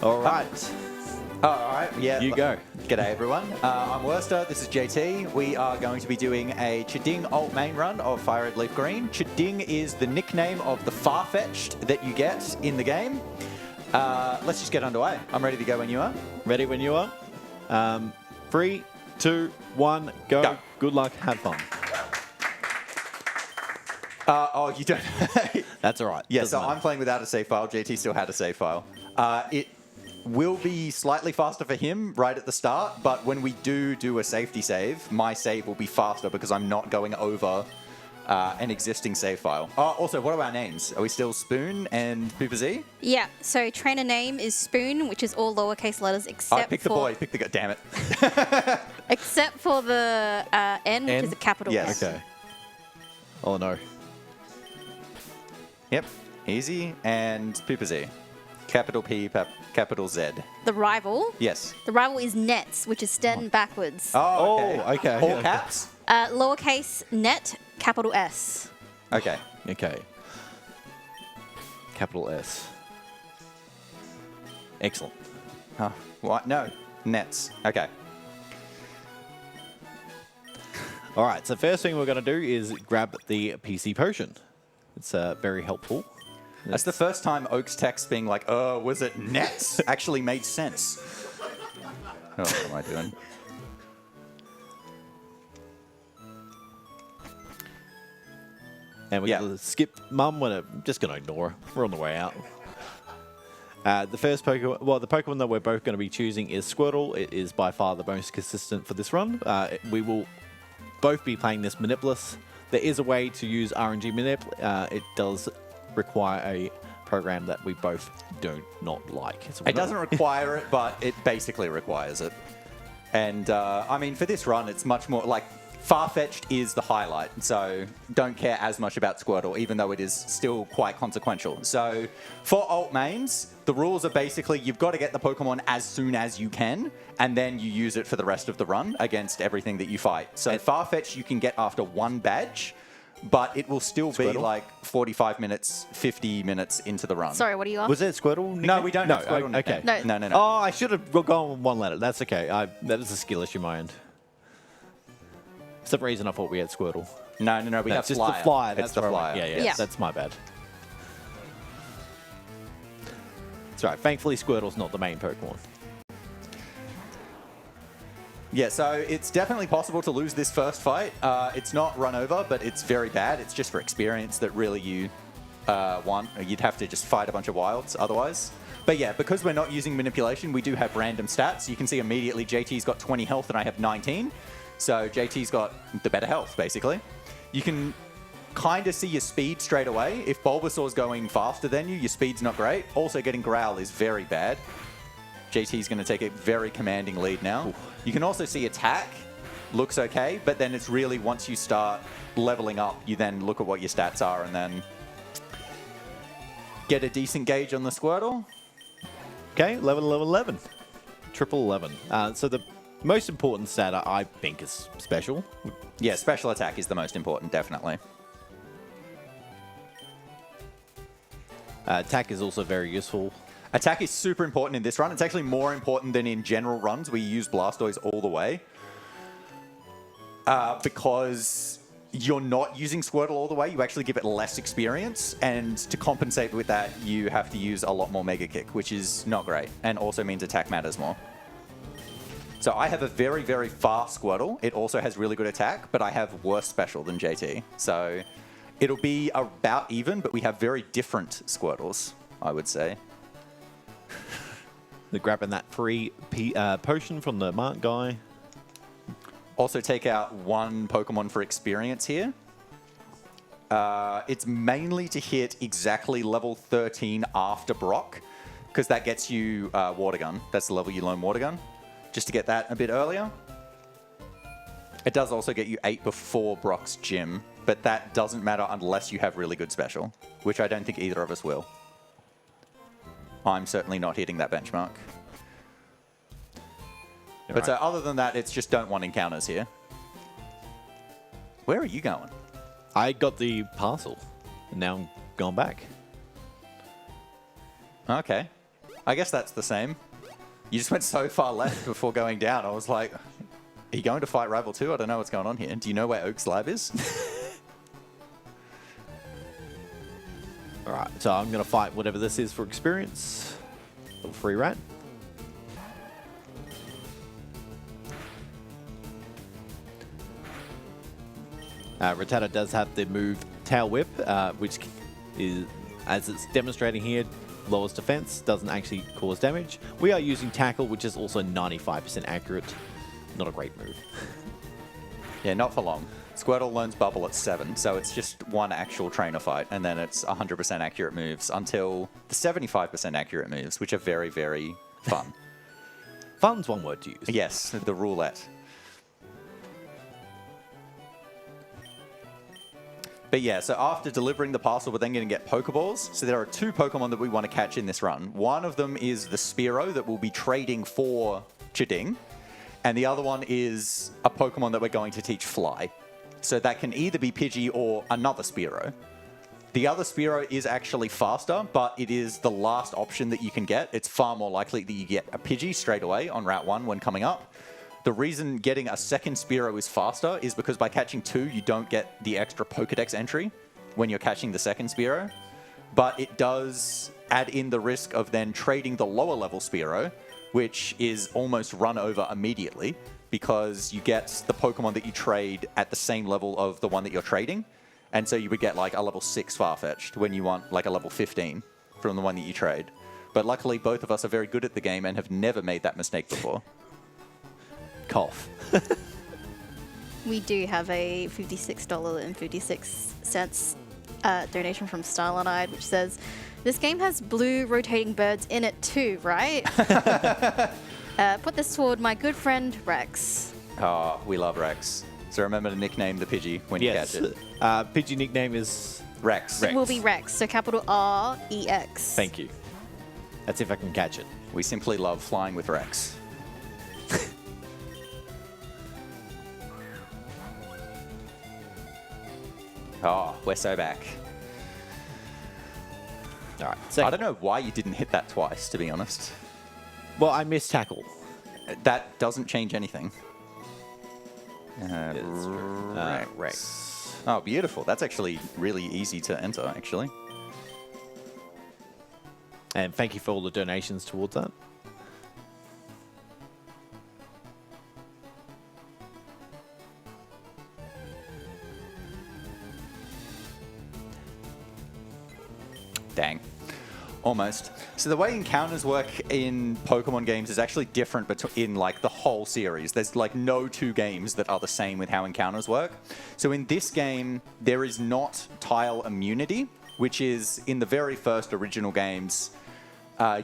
All right. All right, yeah. You go. G'day, everyone. I'm Worster. This is JT. We are going to be doing a Ch'ding alt main run of Fire Red Leaf Green. Ch'ding is the nickname of the Farfetch'd that you get in the game. Let's just get underway. I'm ready to go when you are. Ready when you are. 3, 2, 1, go. Good luck. Have fun. Oh, you don't. That's all right. Yeah, Doesn't so matter. I'm playing without a save file. JT still had a save file. It will be slightly faster for him right at the start, but when we do a safety save, my save will be faster because I'm not going over an existing save file. Oh, also, what are our names? Are we still Spoon and Pooper Z? Yeah, so trainer name is Spoon, which is all lowercase letters except Pick the for... boy, pick the guy, damn it. Except for the N, which is a capital Yes. S. Okay. Oh, no. Yep, easy, and Pooper Z. Capital P, capital Z. The rival. Yes. The rival is Nets, which is Sten backwards. Oh, okay. Oh, okay. All caps? Lowercase net, capital S. Okay. Okay. Capital S. Excellent. Oh, what? No, Nets. Okay. All right, so first thing we're going to do is grab the PC potion. It's very helpful. That's the first time Oak's text being like, oh, was it Nets? Actually made sense. Oh, what am I doing? And we're going to skip Mum. We're just going to ignore her. We're on the way out. The first Pokemon, well, the Pokemon that we're both going to be choosing is Squirtle. It is by far the most consistent for this run. We will both be playing this Manipulus. There is a way to use RNG Manip. It does require a program that we both do not like. It doesn't require it, but it basically requires it. And, I mean, for this run, it's much more like Farfetch'd is the highlight, so don't care as much about Squirtle, even though it is still quite consequential. So for alt mains, the rules are basically you've got to get the Pokemon as soon as you can, and then you use it for the rest of the run against everything that you fight. So Farfetch'd you can get after one badge, but it will still be like 45 minutes, 50 minutes into the run. Sorry, what are you on? Was it Squirtle? No, we don't have Squirtle Okay. nickname. No. Oh, I should have gone with one letter. That's okay. That is a skill issue on my end. For some reason, I thought we had Squirtle. No, we have just Flyer. the Flyer. It's That's the right. Flyer. Yeah, that's my bad. That's right. Thankfully, Squirtle's not the main Pokemon. Yeah, so it's definitely possible to lose this first fight. It's not run over, but it's very bad. It's just for experience that really you want. You'd have to just fight a bunch of wilds otherwise. But yeah, because we're not using manipulation, we do have random stats. You can see immediately JT's got 20 health and I have 19. So JT's got the better health, basically. You can kind of see your speed straight away. If Bulbasaur's going faster than you, your speed's not great. Also, getting Growl is very bad. JT's going to take a very commanding lead now. Ooh. You can also see attack looks okay, but then it's really once you start leveling up, you then look at what your stats are and then get a decent gauge on the Squirtle. Okay, level 11. Triple 11. So the most important stat I think is special. Yeah, special attack is the most important, definitely. Attack is also very useful. Attack is super important in this run. It's actually more important than in general runs where you use Blastoise all the way. Because you're not using Squirtle all the way, you actually give it less experience. And to compensate with that, you have to use a lot more Mega Kick, which is not great. And also means attack matters more. So I have a very, very fast Squirtle. It also has really good attack, but I have worse special than JT. So it'll be about even, but we have very different Squirtles, I would say. They're grabbing that free potion from the Mark guy. Also take out one Pokemon for experience here. It's mainly to hit exactly level 13 after Brock, because that gets you Water Gun. That's the level you learn Water Gun. Just to get that a bit earlier. It does also get you 8 before Brock's gym, but that doesn't matter unless you have really good special, which I don't think either of us will. I'm certainly not hitting that benchmark. But so other than that, it's just don't want encounters here. Where are you going? I got the parcel, and now I'm going back. Okay. I guess that's the same. You just went so far left before going down. I was like, are you going to fight Rival 2? I don't know what's going on here. Do you know where Oak's lab is? All right, so I'm going to fight whatever this is for experience. Little free rat. Rattata does have the move Tail Whip, which is, as it's demonstrating here, lowers defense, doesn't actually cause damage. We are using Tackle, which is also 95% accurate. Not a great move. Yeah, not for long. Squirtle learns Bubble at 7, so it's just one actual trainer fight, and then it's 100% accurate moves until the 75% accurate moves, which are very, very fun. Fun's one word to use. Yes, the roulette. But yeah, so after delivering the parcel, we're then going to get Pokeballs. So there are 2 Pokemon that we want to catch in this run. One of them is the Spearow that we'll be trading for Chiding. And the other one is a Pokemon that we're going to teach Fly. So that can either be Pidgey or another Spearow. The other Spearow is actually faster, but it is the last option that you can get. It's far more likely that you get a Pidgey straight away on Route 1 when coming up. The reason getting a second Spearow is faster is because by catching 2, you don't get the extra Pokedex entry when you're catching the second Spearow. But it does add in the risk of then trading the lower level Spearow, which is almost run over immediately because you get the Pokemon that you trade at the same level of the one that you're trading. And so you would get like a level 6 Farfetch'd when you want like a level 15 from the one that you trade. But luckily, both of us are very good at the game and have never made that mistake before. Cough. We do have a $56.56 donation from Starlight, which says, this game has blue rotating birds in it too, right? Put this toward my good friend Rex. Oh, we love Rex. So remember to nickname the Pidgey when you catch it. Pidgey nickname is Rex. It will be Rex, so capital R-E-X. Thank you. That's if I can catch it. We simply love flying with Rex. Oh, we're so back. All right. I don't know why you didn't hit that twice, to be honest. Well, I missed Tackle. That doesn't change anything. Rex. Oh, beautiful. That's actually really easy to enter, actually. And thank you for all the donations towards that. Dang. Almost. So the way encounters work in Pokemon games is actually different in like the whole series. There's like no 2 games that are the same with how encounters work. So in this game, there is not tile immunity, which is in the very first original games.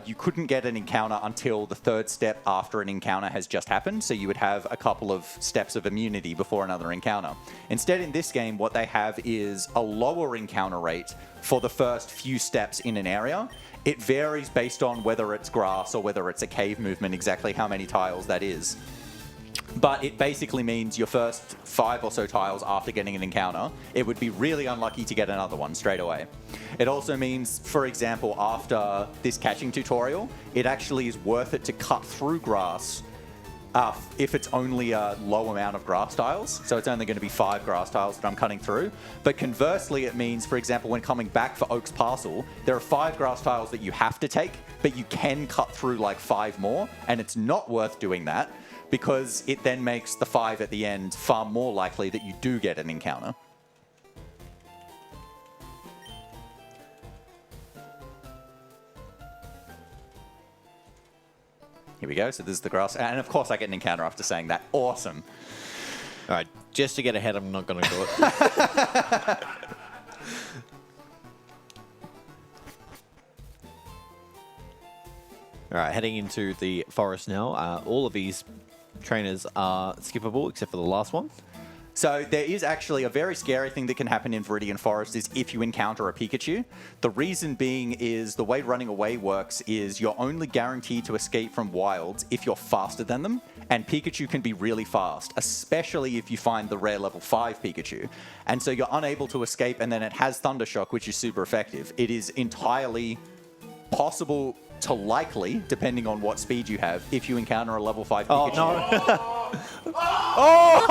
You couldn't get an encounter until the 3rd step after an encounter has just happened, so you would have a couple of steps of immunity before another encounter. Instead, in this game, what they have is a lower encounter rate for the first few steps in an area. It varies based on whether it's grass or whether it's a cave movement, exactly how many tiles that is. But it basically means your first 5 or so tiles after getting an encounter, it would be really unlucky to get another one straight away. It also means, for example, after this catching tutorial, it actually is worth it to cut through grass if it's only a low amount of grass tiles. So it's only going to be 5 grass tiles that I'm cutting through. But conversely, it means, for example, when coming back for Oak's Parcel, there are 5 grass tiles that you have to take, but you can cut through like 5 more, and it's not worth doing that, because it then makes the 5 at the end far more likely that you do get an encounter. Here we go. So this is the grass. And of course I get an encounter after saying that. Awesome. All right, just to get ahead, I'm not going to do it. All right, heading into the forest now. All of these trainers are skippable except for the last one. So there is actually a very scary thing that can happen in Viridian Forest is if you encounter a Pikachu. The reason being is the way running away works is you're only guaranteed to escape from wilds if you're faster than them. And Pikachu can be really fast, especially if you find the rare level 5 Pikachu. And so you're unable to escape, and then it has Thunder Shock, which is super effective. It is entirely possible to likely, depending on what speed you have, if you encounter a level 5 Oh, Pikachu. no. Oh!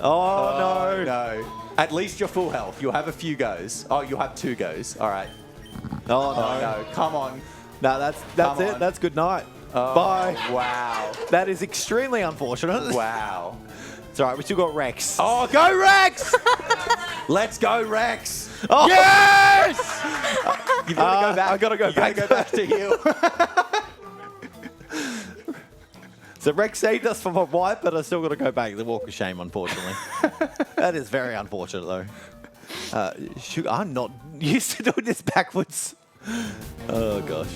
Oh, no. No. At least you're full health. You'll have a few goes. Oh, you'll have 2 goes. All right. Oh, no. Oh, no. Come on. No, that's Come it. on. That's good night. Oh, Bye. Wow. That is extremely unfortunate. Wow. It's all right. We still got Rex. Oh, go Rex! Let's go Rex! Oh. Yes! You've got to go back. I gotta go You gotta back. go back to heal. So Rex saved us from a wipe, but I still got to go back. The walk of shame, unfortunately. That is very unfortunate, though. Shoot, I'm not used to doing this backwards. Oh, gosh.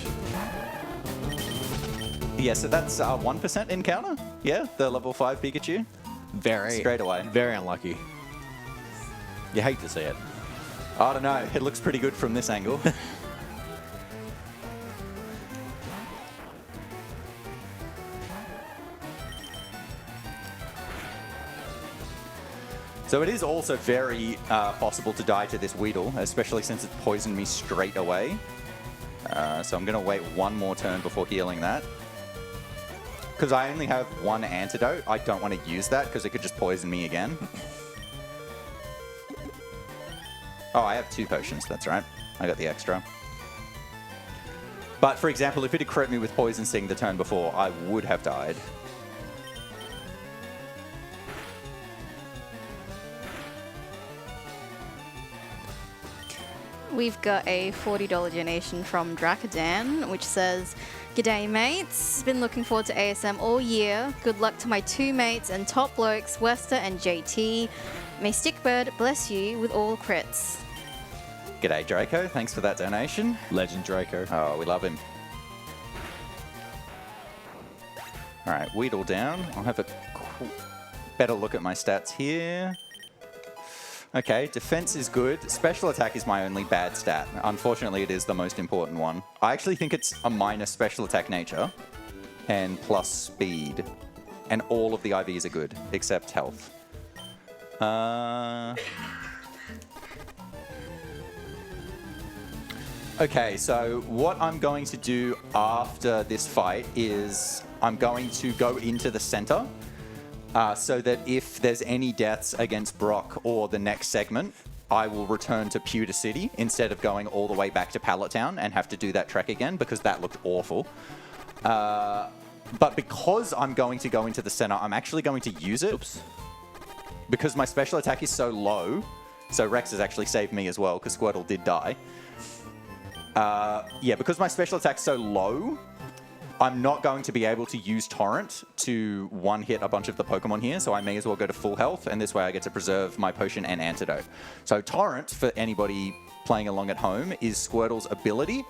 Yeah, so that's 1% encounter. Yeah, the level 5 Pikachu. Very. Straight away. Very unlucky. You hate to see it. I don't know. It looks pretty good from this angle. So it is also very possible to die to this Weedle, especially since it poisoned me straight away. So I'm going to wait one more turn before healing that. Because I only have 1 antidote, I don't want to use that because it could just poison me again. Oh, I have 2 potions, that's right. I got the extra. But for example, if it had crit me with Poison Sting the turn before, I would have died. We've got a $40 donation from Drakadan, which says, "G'day mates, been looking forward to ASM all year. Good luck to my 2 mates and top blokes, Wester and JT. May Stickbird bless you with all crits." G'day Draco, thanks for that donation. Legend Draco. Oh, we love him. Alright, Weedle down. I'll have a better look at my stats here. Okay, defense is good. Special attack is my only bad stat. Unfortunately, it is the most important one. I actually think it's a minus special attack nature and plus speed. And all of the IVs are good, except health. Okay, so what I'm going to do after this fight is I'm going to go into the center. So that if there's any deaths against Brock or the next segment, I will return to Pewter City instead of going all the way back to Pallet Town and have to do that trek again because that looked awful. But because I'm going to go into the center, I'm actually going to use it. Oops. Because my special attack is so low. So Rex has actually saved me as well because Squirtle did die. Yeah, because my special attack's so low, I'm not going to be able to use Torrent to one-hit a bunch of the Pokemon here, so I may as well go to full health, and this way I get to preserve my potion and antidote. So Torrent, for anybody playing along at home, is Squirtle's ability,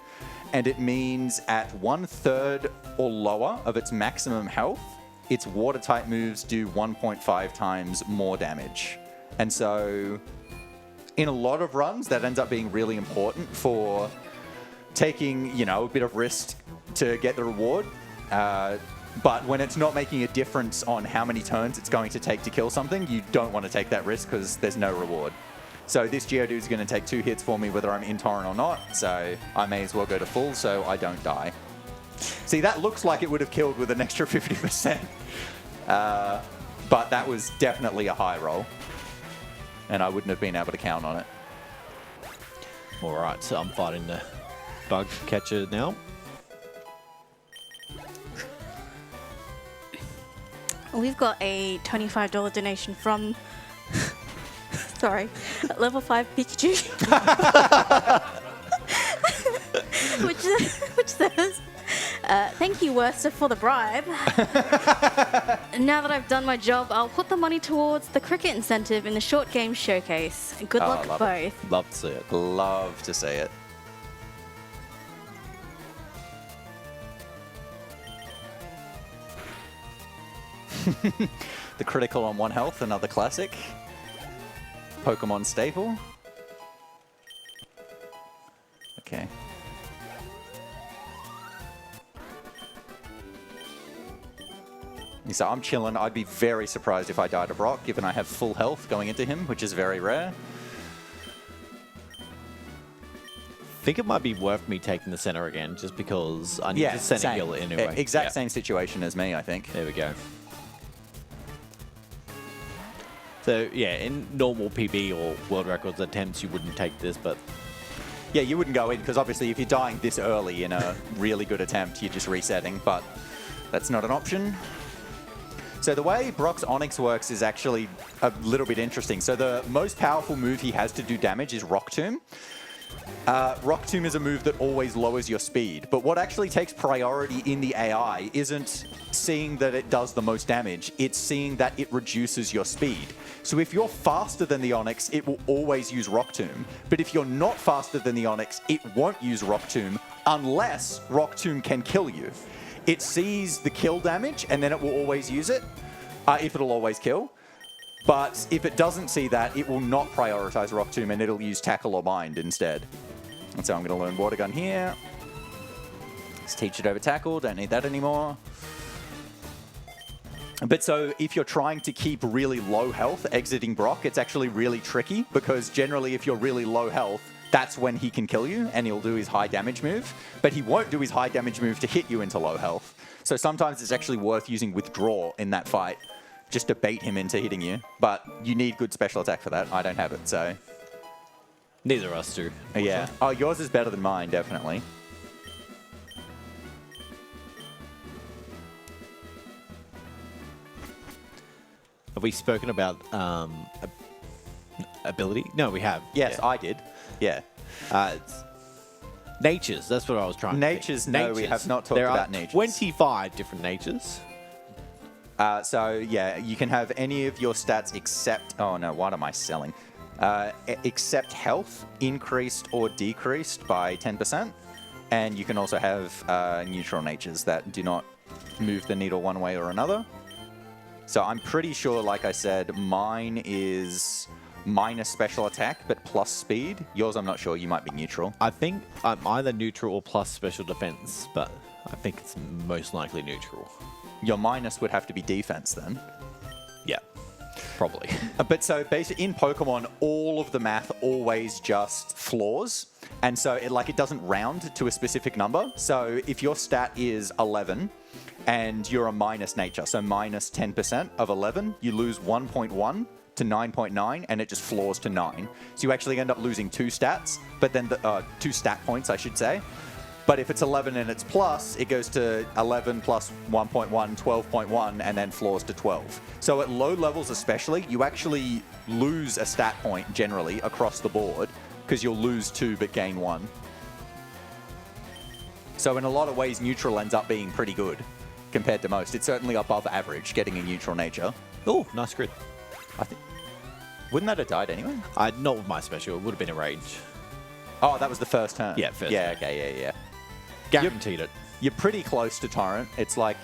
and it means at 1/3 or lower of its maximum health, its water-type moves do 1.5 times more damage. And so in a lot of runs, that ends up being really important for taking, you know, a bit of risk to get the reward. But when it's not making a difference on how many turns it's going to take to kill something, you don't want to take that risk because there's no reward. So this Geodude is going to take 2 hits for me whether I'm in Torrent or not, so I may as well go to full so I don't die. See, that looks like it would have killed with an extra 50%. But that was definitely a high roll. And I wouldn't have been able to count on it. All right, so I'm fighting the bug catcher now. We've got a $25 donation from, sorry, level 5 Pikachu, which says, "Thank you, Worcester, for the bribe. Now that I've done my job, I'll put the money towards the cricket incentive in the short game showcase. Good luck love both." Love to see it. Love to see it. The critical on 1 health, another classic. Pokemon staple. Okay. So I'm chilling. I'd be very surprised if I died of Rock, given I have full health going into him, which is very rare. think it might be worth me taking the center again, just because I need to center same. heal it anyway. Exact same situation as me, I think. There we go. So yeah, in normal PB or world records attempts, you wouldn't take this, but Yeah, you wouldn't go in, because obviously if you're dying this early in a really good attempt, you're just resetting, but that's not an option. So the way Brock's Onyx works is actually a little bit interesting. So the most powerful move he has to do damage is Rock Tomb. Rock Tomb is a move that always lowers your speed, but what actually takes priority in the AI isn't seeing that it does the most damage, it's seeing that it reduces your speed. So if you're faster than the Onyx, it will always use Rock Tomb, but if you're not faster than the Onyx, it won't use Rock Tomb unless Rock Tomb can kill you. It sees the kill damage, and then it will always use it, if it'll always kill. But if it doesn't see that, it will not prioritize Rock Tomb, and it'll use Tackle or Bind instead. And so I'm going to learn Water Gun here. Let's teach it over Tackle, don't need that anymore. But so if you're trying to keep really low health exiting Brock, it's actually really tricky, because generally if you're really low health, that's when he can kill you, and he'll do his high damage move. But he won't do his high damage move to hit you into low health. So sometimes it's actually worth using Withdraw in that fight, just to bait him into hitting you. But you need good special attack for that. I don't have it, so... neither of us do. Yeah. Oh, yours is better than mine, definitely. Have we spoken about ability? No, we have. Yes, Yeah. I did. Yeah. It's natures, that's what I was trying to Natures, think. no, we have not talked There about are natures. 25 different natures. So, yeah, you can have any of your stats except... oh, no, what am I selling? Except health increased or decreased by 10%. And you can also have neutral natures that do not move the needle one way or another. So I'm pretty sure, like I said, mine is minus special attack, but plus speed. Yours, I'm not sure. You might be neutral. I think I'm either neutral or plus special defense, but I think it's most likely neutral. Your minus would have to be defense then. Yeah, probably. But so basically in Pokemon, all of the math always just floors. And so it doesn't round to a specific number. So if your stat is 11 and you're a minus nature, so minus 10% of 11, you lose 1.1 to 9.9, and it just floors to 9. So you actually end up losing 2 stats, but then 2 stat points, I should say. But if it's 11 and it's plus, it goes to 11 plus 1.1, 12.1, and then floors to 12. So at low levels especially, you actually lose a stat point generally across the board, because you'll lose 2 but gain 1. So in a lot of ways, neutral ends up being pretty good compared to most. It's certainly above average, getting a neutral nature. Oh, nice crit. I think. Wouldn't that have died anyway? Not with my special. It would have been a range. Oh, that was the first turn. Yeah, first Yeah, turn. okay, yeah. Guaranteed it. You're pretty close to Torrent. It's like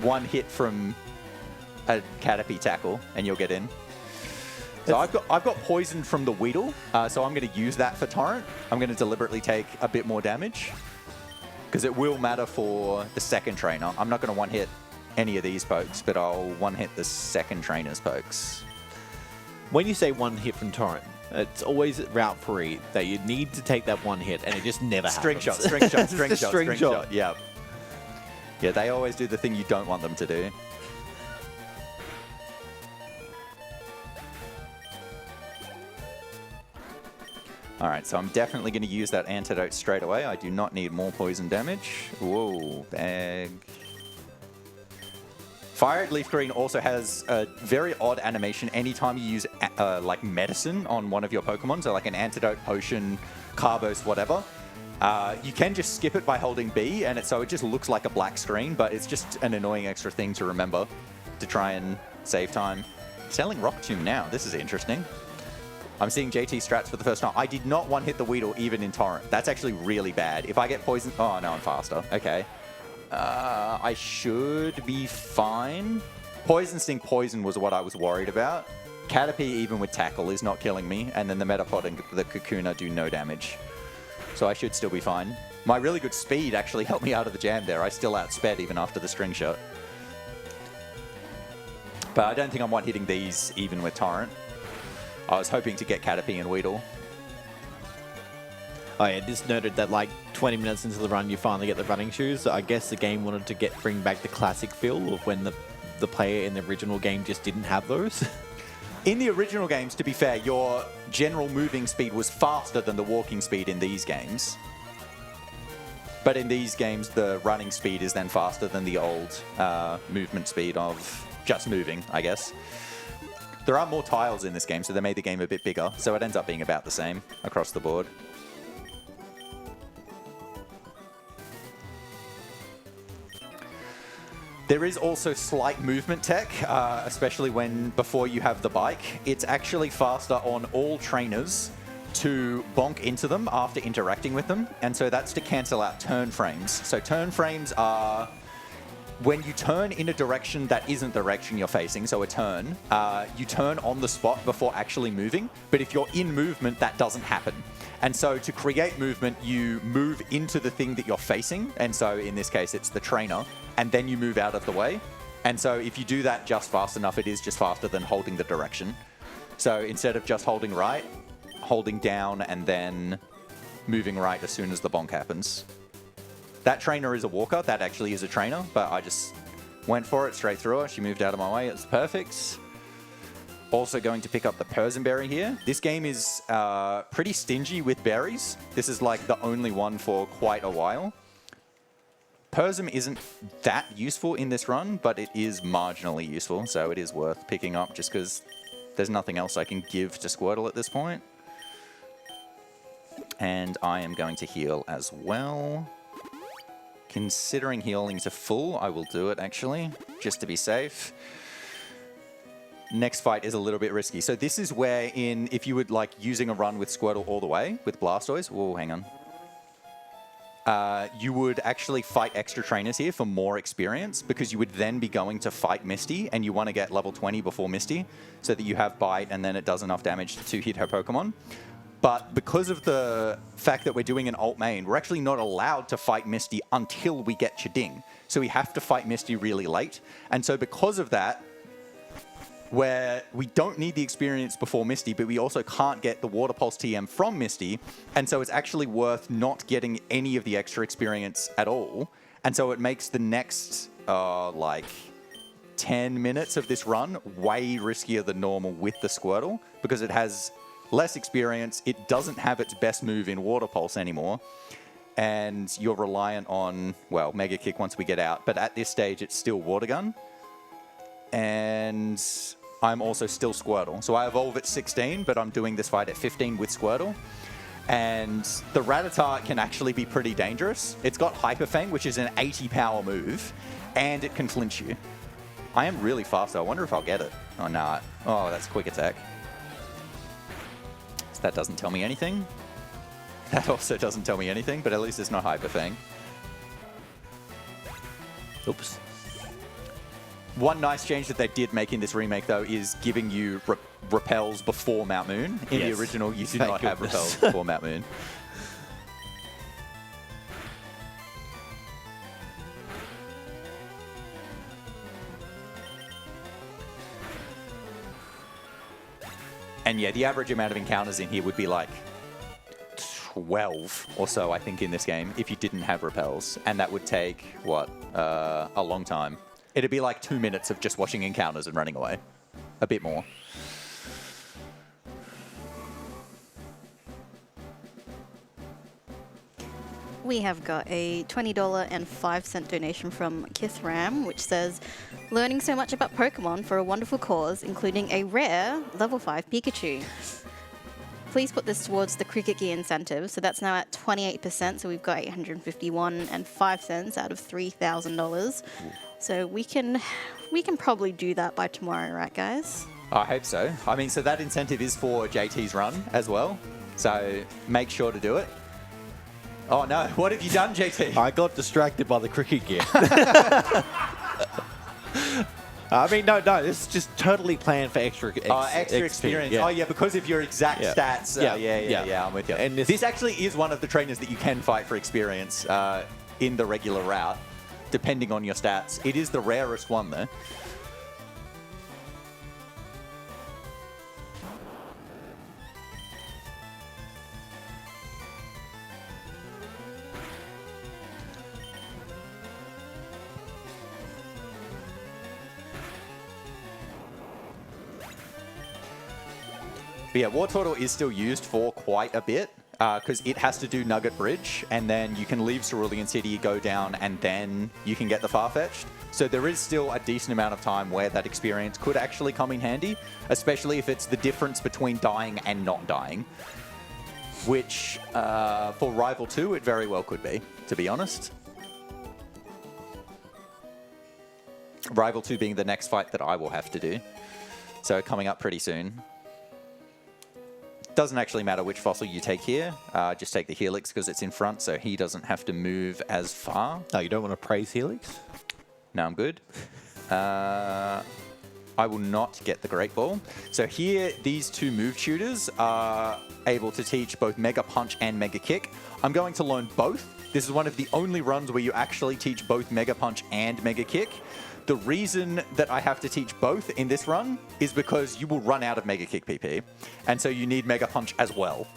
one hit from a Caterpie tackle, and you'll get in. So I've got poisoned from the Weedle, so I'm going to use that for Torrent. I'm going to deliberately take a bit more damage, because it will matter for the second trainer. I'm not going to one-hit any of these pokes, but I'll one-hit the second trainer's pokes. When you say one hit from Torrent, it's always route 3 that you need to take that one hit, and it just never String happens. shot, string shot, It's string the shot, string string shot. shot. Yeah. Yeah, they always do the thing you don't want them to do. All right, so I'm definitely going to use that antidote straight away. I do not need more poison damage. Whoa, bag. Fire Leaf Green also has a very odd animation anytime you use like medicine on one of your Pokemon, so like an antidote, potion, Carbos, whatever. You can just skip it by holding B, and so it just looks like a black screen, but it's just an annoying extra thing to remember to try and save time. Selling Rock Tomb now. This is interesting. I'm seeing JT strats for the first time. I did not one-hit the Weedle even in Torrent. That's actually really bad. If I get poisoned... oh, no, I'm faster. Okay. I should be fine. Poison Sting Poison was what I was worried about. Caterpie, even with Tackle, is not killing me. And then the Metapod and the Kakuna do no damage. So I should still be fine. My really good speed actually helped me out of the jam there. I still outsped even after the string shot. But I don't think I'm one-hitting these even with Torrent. I was hoping to get Caterpie and Weedle. Oh yeah, this noted that like 20 minutes into the run, you finally get the running shoes. I guess the game wanted to bring back the classic feel of when the player in the original game just didn't have those. In the original games, to be fair, your general moving speed was faster than the walking speed in these games. But in these games, the running speed is then faster than the old movement speed of just moving, I guess. There are more tiles in this game, so they made the game a bit bigger, so it ends up being about the same across the board. There is also slight movement tech, especially before you have the bike. It's actually faster on all trainers to bonk into them after interacting with them, and so that's to cancel out turn frames. So turn frames are when you turn in a direction that isn't the direction you're facing, so a turn, you turn on the spot before actually moving, but if you're in movement, that doesn't happen. And so to create movement, you move into the thing that you're facing, and so in this case, it's the trainer, and then you move out of the way. And so if you do that just fast enough, it is just faster than holding the direction. So instead of just holding right, holding down and then moving right as soon as the bonk happens. That trainer is a walker. That actually is a trainer, but I just went for it straight through her. She moved out of my way. It's perfect. Also going to pick up the Persian berry here. This game is pretty stingy with berries. This is like the only one for quite a while. Persian isn't that useful in this run, but it is marginally useful, so it is worth picking up just because there's nothing else I can give to Squirtle at this point. And I am going to heal as well. Considering healing to full, I will do it actually, just to be safe. Next fight is a little bit risky. So this is where if you would like using a run with Squirtle all the way, with Blastoise, whoa, hang on. You would actually fight extra trainers here for more experience because you would then be going to fight Misty and you want to get level 20 before Misty so that you have Bite and then it does enough damage to hit her Pokemon. But because of the fact that we're doing an alt main, we're actually not allowed to fight Misty until we get Chiding. So we have to fight Misty really late. And so because of that, where we don't need the experience before Misty, but we also can't get the Water Pulse TM from Misty. And so it's actually worth not getting any of the extra experience at all. And so it makes the next, like, 10 minutes of this run way riskier than normal with the Squirtle because it has less experience. It doesn't have its best move in Water Pulse anymore. And you're reliant on, well, Mega Kick once we get out. But at this stage, it's still Water Gun. And I'm also still Squirtle. So I evolve at 16, but I'm doing this fight at 15 with Squirtle. And the Rattata can actually be pretty dangerous. It's got Hyper Fang, which is an 80 power move, and it can flinch you. I am really fast, though. I wonder if I'll get it. Oh, no. Oh, that's Quick Attack. So that doesn't tell me anything. That also doesn't tell me anything, but at least it's not Hyper Fang. Oops. One nice change that they did make in this remake, though, is giving you repels before Mount Moon. In the original, you did not have repels before Mount Moon. And yeah, the average amount of encounters in here would be like 12 or so, I think, in this game, if you didn't have repels. And that would take, what, a long time. It'd be like 2 minutes of just watching encounters and running away. A bit more. We have got a $20.05 donation from Kithram, which says, learning so much about Pokemon for a wonderful cause, including a rare level 5 Pikachu. Please put this towards the Cricket Gear incentive. So that's now at 28%. So we've got $851.05 out of $3,000. So we can probably do that by tomorrow, right, guys? I hope so. I mean, so that incentive is for JT's run as well. So make sure to do it. Oh no, what have you done, JT? I got distracted by the cricket gear. I mean, no, this is just totally planned for extra experience. Yeah. Oh yeah, because of your exact stats. Yeah, I'm with you. And this actually is one of the trainers that you can fight for experience in the regular route, depending on your stats. It is the rarest one, though. But yeah, War Turtle is still used for quite a bit because it has to do Nugget Bridge, and then you can leave Cerulean City, go down, and then you can get the Farfetch'd. So there is still a decent amount of time where that experience could actually come in handy, especially if it's the difference between dying and not dying, which for Rival 2, it very well could be, to be honest. Rival 2 being the next fight that I will have to do. So coming up pretty soon. Doesn't actually matter which fossil you take here. Just take the Helix because it's in front, so he doesn't have to move as far. Oh, you don't want to praise Helix? No, I'm good. I will not get the Great Ball. So here, these two move tutors are able to teach both Mega Punch and Mega Kick. I'm going to learn both. This is one of the only runs where you actually teach both Mega Punch and Mega Kick. The reason that I have to teach both in this run is because you will run out of Mega Kick PP, and so you need Mega Punch as well.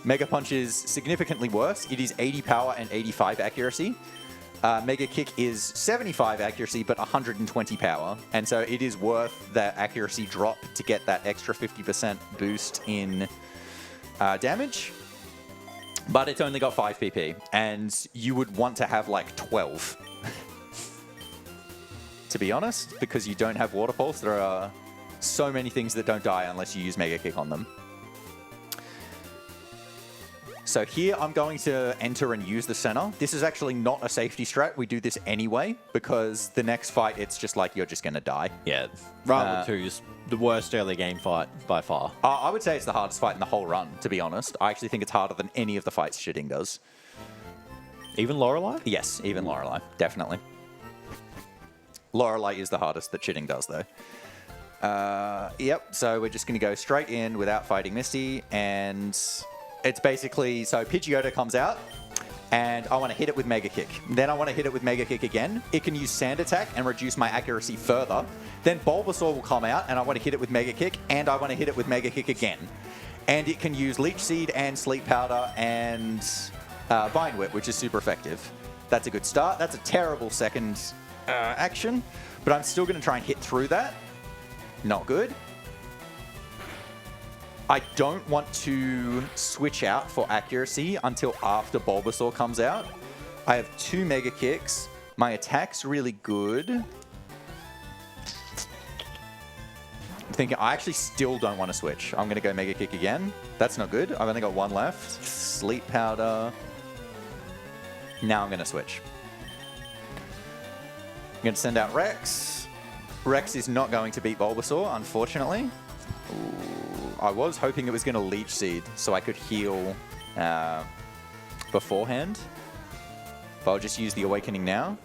Mega Punch is significantly worse. It is 80 power and 85 accuracy. Mega Kick is 75 accuracy, but 120 power, and so it is worth that accuracy drop to get that extra 50% boost in damage. But it's only got 5 PP, and you would want to have like 12. To be honest, because you don't have Water Pulse, there are so many things that don't die unless you use Mega Kick on them. So here I'm going to enter and use the center. This is actually not a safety strat. We do this anyway, because the next fight, it's just like you're just going to die. Yeah, Rival 2 is the worst early game fight by far. I would say it's the hardest fight in the whole run, to be honest. I actually think it's harder than any of the fights Shitting does. Even Lorelei? Yes, even Lorelei, definitely. Lorelei is the hardest that Shitting does, though. Yep, so we're just going to go straight in without fighting Misty, and it's basically, so Pidgeotto comes out, and I want to hit it with Mega Kick. Then I want to hit it with Mega Kick again. It can use Sand Attack and reduce my accuracy further. Then Bulbasaur will come out, and I want to hit it with Mega Kick, and I want to hit it with Mega Kick again. And it can use Leech Seed and Sleep Powder and Vine Whip, which is super effective. That's a good start. That's a terrible second action, but I'm still going to try and hit through that. Not good. I don't want to switch out for accuracy until after Bulbasaur comes out. I have 2 Mega Kicks. My attack's really good. I'm thinking I actually still don't want to switch. I'm going to go Mega Kick again. That's not good. I've only got 1 left. Sleep Powder. Now I'm going to switch. I'm going to send out Rex. Rex is not going to beat Bulbasaur, unfortunately. Ooh, I was hoping it was going to Leech Seed so I could heal beforehand. But I'll just use the Awakening now.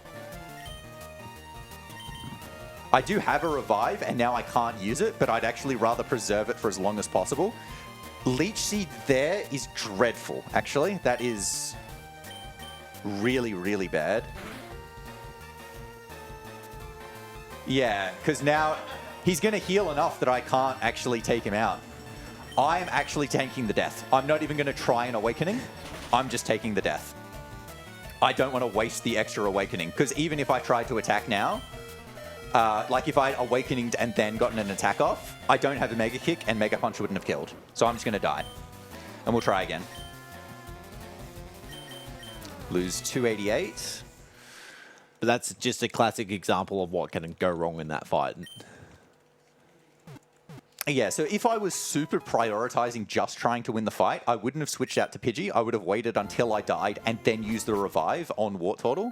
I do have a Revive, and now I can't use it, but I'd actually rather preserve it for as long as possible. Leech Seed there is dreadful, actually. That is really, really bad. Yeah, because now he's going to heal enough that I can't actually take him out. I'm actually tanking the death. I'm not even going to try an Awakening. I'm just taking the death. I don't want to waste the extra Awakening, because even if I tried to attack now, like if I had Awakeninged and then gotten an attack off, I don't have a Mega Kick and Mega Punch wouldn't have killed. So I'm just going to die. And we'll try again. Lose 288. But that's just a classic example of what can go wrong in that fight. Yeah, so if I was super prioritizing just trying to win the fight, I wouldn't have switched out to Pidgey. I would have waited until I died and then used the Revive on Wartortle.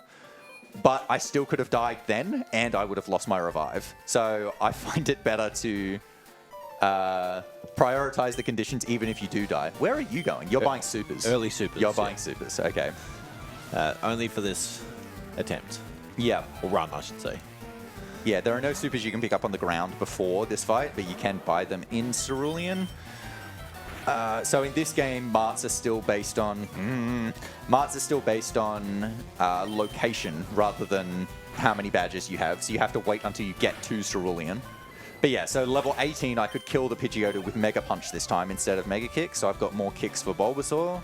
But I still could have died then, and I would have lost my Revive. So I find it better to prioritize the conditions even if you do die. Where are you going? You're buying supers. Early supers. You're buying supers, okay. Only for this attempt. Yeah. Or run, I should say. Yeah, there are no supers you can pick up on the ground before this fight, but you can buy them in Cerulean. So in this game, marts are still based on location rather than how many badges you have. So you have to wait until you get to Cerulean. But yeah, so level 18, I could kill the Pidgeotto with Mega Punch this time instead of Mega Kick. So I've got more kicks for Bulbasaur.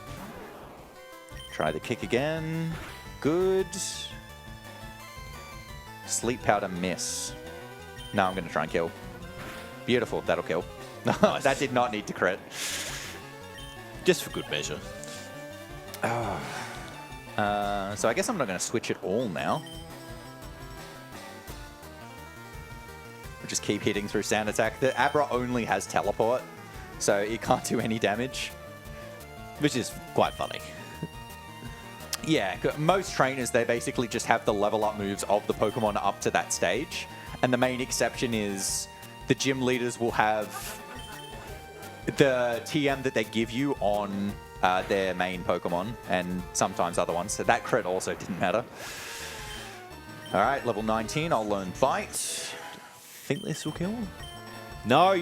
Try the kick again. Good. Sleep Powder miss. Now I'm going to try and kill. Beautiful, that'll kill. Nice. That did not need to crit. Just for good measure. So I guess I'm not going to switch it all now. We'll just keep hitting through sound attack. The Abra only has teleport, so it can't do any damage. Which is quite funny. Yeah, most trainers, they basically just have the level up moves of the Pokemon up to that stage. And the main exception is the gym leaders will have the TM that they give you on their main Pokemon and sometimes other ones. So that crit also didn't matter. All right, level 19, I'll learn Bite. Think this will kill? No,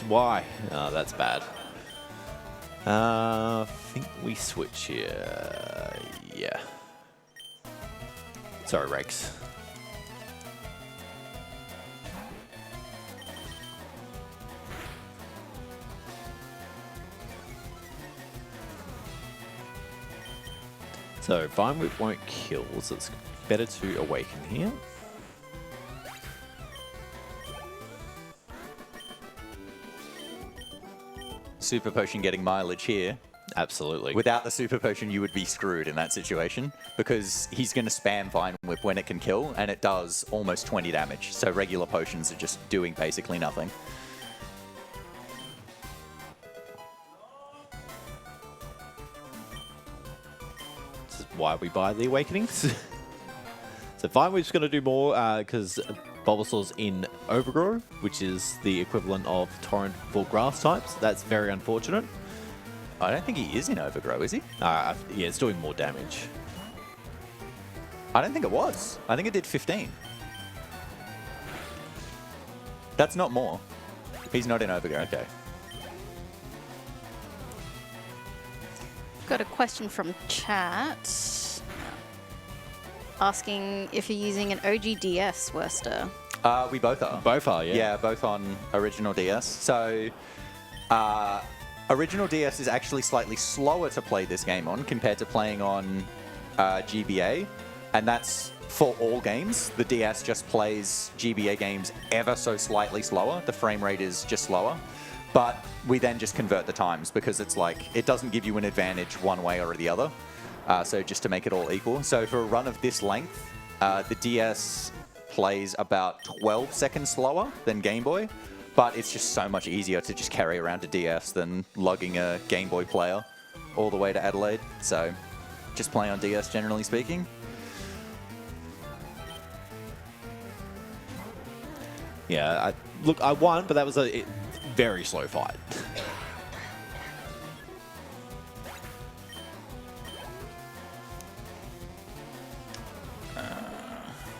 why? Oh, that's bad. I think we switch here. Yeah. Sorry, Rex. So, Vine Whip won't kill, so it's better to awaken here. Super Potion getting mileage here. Absolutely. Without the Super Potion, you would be screwed in that situation because he's going to spam Vine Whip when it can kill, and it does almost 20 damage. So regular potions are just doing basically nothing. This is why we buy the Awakenings. So Vine Whip's going to do more because Bulbasaur's in Overgrow, which is the equivalent of Torrent for grass types. That's very unfortunate. I don't think he is in Overgrow, is he? Yeah, it's doing more damage. I don't think it was. I think it did 15. That's not more. He's not in Overgrow. Okay. Got a question from chat asking if you're using an OG DS, Worcester. We both are. Both are, yeah. Yeah, both on original DS. So, original DS is actually slightly slower to play this game on compared to playing on GBA, and that's for all games. The DS just plays GBA games ever so slightly slower. The frame rate is just slower, but we then just convert the times because it's like it doesn't give you an advantage one way or the other. So just to make it all equal. So for a run of this length, the DS plays about 12 seconds slower than Game Boy, but it's just so much easier to just carry around a DS than lugging a Game Boy player all the way to Adelaide. So just play on DS generally speaking. Yeah, look, I won, but that was a very slow fight.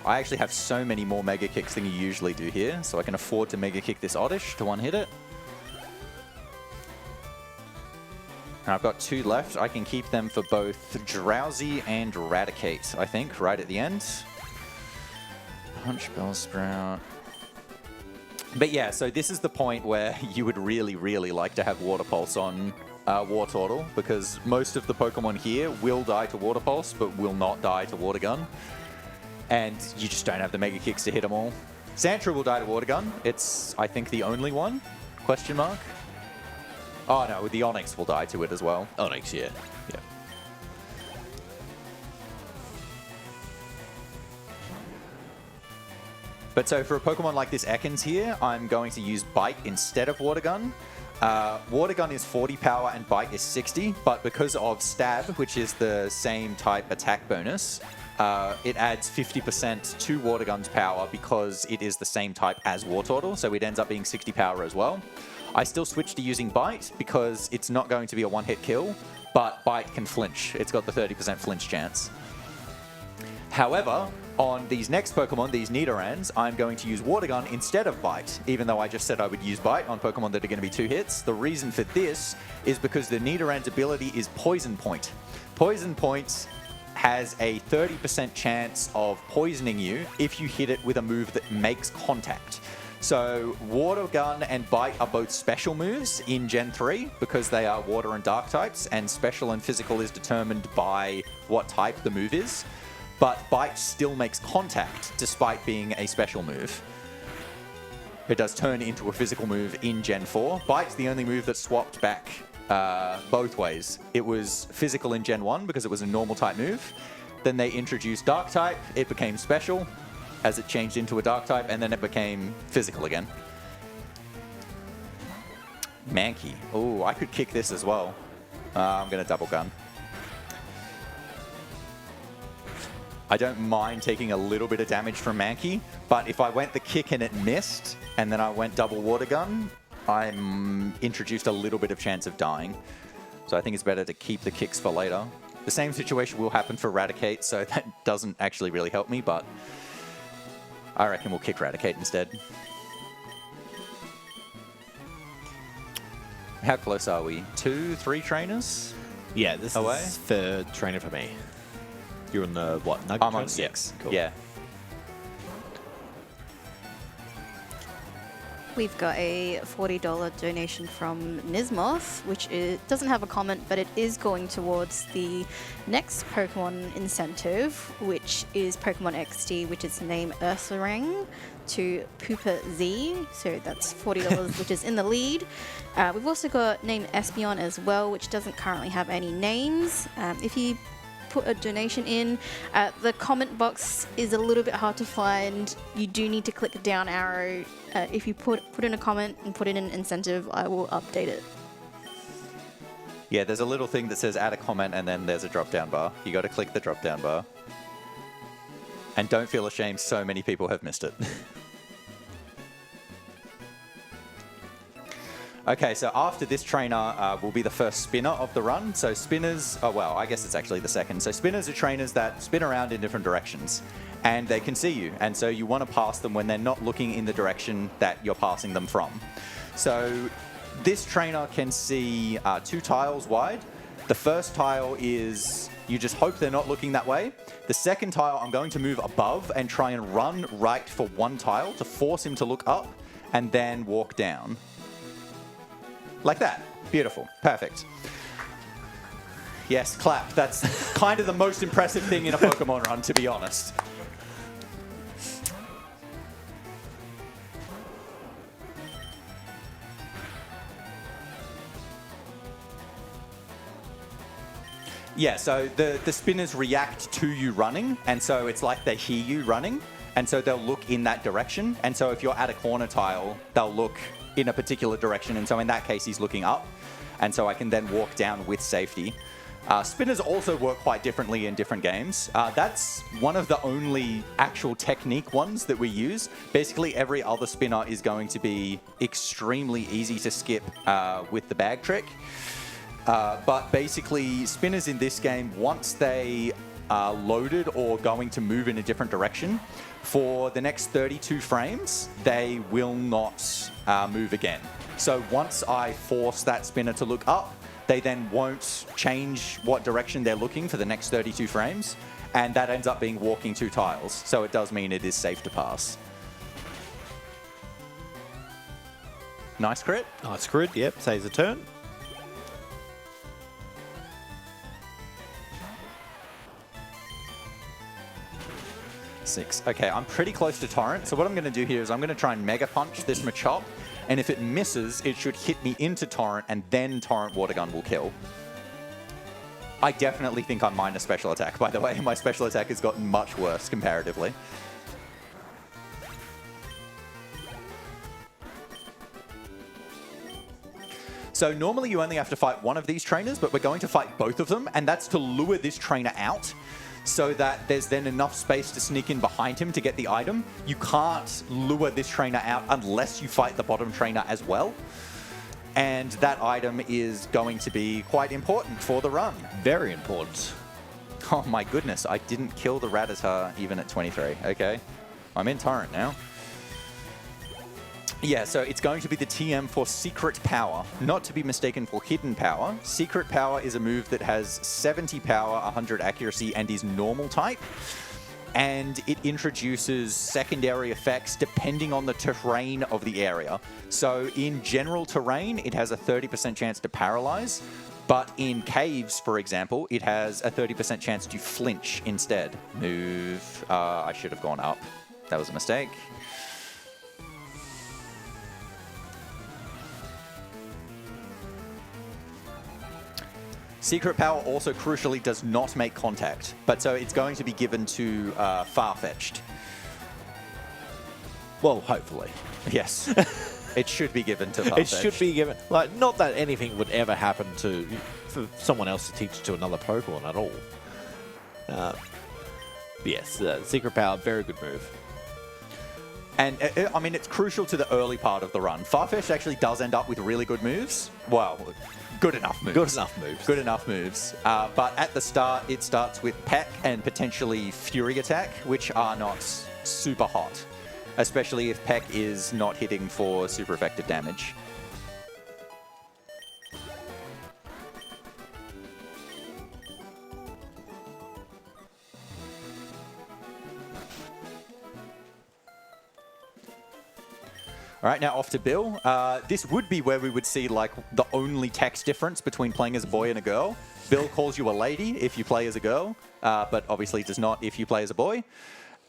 I actually have so many more Mega Kicks than you usually do here, so I can afford to Mega Kick this Oddish to one-hit it. And I've got 2 left. I can keep them for both Drowsy and Eradicate, I think, right at the end. Punch Bellsprout. But yeah, so this is the point where you would really, really like to have Water Pulse on Wartortle, because most of the Pokemon here will die to Water Pulse, but will not die to Water Gun. And you just don't have the Mega Kicks to hit them all. Sandshrew will die to Water Gun. It's, I think, the only one? Question mark? Oh, no, the Onix will die to it as well. Onix, yeah. Yeah. But so for a Pokemon like this Ekans here, I'm going to use Bite instead of Water Gun. Water Gun is 40 power and Bite is 60, but because of Stab, which is the same type attack bonus, it adds 50% to Water Gun's power because it is the same type as Wartortle, so it ends up being 60 power as well. I still switch to using Bite because it's not going to be a one-hit kill, but Bite can flinch. It's got the 30% flinch chance. However, on these next Pokemon, these Nidorans, I'm going to use Water Gun instead of Bite, even though I just said I would use Bite on Pokemon that are going to be 2 hits. The reason for this is because the Nidoran's ability is Poison Point. Poison Point has a 30% chance of poisoning you if you hit it with a move that makes contact. So Water Gun and Bite are both special moves in Gen 3 because they are Water and Dark types, and Special and Physical is determined by what type the move is. But Bite still makes contact despite being a special move. It does turn into a physical move in Gen 4. Bite's the only move that swapped back both ways. It was physical in Gen 1 because it was a normal type move. Then they introduced Dark type. It became special as it changed into a Dark type, and then it became physical again. Mankey. Oh, I could kick this as well. I'm going to double gun. I don't mind taking a little bit of damage from Mankey, but if I went the kick and it missed, and then I went double water gun, I'm introduced a little bit of chance of dying. So I think it's better to keep the kicks for later. The same situation will happen for Raticate, so that doesn't actually really help me, but I reckon we'll kick Raticate instead. How close are we? 2, 3 trainers? Yeah, this away? is third trainer for me. You're on the, what, Nugget I'm on trainer? 6. Yeah, cool. Yeah. We've got a $40 donation from Nismoth, which doesn't have a comment, but it is going towards the next Pokemon incentive, which is Pokemon XD, which is named Ursaring to Poopa Z. So that's $40, which is in the lead. We've also got name Espeon as well, which doesn't currently have any names. If you put a donation in, the comment box is a little bit hard to find. You do need to click the down arrow. If you put in a comment and put in an incentive, I will update it. Yeah, there's a little thing that says add a comment, and then there's a drop-down bar. You got to click the drop-down bar. And don't feel ashamed, so many people have missed it. Okay, so after this trainer will be the first spinner of the run. So spinners, oh well, I guess it's actually the second. So spinners are trainers that spin around in different directions, and they can see you. And so you want to pass them when they're not looking in the direction that you're passing them from. So this trainer can see 2 tiles wide. The first tile is, you just hope they're not looking that way. The second tile, I'm going to move above and try and run right for 1 tile to force him to look up and then walk down. Like that. Beautiful. Perfect. Yes, clap. That's kind of the most impressive thing in a Pokemon run, to be honest. Yeah, so the spinners react to you running, and so it's like they hear you running, and so they'll look in that direction. And so if you're at a corner tile, they'll look in a particular direction, and so in that case he's looking up, and so I can then walk down with safety. Spinners also work quite differently in different games. That's one of the only actual technique ones that we use. Basically every other spinner is going to be extremely easy to skip with the bag trick. But basically spinners in this game, once they are loaded or going to move in a different direction, for the next 32 frames, they will not move again. So once I force that spinner to look up, they then won't change what direction they're looking for the next 32 frames, and that ends up being walking 2 tiles. So it does mean it is safe to pass. Nice crit. Nice crit, yep, saves a turn. Six. Okay, I'm pretty close to Torrent, so what I'm going to do here is I'm going to try and Mega Punch this Machop, and if it misses, it should hit me into Torrent, and then Torrent Water Gun will kill. I definitely think I'm minus special attack, by the way. My special attack has gotten much worse comparatively. So normally you only have to fight one of these trainers, but we're going to fight both of them, and that's to lure this trainer out, so that there's then enough space to sneak in behind him to get the item. You can't lure this trainer out unless you fight the bottom trainer as well. And that item is going to be quite important for the run. Very important. Oh my goodness, I didn't kill the Rattata even at 23. Okay, I'm in Torrent now. Yeah, so it's going to be the TM for Secret Power, not to be mistaken for Hidden Power. Secret Power is a move that has 70 power, 100 accuracy, and is normal type. And it introduces secondary effects depending on the terrain of the area. So in general terrain, it has a 30% chance to paralyze. But in caves, for example, it has a 30% chance to flinch instead. Move. I should have gone up. That was a mistake. Secret Power also crucially does not make contact, but so it's going to be given to Farfetch'd. Well, hopefully. Yes. It should be given to Farfetch'd. It should be given. Like, not that anything would ever happen for someone else to teach it to another Pokemon at all. Yes, Secret Power, very good move. And, I mean, it's crucial to the early part of the run. Farfetch'd actually does end up with really good moves. Well, good enough moves. Good enough moves. Good enough moves. But at the start, it starts with Peck and potentially Fury Attack, which are not super hot, especially if Peck is not hitting for super effective damage. All right, now off to Bill. This would be where we would see like the only text difference between playing as a boy and a girl. Bill calls you a lady if you play as a girl, but obviously does not if you play as a boy.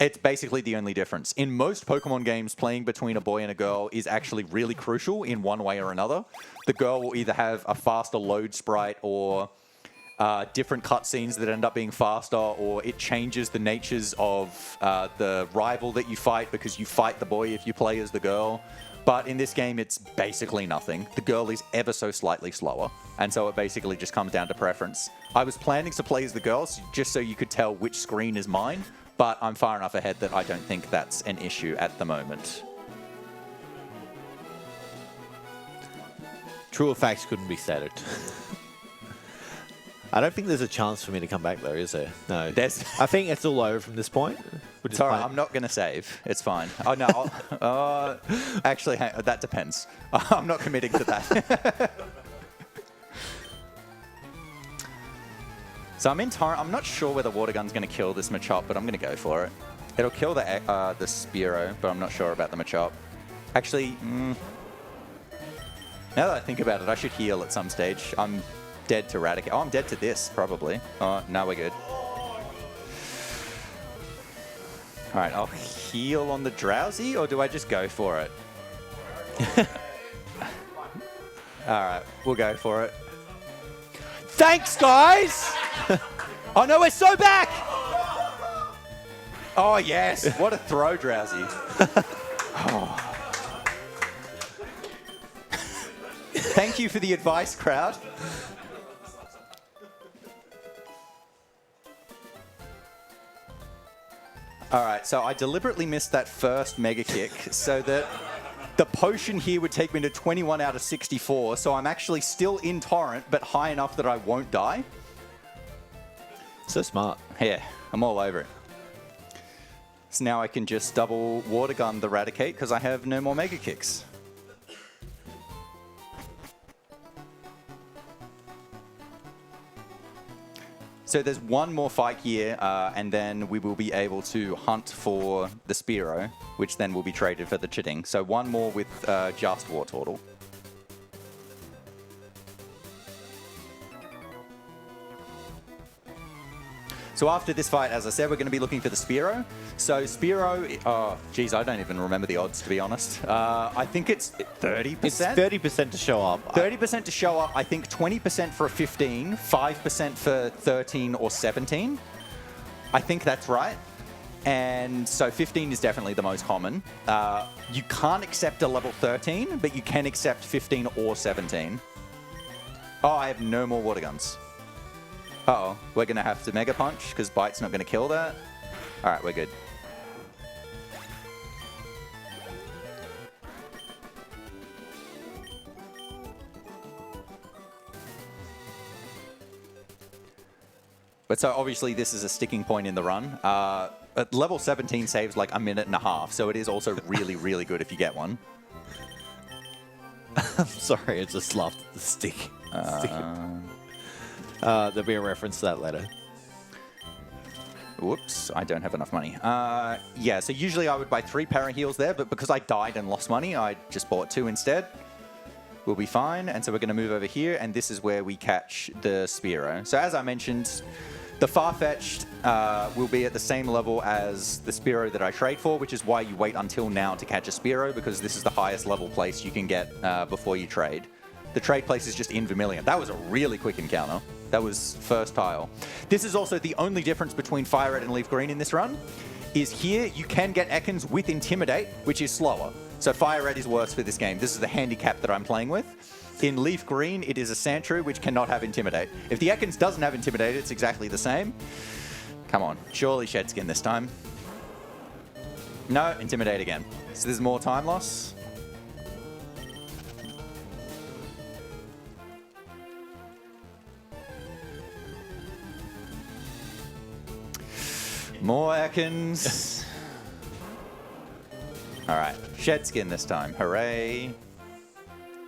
It's basically the only difference. In most Pokemon games, playing between a boy and a girl is actually really crucial in one way or another. The girl will either have a faster load sprite or different cutscenes that end up being faster, or it changes the natures of the rival that you fight because you fight the boy if you play as the girl. But in this game, it's basically nothing. The girl is ever so slightly slower, and so it basically just comes down to preference. I was planning to play as the girl just so you could tell which screen is mine, but I'm far enough ahead that I don't think that's an issue at the moment. Truer facts couldn't be stated. I don't think there's a chance for me to come back, though, is there? No. I think it's all over from this point. It's all right. I'm not going to save. It's fine. Oh, no. Actually, that depends. I'm not committing to that. So I'm not sure whether Water Gun's going to kill this Machop, but I'm going to go for it. It'll kill the Spearow, but I'm not sure about the Machop. Actually, now that I think about it, I should heal at some stage. I'm dead to Raticate. Oh, I'm dead to this, probably. Oh, no, we're good. All right, I'll heal on the Drowsy, or do I just go for it? All right, we'll go for it. Thanks, guys! Oh, no, we're so back! Oh, yes. What a throw, Drowsy. Oh. Thank you for the advice, crowd. All right, so I deliberately missed that first Mega Kick so that the potion here would take me to 21 out of 64, so I'm actually still in Torrent, but high enough that I won't die. So smart. Yeah, I'm all over it. So now I can just double Water Gun the Raticate because I have no more Mega Kicks. So there's one more fight here, and then we will be able to hunt for the Spearow, which then will be traded for the Chiting. So one more with just Wartortle. So after this fight, as I said, we're going to be looking for the Spearow. So Spearow, oh, geez, I don't even remember the odds, to be honest. I think it's 30%? It's 30% to show up. 30% to show up, I think 20% for a 15, 5% for 13 or 17. I think that's right. And so 15 is definitely the most common. You can't accept a level 13, but you can accept 15 or 17. Oh, I have no more Water Guns. Uh-oh, we're going to have to Mega Punch because Bite's not going to kill that. All right, we're good. But so obviously this is a sticking point in the run. At level 17 saves like a minute and a half, so it is also really, really good if you get one. I'm sorry, I just laughed at the stick. There'll be a reference to that later. Whoops, I don't have enough money. Yeah, so usually I would buy 3 Paraheals there, but because I died and lost money, I just bought 2 instead. We'll be fine, and so we're going to move over here, and this is where we catch the Spearow. So as I mentioned, the Farfetch'd will be at the same level as the Spearow that I trade for, which is why you wait until now to catch a Spearow, because this is the highest level place you can get before you trade. The trade place is just in Vermilion. That was a really quick encounter. That was first tile. This is also the only difference between Fire Red and Leaf Green in this run, is here you can get Ekans with Intimidate, which is slower. So Fire Red is worse for this game. This is the handicap that I'm playing with. In Leaf Green, it is a Sandshrew, which cannot have Intimidate. If the Ekans doesn't have Intimidate, it's exactly the same. Come on, surely Shedskin this time. No, Intimidate again. So there's more time loss. More Ekans. All right, Shedskin this time. Hooray.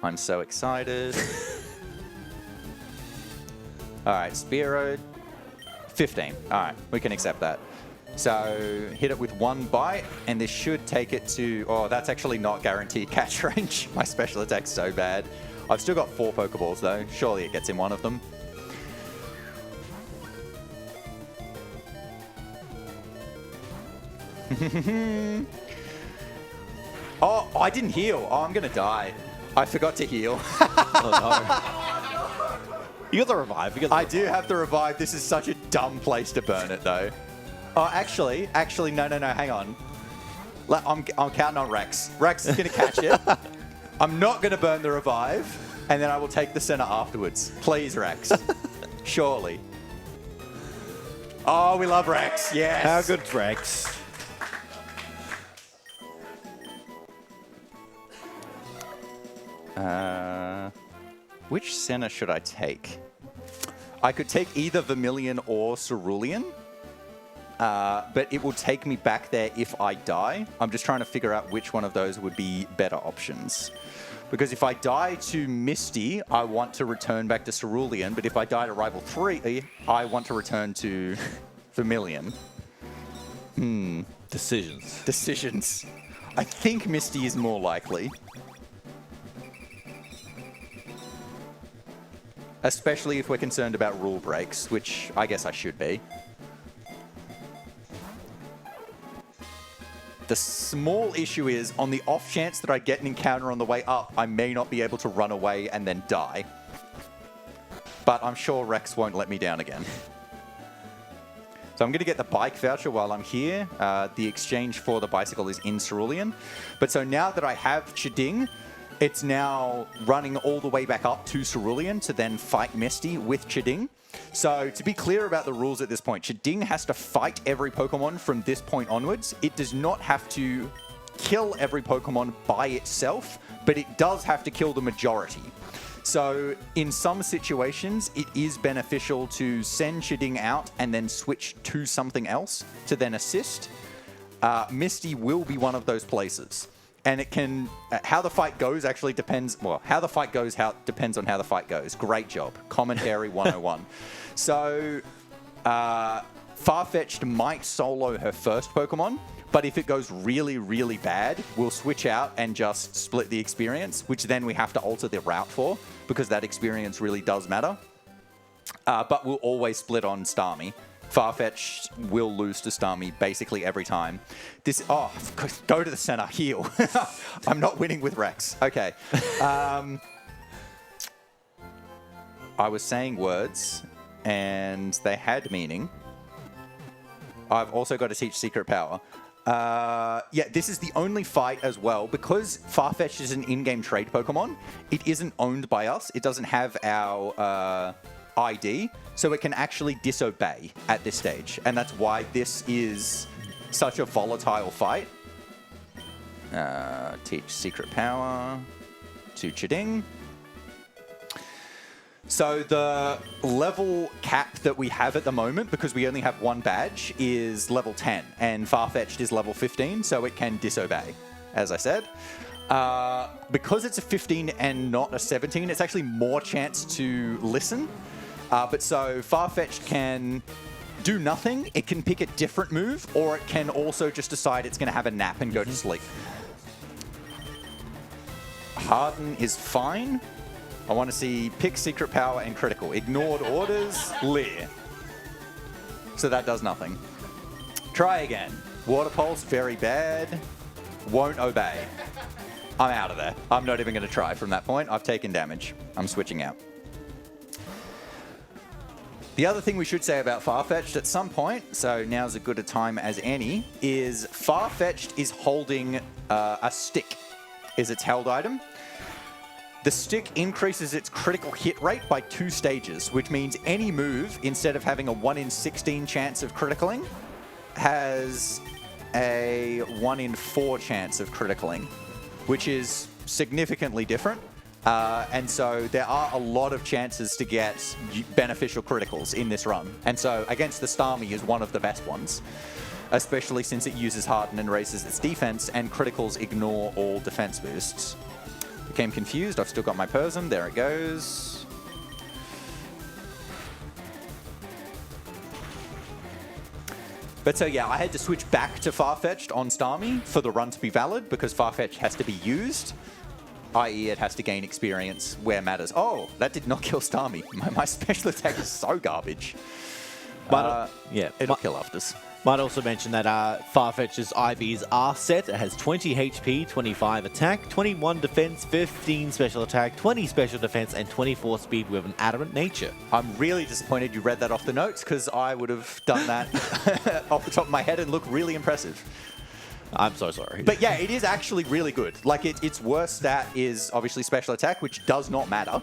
I'm so excited. All right, Spearoad. 15. All right, we can accept that. So hit it with one bite, and this should take it to... Oh, that's actually not guaranteed catch range. My special attack's so bad. I've still got 4 Pokeballs, though. Surely it gets in one of them. Oh, I didn't heal. Oh, I'm going to die. I forgot to heal. Oh, no. You got the revive. I do have the revive. This is such a dumb place to burn it, though. Oh, actually, no, hang on. I'm counting on Rex. Rex is going to catch it. I'm not going to burn the revive, and then I will take the center afterwards. Please, Rex. Surely. Oh, we love Rex. Yes. How good's Rex? Which center should I take? I could take either Vermilion or Cerulean, but it will take me back there if I die. I'm just trying to figure out which one of those would be better options. Because if I die to Misty, I want to return back to Cerulean, but if I die to Rival 3, I want to return to Vermilion. Decisions. I think Misty is more likely. Especially if we're concerned about rule breaks, which I guess I should be. The small issue is, on the off chance that I get an encounter on the way up, I may not be able to run away and then die. But I'm sure Rex won't let me down again. So I'm going to get the bike voucher while I'm here. The exchange for the bicycle is in Cerulean. But so now that I have Chiding, it's now running all the way back up to Cerulean to then fight Misty with Chiding. So to be clear about the rules at this point, Chiding has to fight every Pokemon from this point onwards. It does not have to kill every Pokemon by itself, but it does have to kill the majority. So in some situations, it is beneficial to send Chiding out and then switch to something else to then assist. Misty will be one of those places. And it can... how the fight goes actually depends... Well, how the fight goes depends on how the fight goes. Great job. Commentary 101. So, Farfetch'd might solo her first Pokemon, but if it goes really, really bad, we'll switch out and just split the experience, which then we have to alter the route for, because that experience really does matter. But we'll always split on Starmie. Farfetch'd will lose to Starmie basically every time. This... Oh, go to the center. Heal. I'm not winning with Rex. Okay. I was saying words, and they had meaning. I've also got to teach Secret Power. Yeah, this is the only fight as well. Because Farfetch'd is an in-game trade Pokemon, it isn't owned by us. It doesn't have our... ID, so it can actually disobey at this stage. And that's why this is such a volatile fight. Teach Secret Power to Chiding. So the level cap that we have at the moment, because we only have one badge, is level 10, and Farfetch'd is level 15, so it can disobey, as I said. Because it's a 15 and not a 17, it's actually more chance to listen. But so Farfetch'd can do nothing, it can pick a different move, or it can also just decide it's going to have a nap and go to sleep. Harden is fine. I want to see pick Secret Power and Critical. Ignored orders, Leer. So that does nothing. Try again. Water Pulse, very bad. Won't obey. I'm out of there. I'm not even going to try from that point. I've taken damage. I'm switching out. The other thing we should say about Farfetch'd at some point, so now's as good a time as any, is Farfetch'd is holding a stick, is its held item. The stick increases its critical hit rate by 2 stages, which means any move, instead of having a 1 in 16 chance of criticaling, has a 1 in 4 chance of criticaling, which is significantly different. And so there are a lot of chances to get beneficial criticals in this run. And so against the Starmie is one of the best ones, especially since it uses Harden and raises its defense, and criticals ignore all defense boosts. Became confused. I've still got my Persim. There it goes. But so yeah, I had to switch back to Farfetch'd on Starmie for the run to be valid, because Farfetch'd has to be used, i.e. it has to gain experience where matters. Oh, that did not kill Starmie. My special attack is so garbage. But yeah, it'll kill Afters. Might also mention that Farfetch'd's IVs are set. It has 20 HP, 25 attack, 21 defense, 15 special attack, 20 special defense, and 24 speed with an adamant nature. I'm really disappointed you read that off the notes, because I would have done that off the top of my head and look really impressive. I'm so sorry. But yeah, it is actually really good. Like, its worst stat is obviously special attack, which does not matter.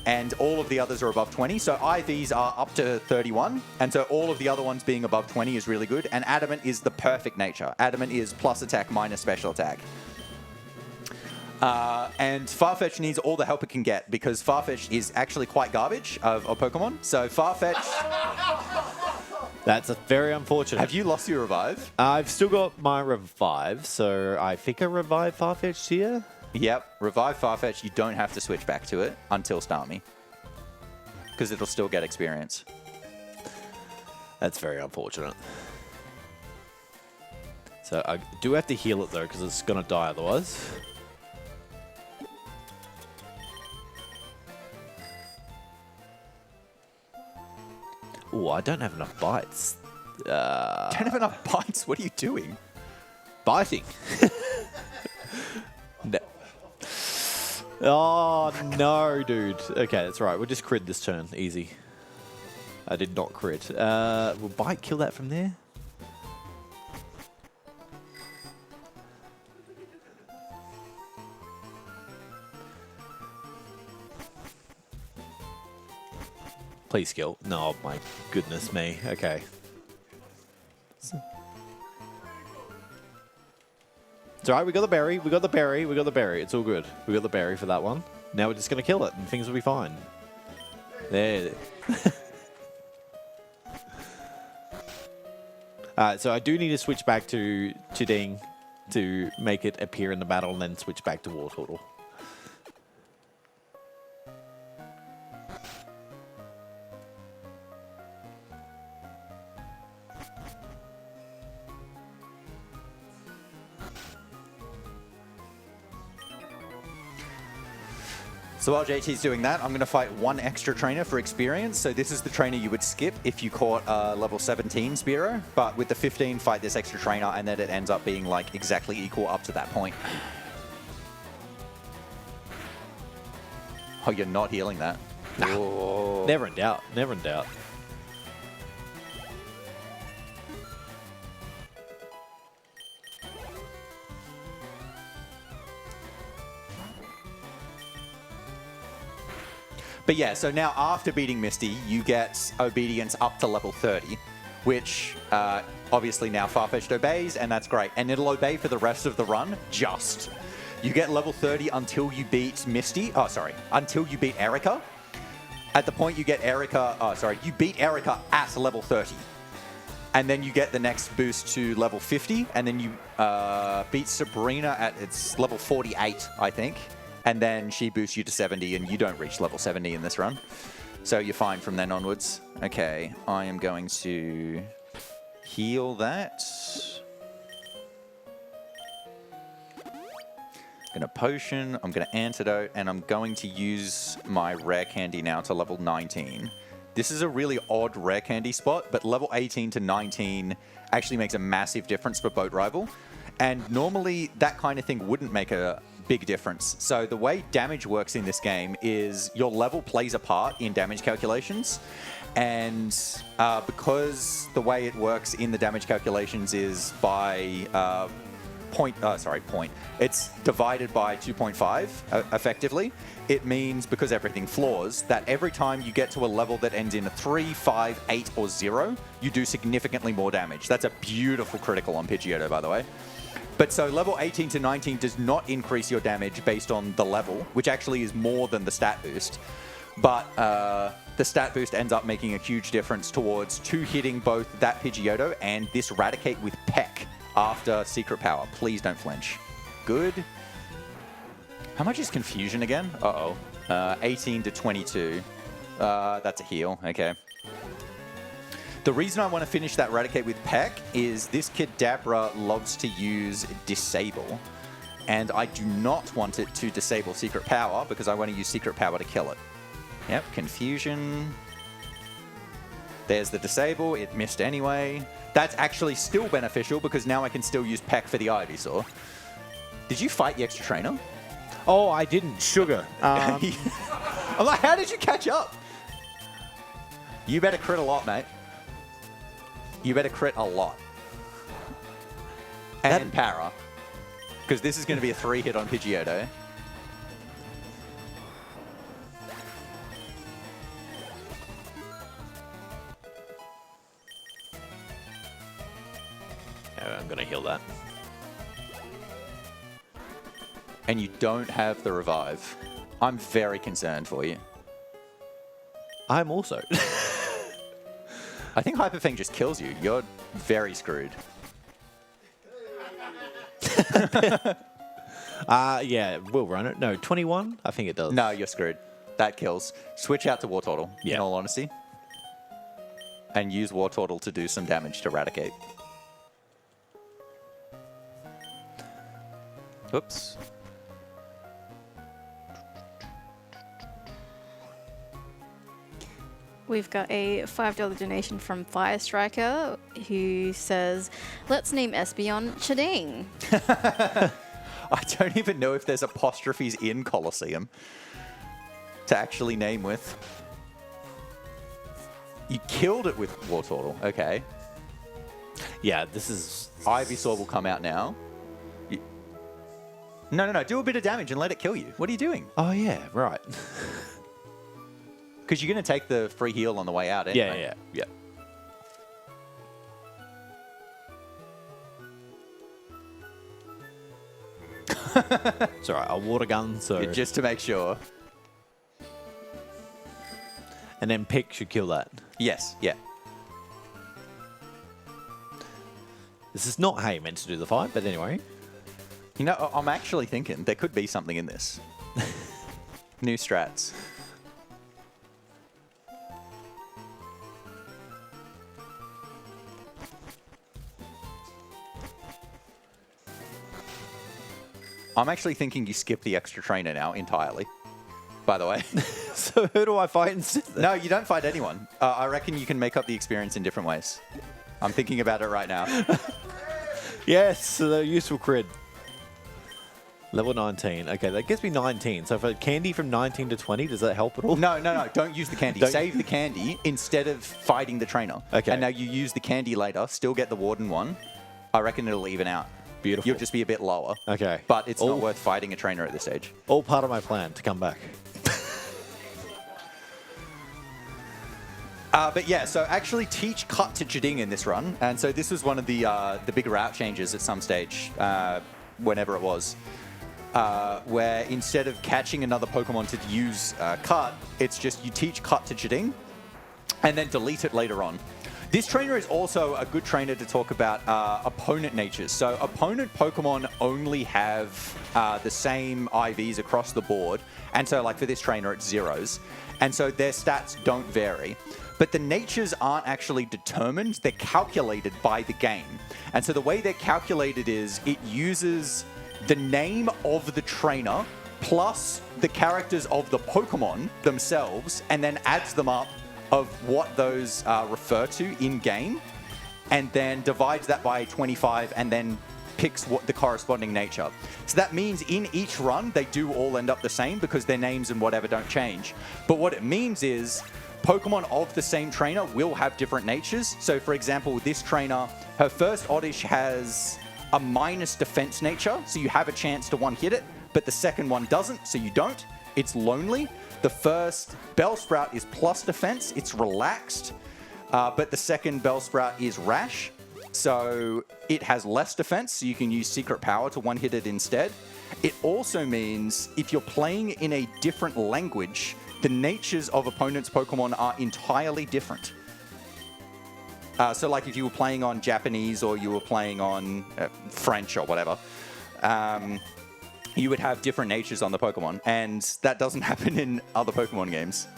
And all of the others are above 20. So IVs are up to 31. And so all of the other ones being above 20 is really good. And Adamant is the perfect nature. Adamant is plus attack minus special attack. And Farfetch'd needs all the help it can get, because Farfetch'd is actually quite garbage of Pokemon. So Farfetch'd... That's very unfortunate. Have you lost your revive? I've still got my revive, so I think I revive Farfetch'd here. Yep, revive Farfetch'd. You don't have to switch back to it until Starmie, because it'll still get experience. That's very unfortunate. So I do have to heal it though, because it's going to die otherwise. Oh, I don't have enough bites. Don't have enough bites? What are you doing? Biting. No. Oh, no, dude. Okay, that's right. We'll just crit this turn. Easy. I did not crit. Will Bite kill that from there? Please kill. No, my goodness me. Okay. It's alright, we got the berry, we got the berry, we got the berry. It's all good. We got the berry for that one. Now we're just going to kill it and things will be fine. There. Alright, so I do need to switch back to Ding to make it appear in the battle and then switch back to Wartortle. So while JT's doing that, I'm going to fight one extra trainer for experience. So this is the trainer you would skip if you caught a level 17 Spearow. But with the 15, fight this extra trainer, and then it ends up being like exactly equal up to that point. Oh, you're not healing that. Nah. Never in doubt. Never in doubt. But yeah, so now after beating Misty, you get Obedience up to level 30, which obviously now Farfetch'd obeys, and that's great. And it'll obey for the rest of the run, just. You get level 30 until you beat Misty. Oh, sorry. Until you beat Erica. At the point you get Erica, you beat Erica at level 30. And then you get the next boost to level 50, and then you beat Sabrina at its level 48, I think. And then she boosts you to 70, and you don't reach level 70 in this run. So you're fine from then onwards. Okay, I am going to heal that. I'm going to potion, I'm going to antidote, and I'm going to use my rare candy now to level 19. This is a really odd rare candy spot, but level 18 to 19 actually makes a massive difference for Boat Rival. And normally that kind of thing wouldn't make a big difference. So the way damage works in this game is your level plays a part in damage calculations. And because the way it works in the damage calculations is by point. It's divided by 2.5 effectively. It means, because everything floors, that every time you get to a level that ends in a 3, 5, 8, or 0, you do significantly more damage. That's a beautiful critical on Pidgeotto, by the way. But so level 18 to 19 does not increase your damage based on the level, which actually is more than the stat boost. But the stat boost ends up making a huge difference towards hitting both that Pidgeotto and this Raticate with Peck after Secret Power. Please don't flinch. Good. How much is Confusion again? Uh-oh. 18 to 22. That's a heal. Okay. The reason I want to finish that Raticate with Peck is this kid Dabra loves to use Disable, and I do not want it to disable Secret Power because I want to use Secret Power to kill it. Yep, Confusion. There's the Disable. It missed anyway. That's actually still beneficial because now I can still use Peck for the Ivysaur. Did you fight the extra trainer? Oh, I didn't. Sugar. I'm like, how did you catch up? You better crit a lot, mate. You better crit a lot. And Para. Because this is going to be a 3-hit on Pidgeotto. I'm going to heal that. And you don't have the revive. I'm very concerned for you. I'm also. I think Hyper Fang just kills you. You're very screwed. Yeah, we'll run it. No, 21? I think it does. No, you're screwed. That kills. Switch out to War Turtle, in all honesty. And use War Turtle to do some damage to Raticate. Oops. We've got a $5 donation from Fire Striker who says, let's name Espeon Chading. I don't even know if there's apostrophes in Colosseum to actually name with. You killed it with War Turtle. Okay. Yeah, this is... Ivysaur will come out now. No. Do a bit of damage and let it kill you. What are you doing? Oh, yeah, right. Because you're going to take the free heal on the way out anyway. Yeah. It's all right. I'll water gun, so... Just to make sure. And then Pick should kill that. Yes, yeah. This is not how you meant to do the fight, but anyway. You know, I'm actually thinking there could be something in this. New strats. I'm actually thinking you skip the extra trainer now entirely, by the way. So who do I fight instead? No, you don't fight anyone. I reckon you can make up the experience in different ways. I'm thinking about it right now. Yes, so they're useful cred. Level 19. Okay, that gives me 19. So if I candy from 19 to 20, does that help at all? No. Don't use the candy. Save the candy instead of fighting the trainer. Okay. And now you use the candy later, still get the Warden one. I reckon it'll even out. Beautiful. You'll just be a bit lower. Okay. But it's not worth fighting a trainer at this stage. All part of my plan to come back. But yeah, so actually teach Cut to Chading in this run. And so this was one of the big route changes at some stage, whenever it was, where instead of catching another Pokemon to use Cut, it's just you teach Cut to Chading and then delete it later on. This trainer is also a good trainer to talk about opponent natures. So opponent Pokemon only have the same IVs across the board. And so like for this trainer, it's zeros. And so their stats don't vary. But the natures aren't actually determined. They're calculated by the game. And so the way they're calculated is it uses the name of the trainer plus the characters of the Pokemon themselves and then adds them up of what those refer to in-game, and then divides that by 25 and then picks what the corresponding nature. So that means in each run, they do all end up the same because their names and whatever don't change. But what it means is Pokemon of the same trainer will have different natures. So for example, this trainer, her first Oddish has a minus defense nature, so you have a chance to one-hit it, but the second one doesn't, so you don't. It's lonely. The first Bellsprout is plus defense, it's relaxed, but the second Bellsprout is rash. So it has less defense, so you can use Secret Power to one-hit it instead. It also means if you're playing in a different language, the natures of opponents' Pokemon are entirely different. So like if you were playing on Japanese or you were playing on French or whatever, you would have different natures on the Pokemon. And that doesn't happen in other Pokemon games.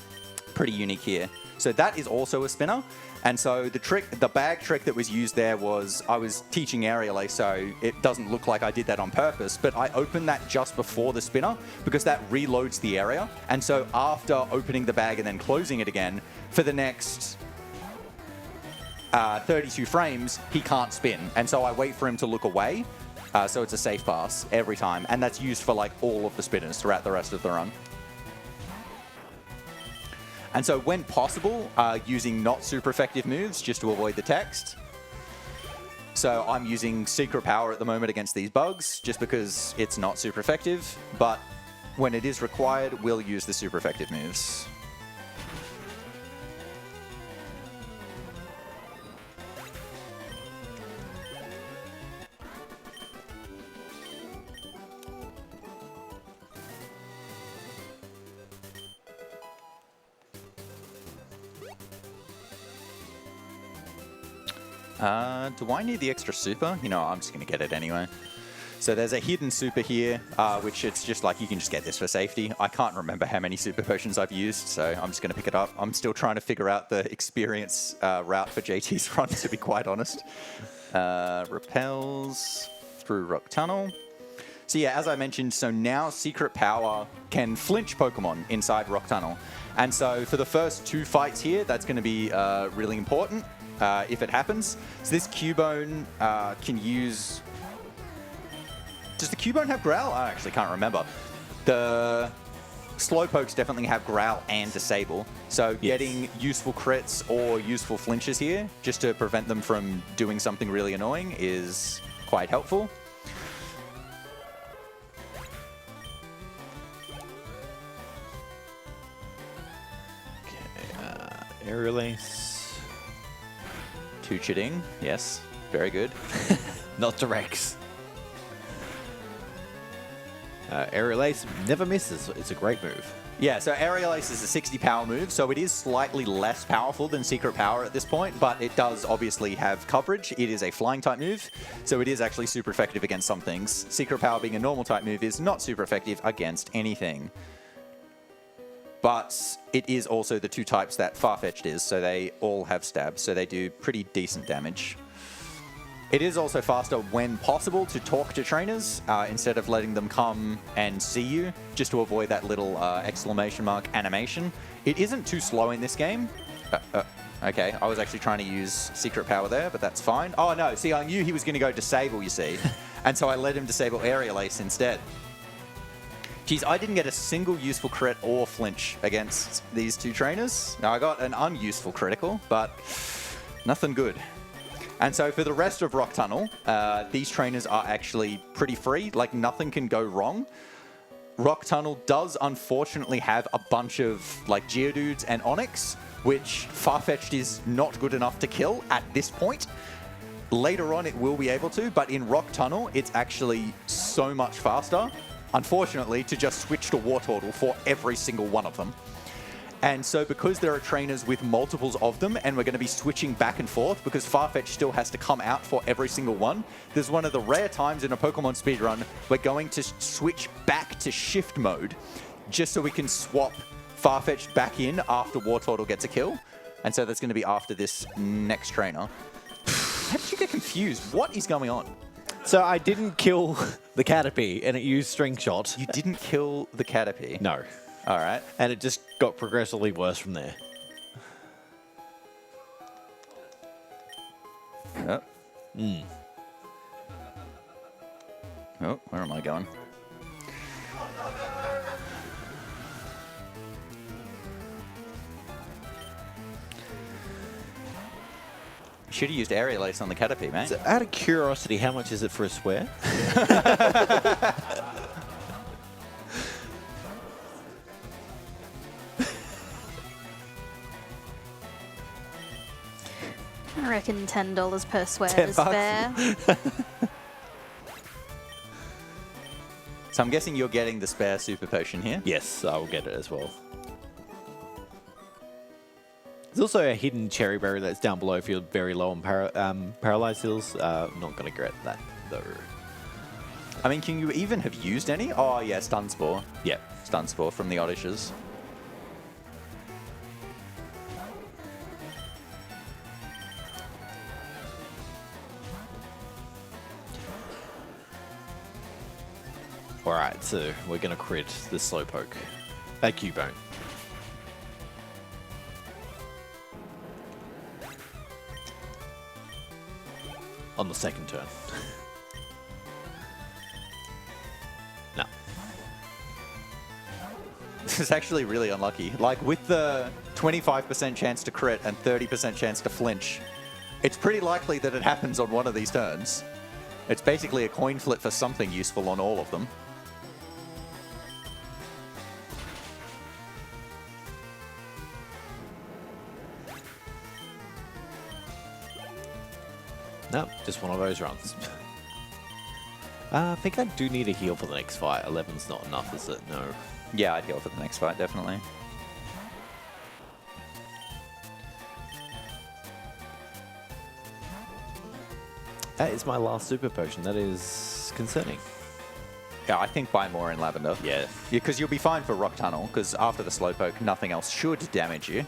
Pretty unique here. So that is also a spinner. And so the bag trick that was used there was, I was teaching Aerial Ace, so it doesn't look like I did that on purpose, but I opened that just before the spinner because that reloads the area. And so after opening the bag and then closing it again, for the next 32 frames, he can't spin. And so I wait for him to look away, so it's a safe pass every time. And that's used for like all of the spinners throughout the rest of the run. And so when possible, using not super effective moves just to avoid the text. So I'm using Secret Power at the moment against these bugs just because it's not super effective. But when it is required, we'll use the super effective moves. Do I need the extra super? You know, I'm just going to get it anyway. So there's a hidden super here, which it's just like you can just get this for safety. I can't remember how many super potions I've used, so I'm just going to pick it up. I'm still trying to figure out the experience route for JT's run, to be quite honest. Repels through Rock Tunnel. So yeah, as I mentioned, so now Secret Power can flinch Pokemon inside Rock Tunnel. And so for the first 2 fights here, that's going to be really important. If it happens. So this Cubone can use... Does the Cubone have Growl? I actually can't remember. The Slowpokes definitely have Growl and Disable. So getting useful crits or useful flinches here, just to prevent them from doing something really annoying, is quite helpful. Okay, Aerial Ace. Two-chitting, yes, very good. Not to Rex. Aerial Ace never misses. It's a great move. Yeah, so Aerial Ace is a 60 power move, so it is slightly less powerful than Secret Power at this point, but it does obviously have coverage. It is a flying type move, so it is actually super effective against some things. Secret Power being a normal type move is not super effective against anything. But it is also the 2 types that Farfetch'd is, so they all have stab, so they do pretty decent damage. It is also faster when possible to talk to trainers instead of letting them come and see you, just to avoid that little exclamation mark animation. It isn't too slow in this game. Okay, I was actually trying to use Secret Power there, but that's fine. Oh no, see, I knew he was going to go Disable, you see, and so I let him disable Aerial Ace instead. Geez, I didn't get a single useful crit or flinch against these 2 trainers. Now, I got an unuseful critical, but nothing good. And so for the rest of Rock Tunnel, these trainers are actually pretty free. Like, nothing can go wrong. Rock Tunnel does unfortunately have a bunch of like Geodudes and Onix, which Farfetch'd is not good enough to kill at this point. Later on, it will be able to, but in Rock Tunnel, it's actually so much faster, unfortunately, to just switch to Wartortle for every single one of them. And so because there are trainers with multiples of them, and we're going to be switching back and forth because Farfetch'd still has to come out for every single one, there's one of the rare times in a Pokemon speedrun we're going to switch back to shift mode just so we can swap Farfetch'd back in after Wartortle gets a kill. And so that's going to be after this next trainer. How did you get confused? What is going on? So I didn't kill the Caterpie, and it used String Shot. You didn't kill the Caterpie? No. All right. And it just got progressively worse from there. Yep. Oh, where am I going? Should have used aerial ace on the Caterpie, mate. So out of curiosity, how much is it for a swear? I reckon $10 per swear 10 is bucks? fair. So I'm guessing you're getting the spare super potion here. Yes, I will get it as well. There's also a hidden cherry berry that's down below if you're very low on paralyzed heals. I'm not going to get that, though. I mean, can you even have used any? Oh, yeah, Stun Spore. Yeah. Stun Spore from the Oddishes. Alright, so we're going to crit the Slowpoke. Cubone. On the second turn. No. This is actually really unlucky. Like, with the 25% chance to crit and 30% chance to flinch, it's pretty likely that it happens on one of these turns. It's basically a coin flip for something useful on all of them. No, just one of those runs. I think I do need a heal for the next fight. 11's not enough, is it? No. Yeah, I'd heal for the next fight, definitely. That is my last super potion. That is concerning. Yeah, I think buy more in Lavender. Yeah. Because you'll be fine for Rock Tunnel, because after the Slowpoke, nothing else should damage you.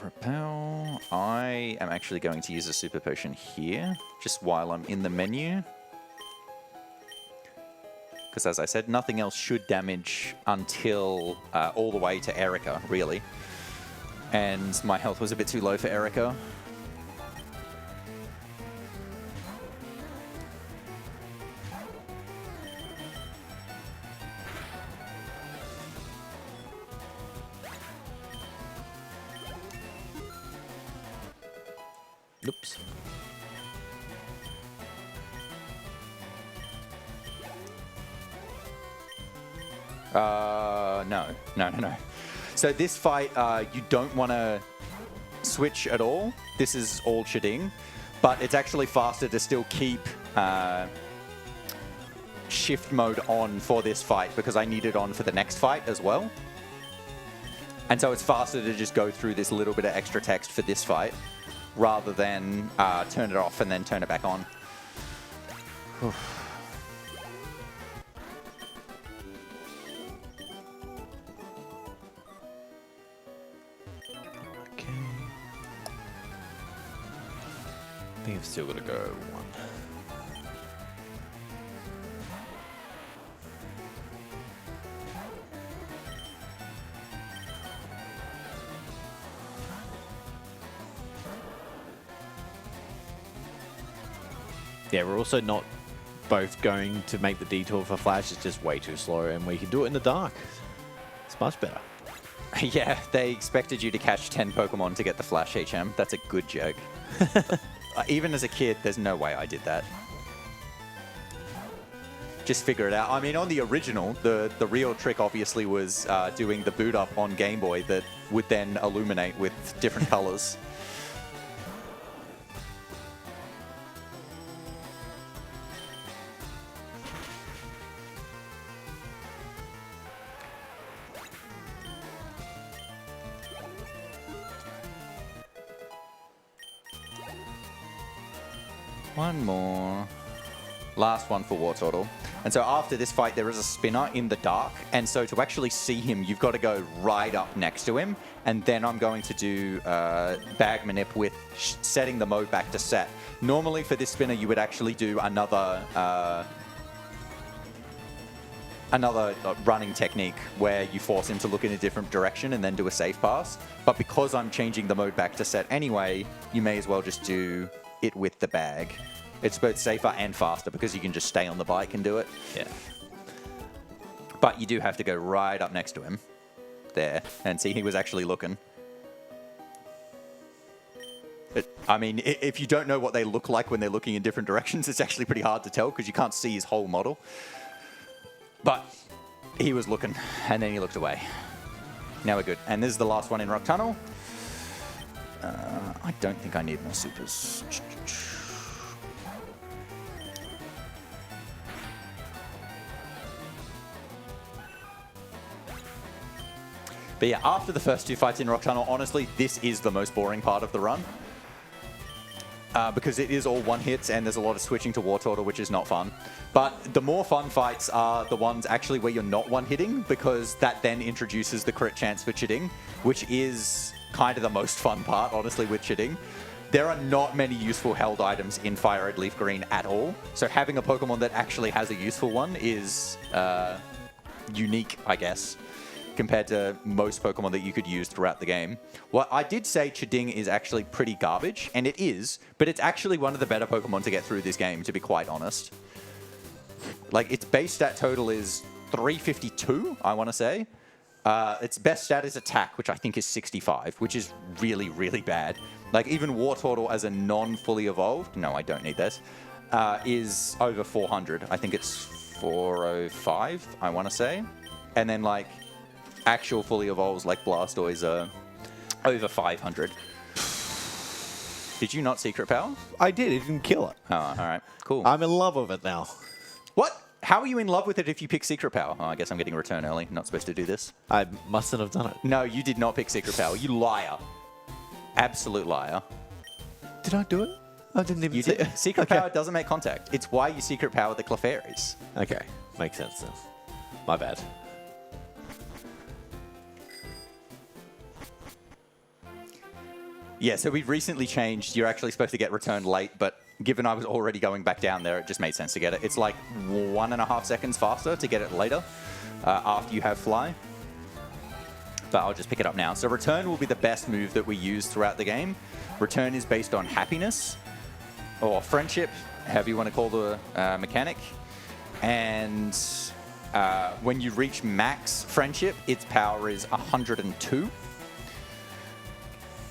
Repel. I am actually going to use a super potion here, just while I'm in the menu. Because as I said, nothing else should damage until all the way to Erica, really. And my health was a bit too low for Erica. Oops. No. So this fight, you don't want to switch at all. This is all Shading, but it's actually faster to still keep shift mode on for this fight because I need it on for the next fight as well. And so it's faster to just go through this little bit of extra text for this fight rather than turn it off and then turn it back on. I think I've still got to go one. Yeah, we're also not both going to make the detour for Flash. It's just way too slow, and we can do it in the dark. It's much better. Yeah, they expected you to catch 10 Pokemon to get the Flash HM. That's a good joke. Even as a kid, there's no way I did that. Just figure it out. I mean, on the original, the real trick obviously was doing the boot up on Game Boy that would then illuminate with different colors. One more. Last one for Wartortle. And so after this fight, there is a spinner in the dark. And so to actually see him, you've got to go right up next to him. And then I'm going to do bag manip with setting the mode back to set. Normally for this spinner, you would actually do another another running technique where you force him to look in a different direction and then do a safe pass. But because I'm changing the mode back to set anyway, you may as well just do it with the bag. It's both safer and faster because you can just stay on the bike and do it. Yeah. But you do have to go right up next to him there and see he was actually looking. I mean, if you don't know what they look like when they're looking in different directions, it's actually pretty hard to tell because you can't see his whole model. But he was looking, and then he looked away. Now we're good. And this is the last one in Rock Tunnel. I don't think I need more supers. But yeah, after the first 2 fights in Rock Tunnel, honestly, this is the most boring part of the run. Because it is all one-hits and there's a lot of switching to War Turtle, which is not fun. But the more fun fights are the ones actually where you're not one-hitting, because that then introduces the crit chance for Chiding, which is kind of the most fun part, honestly, with Chiding. There are not many useful held items in Fire Red Leaf Green at all, so having a Pokemon that actually has a useful one is unique, I guess, compared to most Pokemon that you could use throughout the game. Well, I did say Chiding is actually pretty garbage, and it is, but it's actually one of the better Pokemon to get through this game, to be quite honest. Like, its base stat total is 352, I want to say. Its best stat is attack, which I think is 65, which is really, really bad. Like, even War Turtle as a non-fully evolved, no, I don't need this, is over 400. I think it's 405, I want to say. And then, like, actual fully evolves like Blastoise are over 500. Did you not Secret Power? I did. It didn't kill it. Oh, all right. Cool. I'm in love with it now. What? How are you in love with it if you pick Secret Power? Oh, I guess I'm getting return early. Not supposed to do this. I mustn't have done it. No, you did not pick Secret Power. You liar. Absolute liar. Did I do it? I didn't even see it. Secret Power doesn't make contact. It's why you Secret Power the Clefairies. Okay. Makes sense then. My bad. Yeah, so we've recently changed. You're actually supposed to get returned late, but given I was already going back down there, it just made sense to get it. It's like 1.5 seconds faster to get it later after you have Fly. But I'll just pick it up now. So Return will be the best move that we use throughout the game. Return is based on happiness or friendship, however you want to call the mechanic. And when you reach max friendship, its power is 102.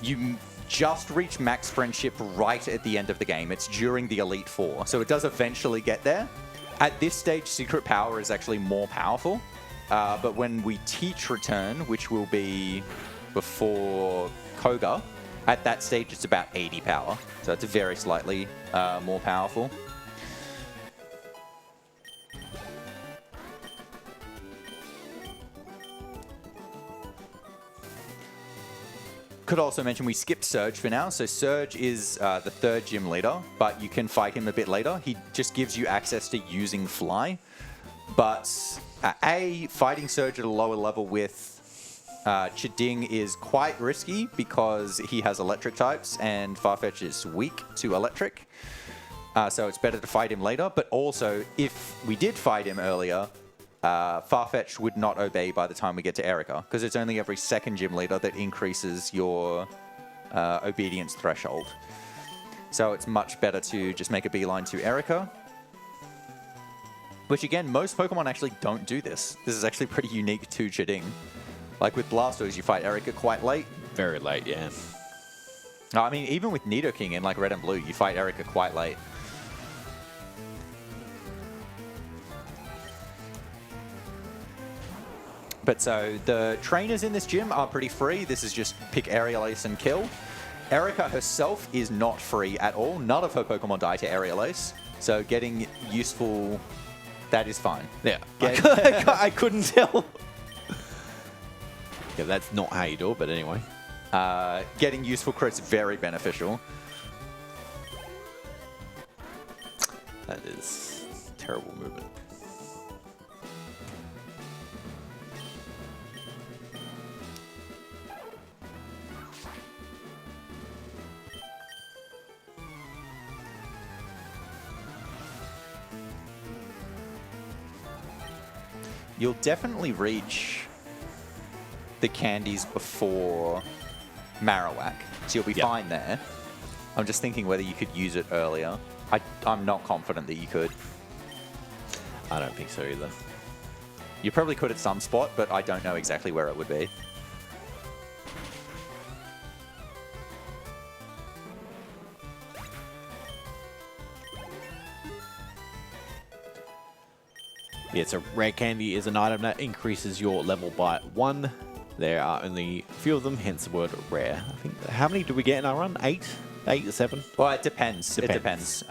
You just reach max friendship right at the end of the game. It's during the Elite Four, so it does eventually get there. At this stage, Secret Power is actually more powerful, but when we teach Return, which will be before Koga, at that stage it's about 80 power, so it's very slightly more powerful. Could also mention we skipped Surge for now. So Surge is the 3rd gym leader, but you can fight him a bit later. He just gives you access to using Fly. But fighting Surge at a lower level with Chiding is quite risky because he has electric types and Farfetch'd is weak to electric. So it's better to fight him later. But also, if we did fight him earlier, Farfetch'd would not obey by the time we get to Erica, because it's only every 2nd gym leader that increases your obedience threshold. So it's much better to just make a beeline to Erica. Which again, most Pokemon actually don't do this. This is actually pretty unique to Chiding. Like with Blastoise, you fight Erica quite late. Very late, yeah. I mean, even with Nidoking in like Red and Blue, you fight Erica quite late. But so the trainers in this gym are pretty free. This is just pick Aerial Ace and kill. Erica herself is not free at all. None of her Pokemon die to Aerial Ace. So getting useful, that is fine. Yeah, I couldn't tell. Yeah, that's not how you do it, but anyway. Getting useful crits very beneficial. That is terrible movement. you'll definitely reach the candies before Marowak, so you'll be fine there. I'm just thinking whether you could use it earlier. I'm not confident that you could. I don't think so either. You probably could at some spot, but I don't know exactly where it would be. Yeah, so rare candy is an item that increases your level by 1. There are only a few of them, hence the word rare. I think, how many do we get in our run? 8? 8 or 7? Well, it depends. It depends.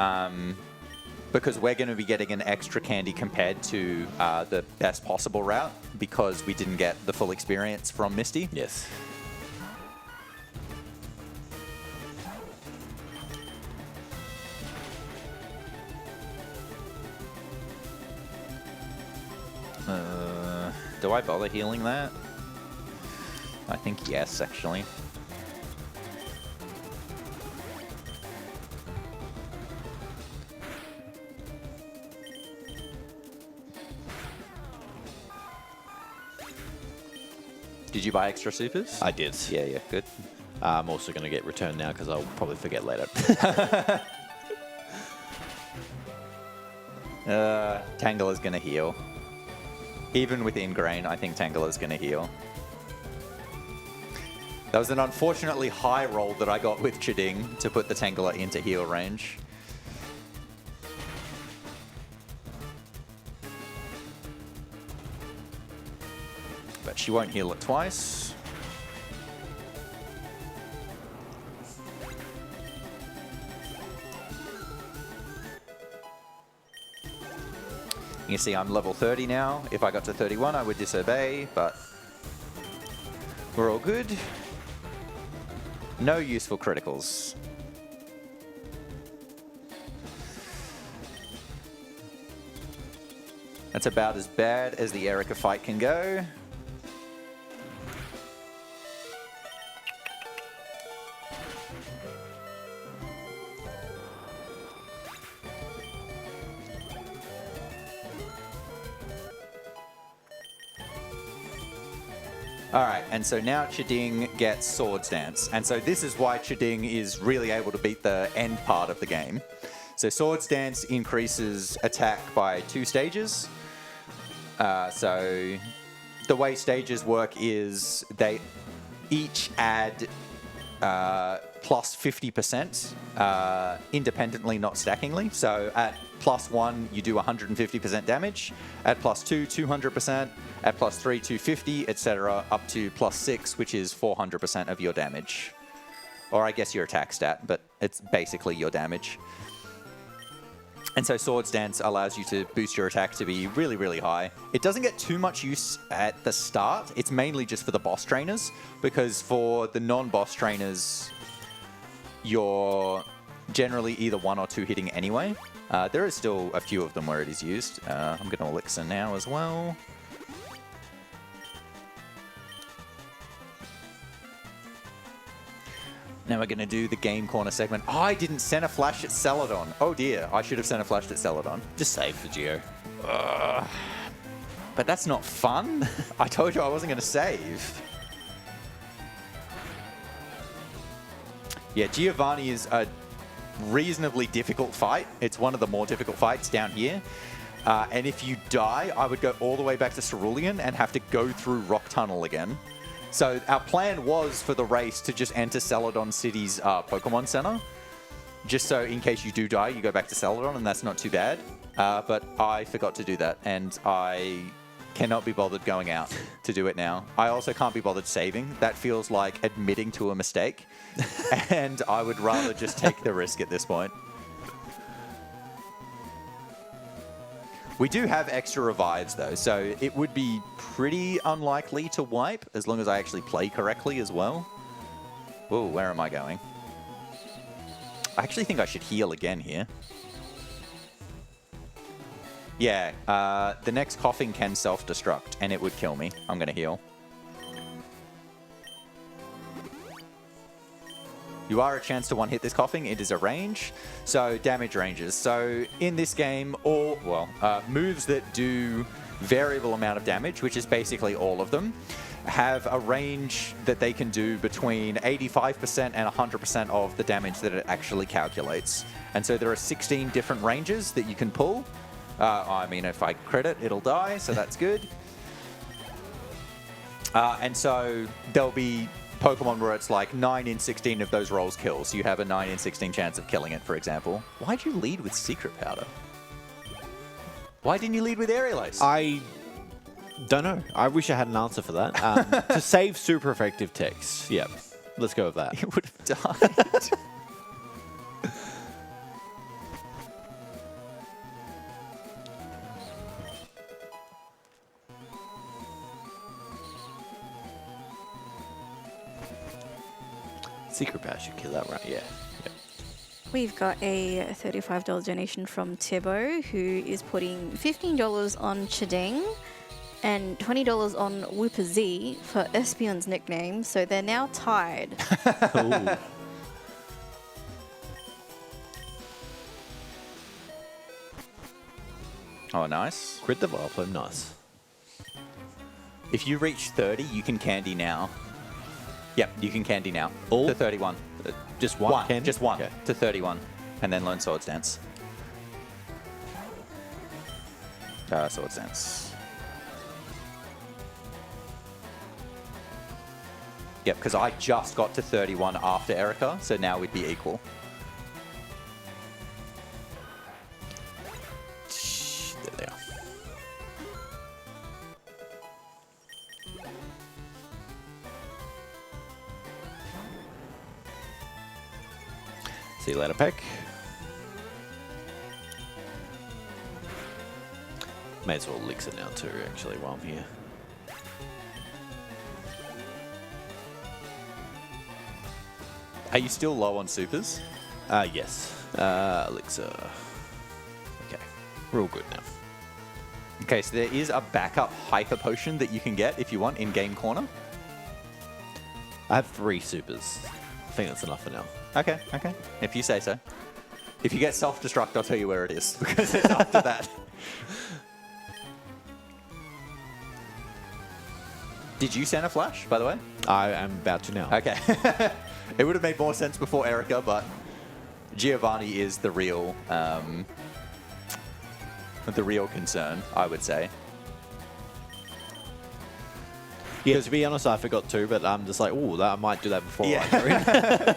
Because we're going to be getting an extra candy compared to the best possible route because we didn't get the full experience from Misty. Yes. Do I bother healing that? I think yes, actually. Did you buy extra supers? I did. Yeah, good. I'm also going to get returned now because I'll probably forget later. Tangela's going to heal. Even with Ingrain, I think Tangela's going to heal. That was an unfortunately high roll that I got with Chiding to put the Tangela into heal range. But she won't heal it twice. You see I'm level 30 now. If I got to 31, I would disobey, but we're all good. No useful criticals. That's about as bad as the Erica fight can go. All right, and so now Chiding gets Swords Dance. And so this is why Chiding is really able to beat the end part of the game. So Swords Dance increases attack by 2 stages. So the way stages work is they each add plus 50% independently, not stackingly. So at +1, you do 150% damage. At +2, 200%. At +3, 250, etc. Up to +6, which is 400% of your damage. Or I guess your attack stat, but it's basically your damage. And so Swords Dance allows you to boost your attack to be really, really high. It doesn't get too much use at the start. It's mainly just for the boss trainers, because for the non-boss trainers, you're generally either 1 or 2 hitting anyway. There is still a few of them where it is used. I'm going to Elixir now as well. Now we're going to do the Game Corner segment. Oh, I didn't send a flash at Celadon. Oh dear, I should have sent a flash at Celadon. Just save for Geo. But that's not fun. I told you I wasn't going to save. Yeah, Giovanni is a reasonably difficult fight. It's one of the more difficult fights down here. And if you die, I would go all the way back to Cerulean and have to go through Rock Tunnel again. So our plan was for the race to just enter Celadon City's Pokemon Center. Just so in case you do die, you go back to Celadon, and that's not too bad. But I forgot to do that, and I cannot be bothered going out to do it now. I also can't be bothered saving. That feels like admitting to a mistake. And I would rather just take the risk at this point. We do have extra revives, though, so it would be pretty unlikely to wipe as long as I actually play correctly as well. Ooh, where am I going? I actually think I should heal again here. Yeah, the next coughing can self-destruct, and it would kill me. I'm going to heal. You are a chance to one-hit this coughing. It is a range. So damage ranges. So in this game, all moves that do variable amount of damage, which is basically all of them, have a range that they can do between 85% and 100% of the damage that it actually calculates. And so there are 16 different ranges that you can pull. I mean, if I crit it, it'll die, so that's good. And so there'll be Pokemon where it's like 9 in 16 of those rolls kill. So you have a 9 in 16 chance of killing it, for example. Why'd you lead with Secret Powder? Why didn't you lead with Aerial Ace? I don't know. I wish I had an answer for that. To save super effective text. Yeah, let's go with that. It would have died. Secret Power should kill that, right? Yeah. We've got a $35 donation from Tibbo, who is putting $15 on Chideng and $20 on Whooper Z for Espion's nickname, so they're now tied. Ooh. Oh, nice. Crit the Vileplume, nice. If you reach 30, you can candy now. Yep, you can candy now. All? To 31. Just one candy? Just one. Okay. To 31. And then learn Swords Dance. Swords Dance. Yep, because I just got to 31 after Erica, so now we'd be equal. There they are. See you later, Peck. May as well elixir now too, actually, while I'm here. Are you still low on supers? Yes. Elixir. Okay. We're all good now. Okay, so there is a backup hyper potion that you can get if you want in Game Corner. I have 3 supers. I think that's enough for now. Okay, okay. If you say so. If you get self-destruct, I'll tell you where it is, because it's after that. Did you send a flash, by the way? I am about to now. Okay. It would have made more sense before Erica, but Giovanni is the real concern, I would say. Yeah, to be honest, I forgot to, but I'm just like, oh, I might do that before Yeah. I go in.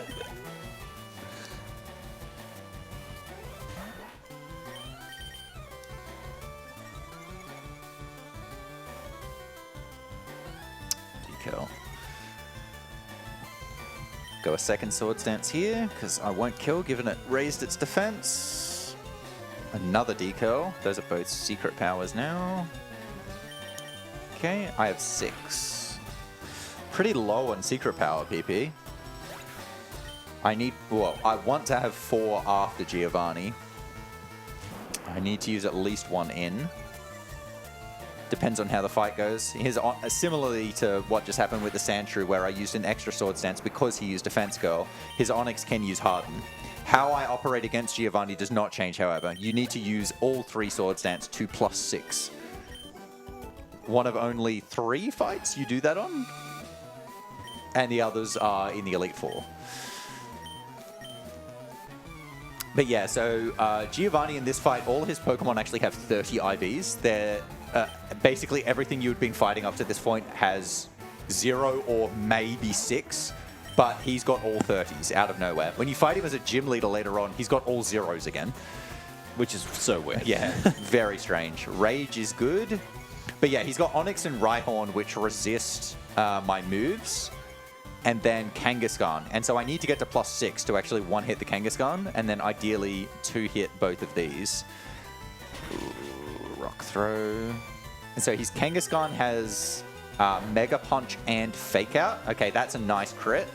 Decal. Go a second Swords Dance here, because I won't kill given it raised its defense. Another decal. Those are both secret powers now. Okay, I have 6. Pretty low on secret power, PP. I want to have 4 after Giovanni. I need to use at least 1 in. Depends on how the fight goes. Similarly to what just happened with the Sandshrew, where I used an extra Swords Dance because he used Defense Girl, his Onyx can use Harden. How I operate against Giovanni does not change, however. You need to use all 3 Swords Dance to +6. One of only 3 fights you do that on, and the others are in the Elite Four. But yeah, so Giovanni in this fight, all his Pokemon actually have 30 IVs. They're basically everything you've been fighting up to this point has 0 or maybe 6, but he's got all 30s out of nowhere. When you fight him as a gym leader later on, he's got all 0s again. Which is so weird. Yeah, very strange. Rage is good. But yeah, he's got Onyx and Rhyhorn, which resist my moves, and then Kangaskhan. And so I need to get to +6 to actually one-hit the Kangaskhan, and then ideally 2-hit both of these. Ooh, Rock Throw. And so his Kangaskhan has Mega Punch and Fake Out. Okay, that's a nice crit.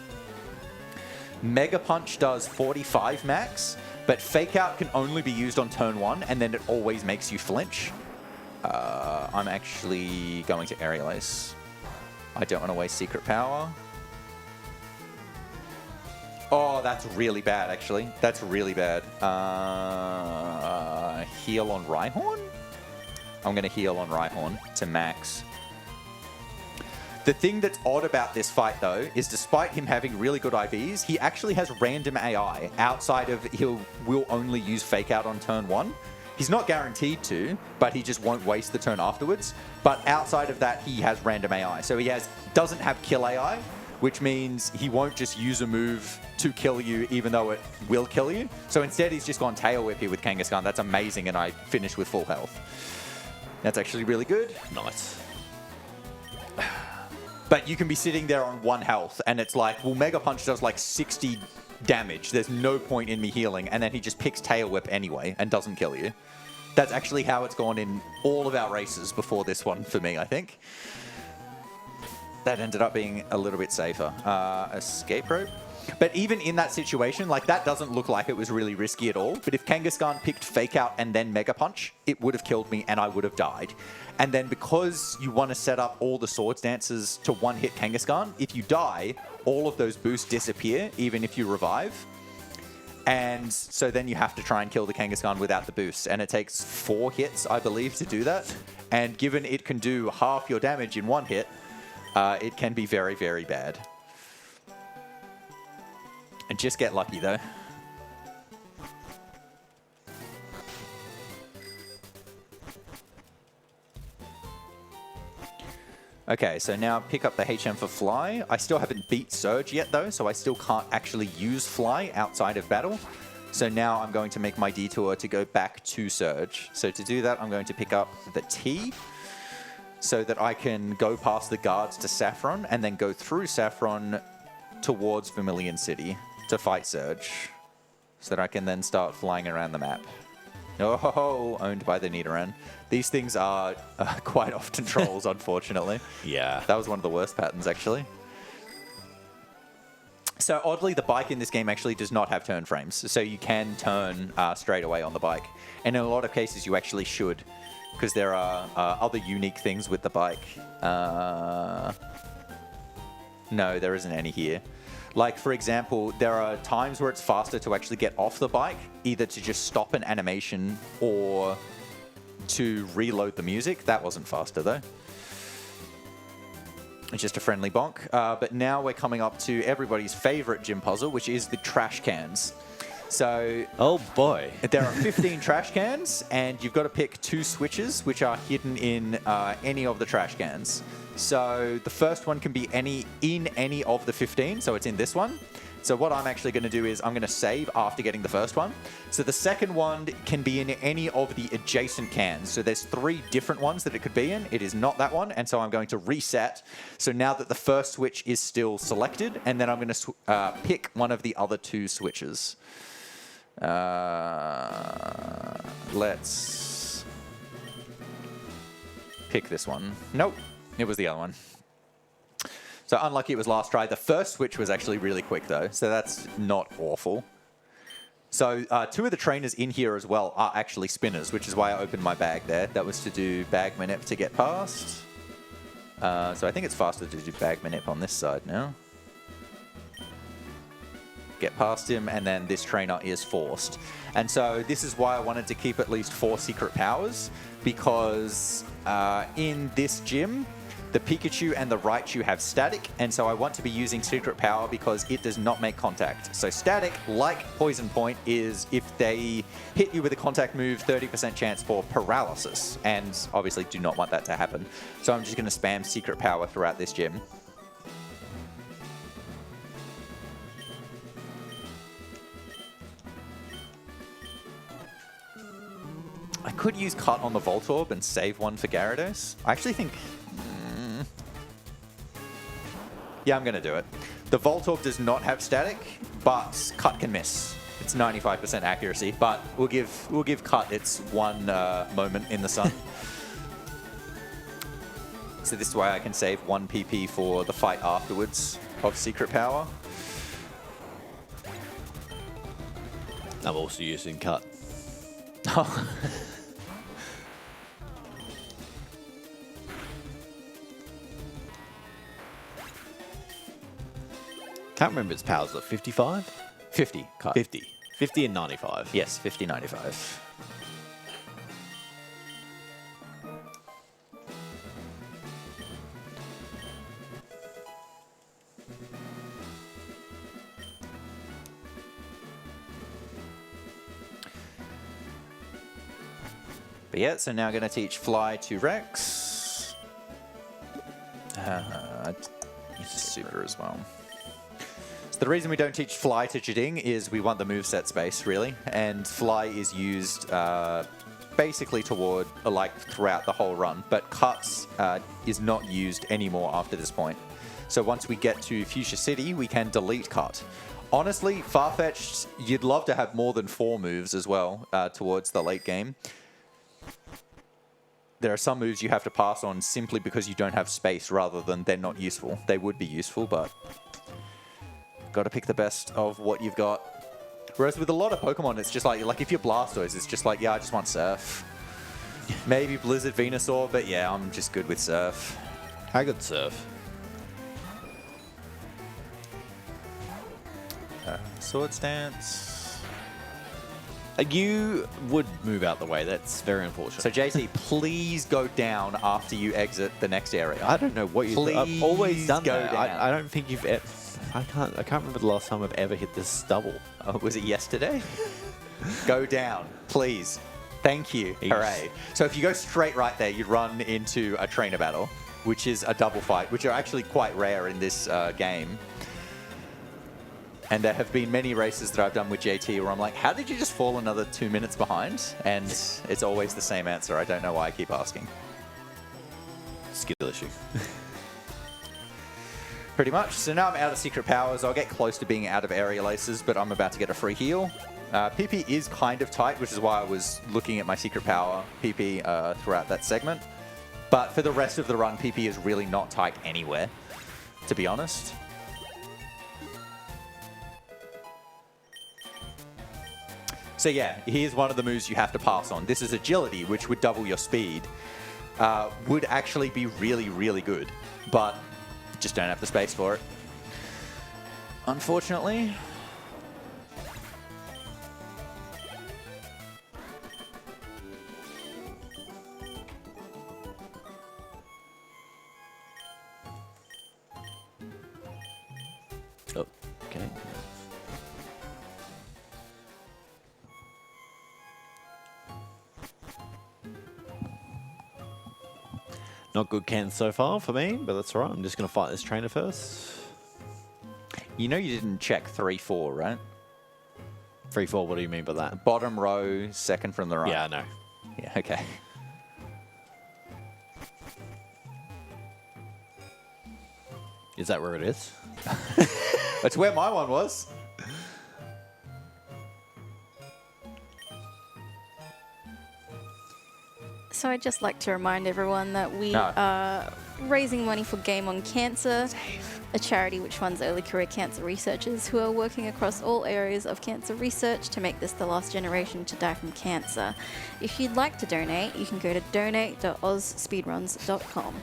Mega Punch does 45 max, but Fake Out can only be used on turn 1, and then it always makes you flinch. I'm actually going to Aerial Ace. I don't want to waste Secret Power. Oh, that's really bad, actually. That's really bad. Heal on Rhyhorn? I'm going to heal on Rhyhorn to max. The thing that's odd about this fight, though, is despite him having really good IVs, he actually has random AI outside of will only use Fake Out on turn 1. He's not guaranteed to, but he just won't waste the turn afterwards. But outside of that, he has random AI. So he doesn't have kill AI, which means he won't just use a move to kill you, even though it will kill you. So instead, he's just gone Tail Whip here with Kangaskhan. That's amazing, and I finished with full health. That's actually really good. Nice. But you can be sitting there on 1 health, and it's like, well, Mega Punch does like 60 damage. There's no point in me healing, and then he just picks Tail Whip anyway and doesn't kill you. That's actually how it's gone in all of our races before this one for me, I think. That ended up being a little bit safer. Escape Rope. But even in that situation, like, that doesn't look like it was really risky at all. But if Kangaskhan picked Fake Out and then Mega Punch, it would have killed me and I would have died. And then because you want to set up all the Swords Dances to one-hit Kangaskhan, if you die, all of those boosts disappear, even if you revive. And so then you have to try and kill the Kangaskhan without the boosts. And it takes 4 hits, I believe, to do that. And given it can do half your damage in 1 hit, it can be very, very bad. And just get lucky, though. Okay, so now pick up the HM for Fly. I still haven't beat Surge yet, though, so I still can't actually use Fly outside of battle. So now I'm going to make my detour to go back to Surge. So to do that, I'm going to pick up the T so that I can go past the guards to Saffron and then go through Saffron towards Vermilion City to fight Surge, so that I can then start flying around the map. Oh, owned by the Nidoran. These things are quite often trolls, unfortunately. Yeah. That was one of the worst patterns, actually. So oddly, the bike in this game actually does not have turn frames, so you can turn straight away on the bike. And in a lot of cases, you actually should, because there are other unique things with the bike. No, there isn't any here. Like, for example, there are times where it's faster to actually get off the bike, either to just stop an animation or to reload the music. That wasn't faster, though. It's just a friendly bonk. But now we're coming up to everybody's favorite gym puzzle, which is the trash cans. So, oh boy. There are 15 trash cans, and you've got to pick 2 switches, which are hidden in any of the trash cans. So the first one can be in any of the 15, so it's in this one. So what I'm actually going to do is I'm going to save after getting the first one. So the second one can be in any of the adjacent cans. So there's 3 different ones that it could be in. It is not that one, and so I'm going to reset. So now that the first switch is still selected, and then I'm going to pick one of the other 2 switches. Let's pick this one. Nope. It was the other one. So unlucky it was last try. The first switch was actually really quick, though, so that's not awful. So 2 of the trainers in here as well are actually spinners, which is why I opened my bag there. That was to do Bag Manip to get past. So I think it's faster to do Bag Manip on this side now. Get past him, and then this trainer is forced. And so this is why I wanted to keep at least 4 secret powers, because in this gym, the Pikachu and the Raichu have static, and so I want to be using secret power because it does not make contact. So static, like Poison Point, is if they hit you with a contact move, 30% chance for paralysis, and obviously do not want that to happen. So I'm just going to spam secret power throughout this gym. I could use Cut on the Voltorb and save one for Gyarados. I actually think... yeah, I'm going to do it. The Voltorb does not have static, but Cut can miss. It's 95% accuracy, but we'll give Cut its one moment in the sun. So this is why I can save 1 PP for the fight afterwards of Secret Power. I'm also using Cut. Can't remember its powers, at 55? 50, Cut. 50. 50 and 95. Yes, 50, 95. But yeah, so now going to teach Fly to Rex. He's super as well. So the reason we don't teach Fly to Jading is we want the moveset space, really. And Fly is used basically toward, like, throughout the whole run. But Cuts is not used anymore after this point. So once we get to Fuchsia City, we can delete Cut. Honestly, Farfetch'd, you'd love to have more than 4 moves as well towards the late game. There are some moves you have to pass on simply because you don't have space rather than they're not useful. They would be useful, but got to pick the best of what you've got. Whereas with a lot of Pokemon, it's just like if you're Blastoise, it's just like, yeah, I just want Surf. Maybe Blizzard Venusaur, but yeah, I'm just good with Surf. I got Surf. Swords Dance. You would move out the way. That's very unfortunate. So JT, please go down after you exit the next area. I don't know what you've I've always done go that. down. I don't think you've ever... I can't remember the last time I've ever hit this double. Oh, was it yesterday? Go down, please. Thank you. Eesh. Hooray. So if you go straight right there, you run into a trainer battle, which is a double fight, which are actually quite rare in this game. And there have been many races that I've done with JT where I'm like, how did you just fall another 2 minutes behind? And it's always the same answer. I don't know why I keep asking. Skill issue. Pretty much. So now I'm out of Secret Powers. I'll get close to being out of Area Laces, but I'm about to get a free heal. PP is kind of tight, which is why I was looking at my Secret Power PP throughout that segment. But for the rest of the run, PP is really not tight anywhere, to be honest. So yeah, here's one of the moves you have to pass on. This is Agility, which would double your speed. Would actually be really, really good, but just don't have the space for it. Unfortunately. Oh, okay. Not good cans so far for me, but that's all right. I'm just going to fight this trainer first. You know you didn't check 3-4, right? 3-4, what do you mean by that? Bottom row, second from the right. Yeah, I know. Yeah, okay. Is that where it is? That's where my one was. So I'd just like to remind everyone that we are raising money for Game on Cancer, a charity which funds early career cancer researchers who are working across all areas of cancer research to make this the last generation to die from cancer. If you'd like to donate, you can go to donate.ausspeedruns.com.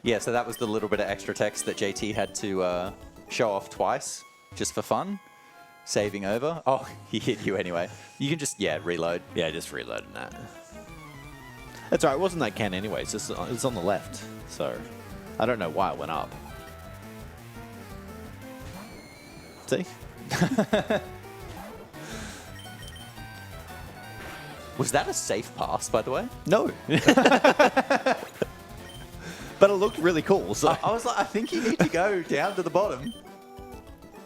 Yeah, so that was the little bit of extra text that JT had to show off twice, just for fun. Saving over. Oh, he hit you anyway. You can just, yeah, reload. Yeah, just reloading that. That's all right. It wasn't that can anyway. It's on the left. So I don't know why it went up. See? Was that a safe pass, by the way? No. But it looked really cool. So I was like, I think you need to go down to the bottom.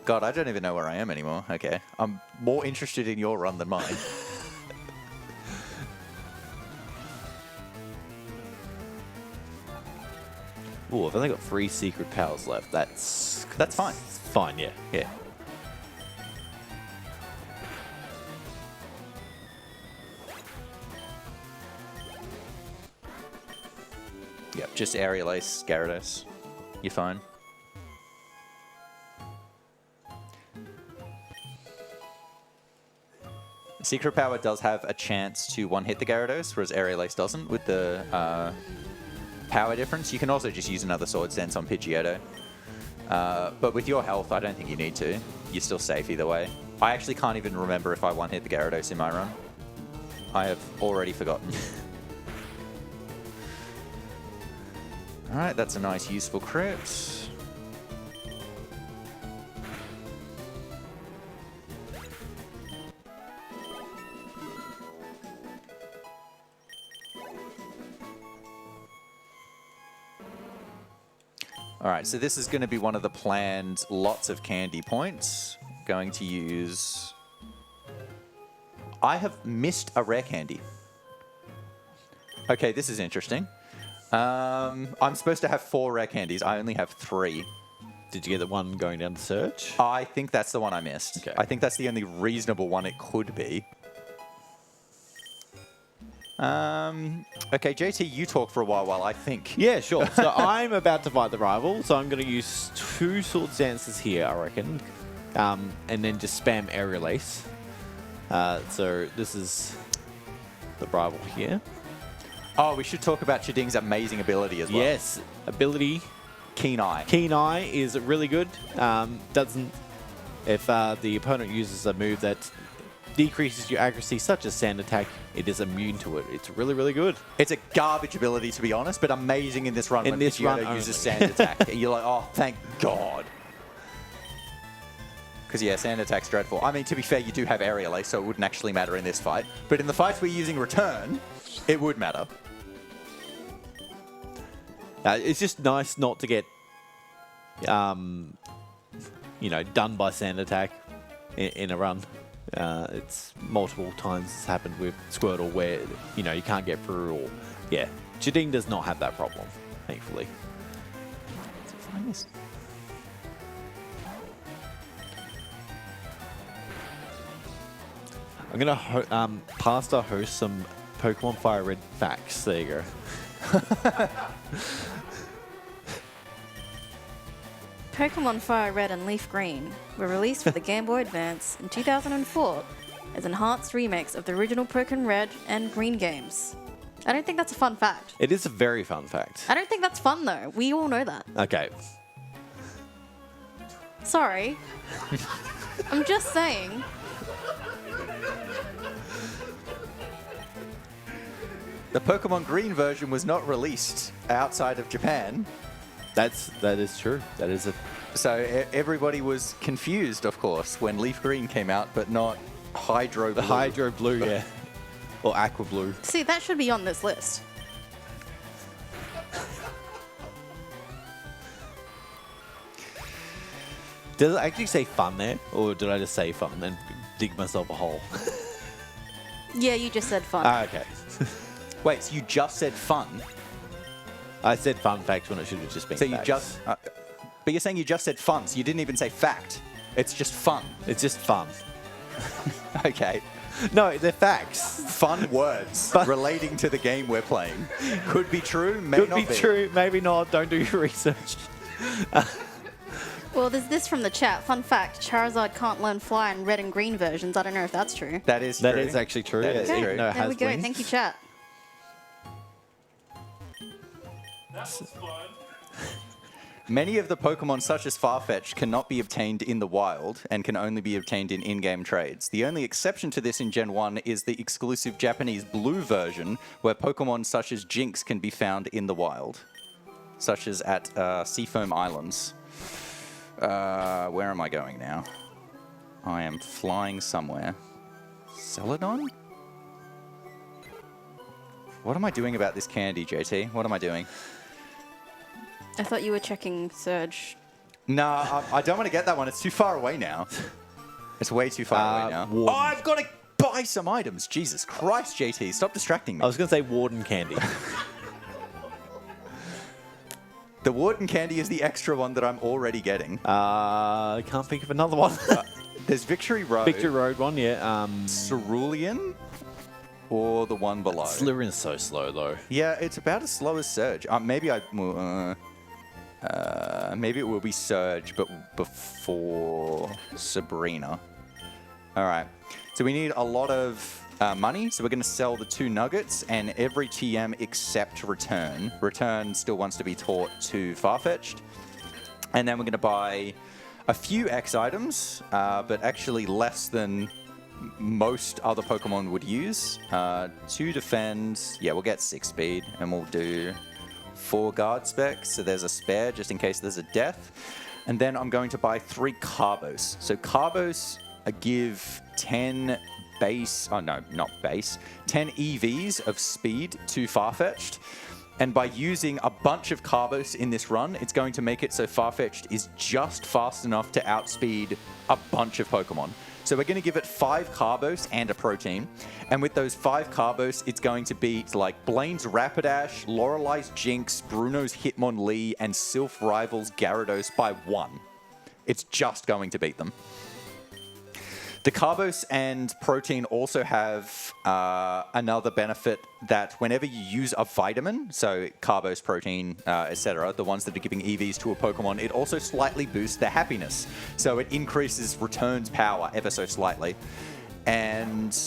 God, I don't even know where I am anymore. Okay. I'm more interested in your run than mine. Ooh, I've only got 3 secret powers left. That's fine. Fine, yeah. Yeah. Yep, just Aerial Ace, Gyarados. You're fine. Secret Power does have a chance to one-hit the Gyarados, whereas Aerial Ace doesn't with the power difference. You can also just use another Swords Dance on Pidgeotto. But with your health, I don't think you need to. You're still safe either way. I actually can't even remember if I one-hit the Gyarados in my run. I have already forgotten. Alright, that's a nice, useful crit. All right, so this is going to be one of the planned lots of candy points. Going to use... I have missed a rare candy. Okay, this is interesting. I'm supposed to have 4 rare candies. I only have 3. Did you get the one going down to search? I think that's the one I missed. Okay. I think that's the only reasonable one it could be. Okay, JT, you talk for a while I think. Yeah, sure. So I'm about to fight the rival, so I'm going to use 2 sword dances here, I reckon, and then just spam aerial ace. So this is the rival here. Oh, we should talk about Chiding's amazing ability as well. Yes, ability. Keen Eye. Keen Eye is really good. If the opponent uses a move that decreases your accuracy, such as sand attack, it is immune to it. It's really, really good. It's a garbage ability, to be honest, but amazing in this run when this run Pidgeotto uses only. sand attack. You're like, oh, thank God. Because, yeah, sand attack's dreadful. I mean, to be fair, you do have aerial ace, so it wouldn't actually matter in this fight. But in the fights we're using return, it would matter. It's just nice not to get, done by sand attack in a run. It's multiple times it's happened with Squirtle where, you can't get through or, yeah. Chiding does not have that problem, thankfully. Let's find this. I'm going to pasta host some Pokemon Fire Red facts. There you go. Pokemon Fire Red and Leaf Green were released for the Game Boy Advance in 2004 as enhanced remix of the original Pokemon Red and Green games. I don't think that's a fun fact. It is a very fun fact. I don't think that's fun though. We all know that. Okay. Sorry. I'm just saying. The Pokemon Green version was not released outside of Japan. That is true. That is a... So everybody was confused, of course, when Leaf Green came out, but not Hydro Blue. The Hydro Blue, yeah. Or Aqua Blue. See, that should be on this list. Does it actually say fun there? Or did I just say fun and then dig myself a hole? Yeah, you just said fun. Okay. Wait, so you just said fun? I said fun fact when it should have just been So you facts. just... but you're saying you just said fun, so you didn't even say fact. It's just fun. It's just fun. Okay. No, they're facts. Fun words relating to the game we're playing. Could be true, may Could not be true, maybe not. Don't do your research. Well, there's this from the chat. Fun fact, Charizard can't learn fly in red and green versions. I don't know if that's true. That is true. That is actually true. That is yeah, true. even though it There has we go. wings. Thank you, chat. That was fun. Many of the Pokemon, such as Farfetch'd, cannot be obtained in the wild and can only be obtained in in-game trades. The only exception to this in Gen 1 is the exclusive Japanese blue version, where Pokemon such as Jinx can be found in the wild, such as at Seafoam Islands. Where am I going now? I am flying somewhere. Celadon? What am I doing about this candy, JT? What am I doing? I thought you were checking Surge. No, I don't want to get that one. It's too far away now. It's way too far away now. Warden. Oh, I've got to buy some items. Jesus Christ, JT. Stop distracting me. I was going to say Warden Candy. The Warden Candy is the extra one that I'm already getting. I can't think of another one. There's Victory Road. Victory Road one, yeah. Cerulean? Or the one below? Slytherin's so slow, though. Yeah, it's about as slow as Surge. Maybe maybe it will be Surge, but before Sabrina. All right. So we need a lot of money. So we're going to sell the 2 nuggets and every TM except Return. Return still wants to be taught to Farfetch'd. And then we're going to buy a few X items, but actually less than most other Pokemon would use. 2 defend. Yeah, we'll get 6 speed and we'll do 4 guard specs. So there's a spare just in case there's a death. And then I'm going to buy 3 Carbos. So Carbos give 10 base, oh no, not base, 10 EVs of speed to Farfetch'd. And by using a bunch of Carbos in this run, it's going to make it so Farfetch'd is just fast enough to outspeed a bunch of Pokemon. So we're going to give it 5 Carbos and a Protein. And with those 5 Carbos, it's going to beat like Blaine's Rapidash, Lorelei's Jinx, Bruno's Hitmonlee, and Sylph Rival's Gyarados by 1. It's just going to beat them. The Carbos and Protein also have another benefit that whenever you use a vitamin, so Carbos, Protein, etc., the ones that are giving EVs to a Pokemon, it also slightly boosts their happiness. So it increases Return's power ever so slightly. And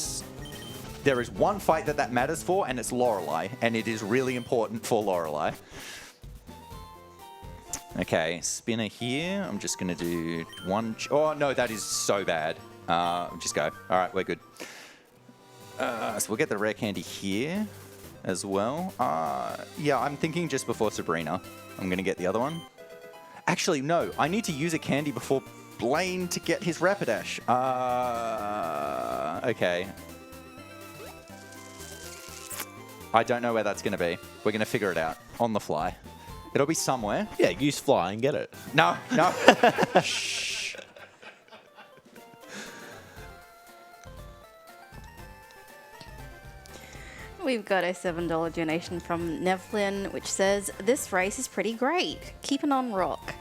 there is one fight that matters for, and it's Lorelei, and it is really important for Lorelei. Okay, spinner here. I'm just going to do one... Oh, no, that is so bad. Just go. All right, we're good. So we'll get the rare candy here as well. Yeah, I'm thinking just before Sabrina, I'm going to get the other one. Actually, no. I need to use a candy before Blaine to get his Rapidash. Okay. I don't know where that's going to be. We're going to figure it out on the fly. It'll be somewhere. Yeah, use fly and get it. No, no. Shh. We've got a $7 donation from Nevlin, which says, this race is pretty great. Keep it on rock.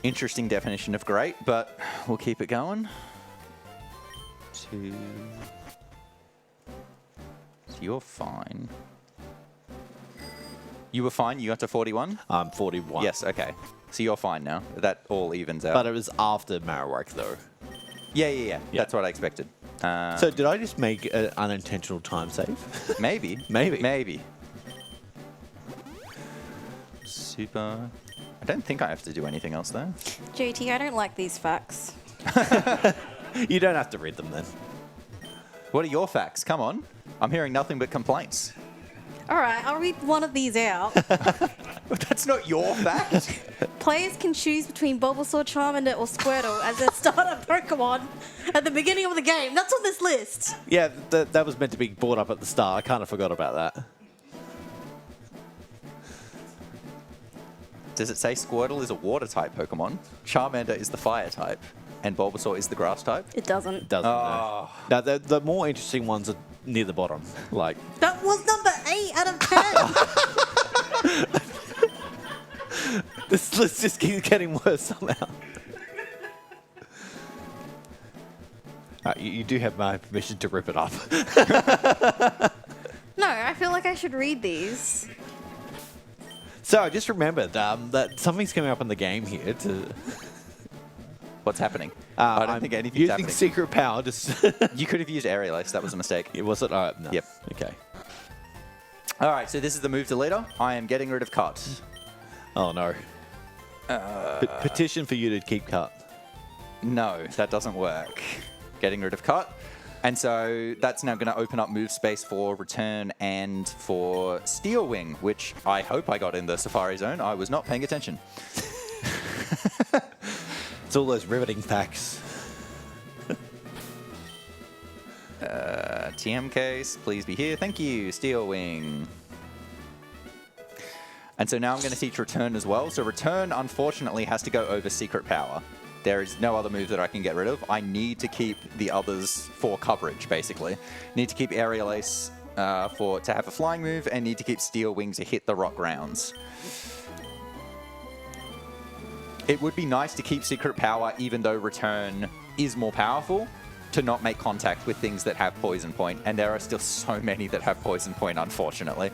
Interesting definition of great, but we'll keep it going. So you're fine. You were fine? You got to 41? I'm 41. Yes, okay. So you're fine now. That all evens out. But it was after Marowak, though. Yeah. That's what I expected. So did I just make an unintentional time save? Maybe. Maybe. Super. I don't think I have to do anything else, though. JT, I don't like these facts. You don't have to read them then. What are your facts? Come on. I'm hearing nothing but complaints. All right, I'll read one of these out. That's not your fact. Players can choose between Bulbasaur, Charmander, or Squirtle as their starter Pokemon at the beginning of the game. That's on this list. Yeah, that was meant to be brought up at the start. I kind of forgot about that. Does it say Squirtle is a water-type Pokemon? Charmander is the fire-type, and Bulbasaur is the grass-type? It doesn't. It doesn't. Oh. No. Now, the more interesting ones are near the bottom. Like That was number 8 out of 10. this list just keeps getting worse somehow. You do have my permission to rip it up. No, I feel like I should read these. So I just remembered that something's coming up in the game here. What's happening? I don't think anything's using happening. secret power. Just You could have used Aerial Ace. That was a mistake. it was it. No. Yep. Okay. All right, so this is the move deleter. I am getting rid of Cut. Oh no. Petition for you to keep cut. No, that doesn't work. Getting rid of Cut. And so that's now going to open up move space for Return and for Steel Wing, which I hope I got in the Safari Zone. I was not paying attention. It's all those riveting facts. TM case, please be here. Thank you, Steel Wing. And so now I'm going to teach Return as well. So Return, unfortunately, has to go over Secret Power. There is no other move that I can get rid of. I need to keep the others for coverage, basically. Need to keep Aerial Ace to have a flying move, and need to keep Steel Wing to hit the rock rounds. It would be nice to keep Secret Power, even though Return is more powerful, to not make contact with things that have Poison Point, and there are still so many that have Poison Point, unfortunately.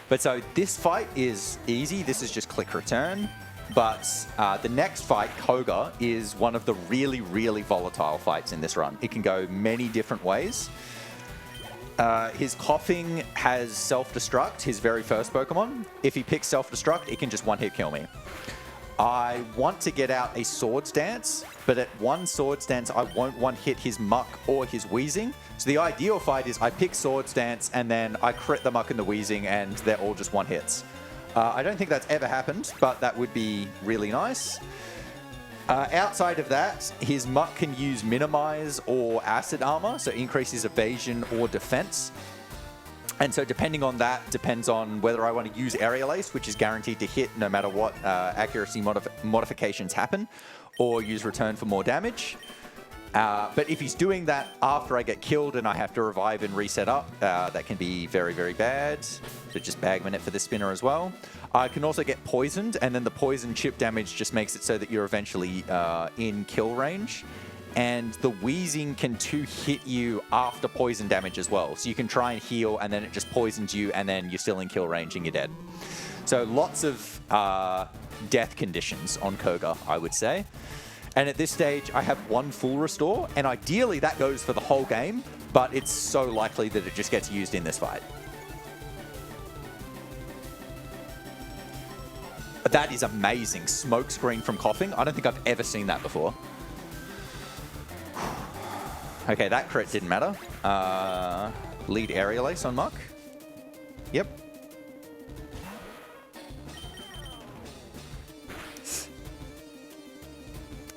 But so this fight is easy. This is just click Return. But the next fight, Koga, is one of the really, really volatile fights in this run. It can go many different ways. His Coughing has Self-Destruct, his very first Pokemon. If he picks Self-Destruct, it can just one-hit kill me. I want to get out a Swords Dance, but at one Swords Dance, I won't one-hit his Muck or his Weezing. So the ideal fight is I pick Swords Dance, and then I crit the Muck and the Weezing, and they're all just one-hits. I don't think that's ever happened, but that would be really nice. Outside of that, his Muck can use Minimize or Acid Armor, so increase his evasion or defense. And so depending on that, depends on whether I want to use Aerial Ace, which is guaranteed to hit no matter what accuracy modifications happen, or use Return for more damage. But if he's doing that after I get killed and I have to revive and reset up, that can be very, very bad. So just Bagman it for the spinner as well. I can also get poisoned, and then the poison chip damage just makes it so that you're eventually in kill range. And the wheezing can hit you after poison damage as well. So you can try and heal, and then it just poisons you, and then you're still in kill range and you're dead. So lots of death conditions on Koga, I would say. And at this stage, I have 1 full restore, and ideally that goes for the whole game, but it's so likely that it just gets used in this fight. That is amazing. Smoke screen from coughing. I don't think I've ever seen that before. Okay, that crit didn't matter. Lead Aerial Ace on Muck. Yep.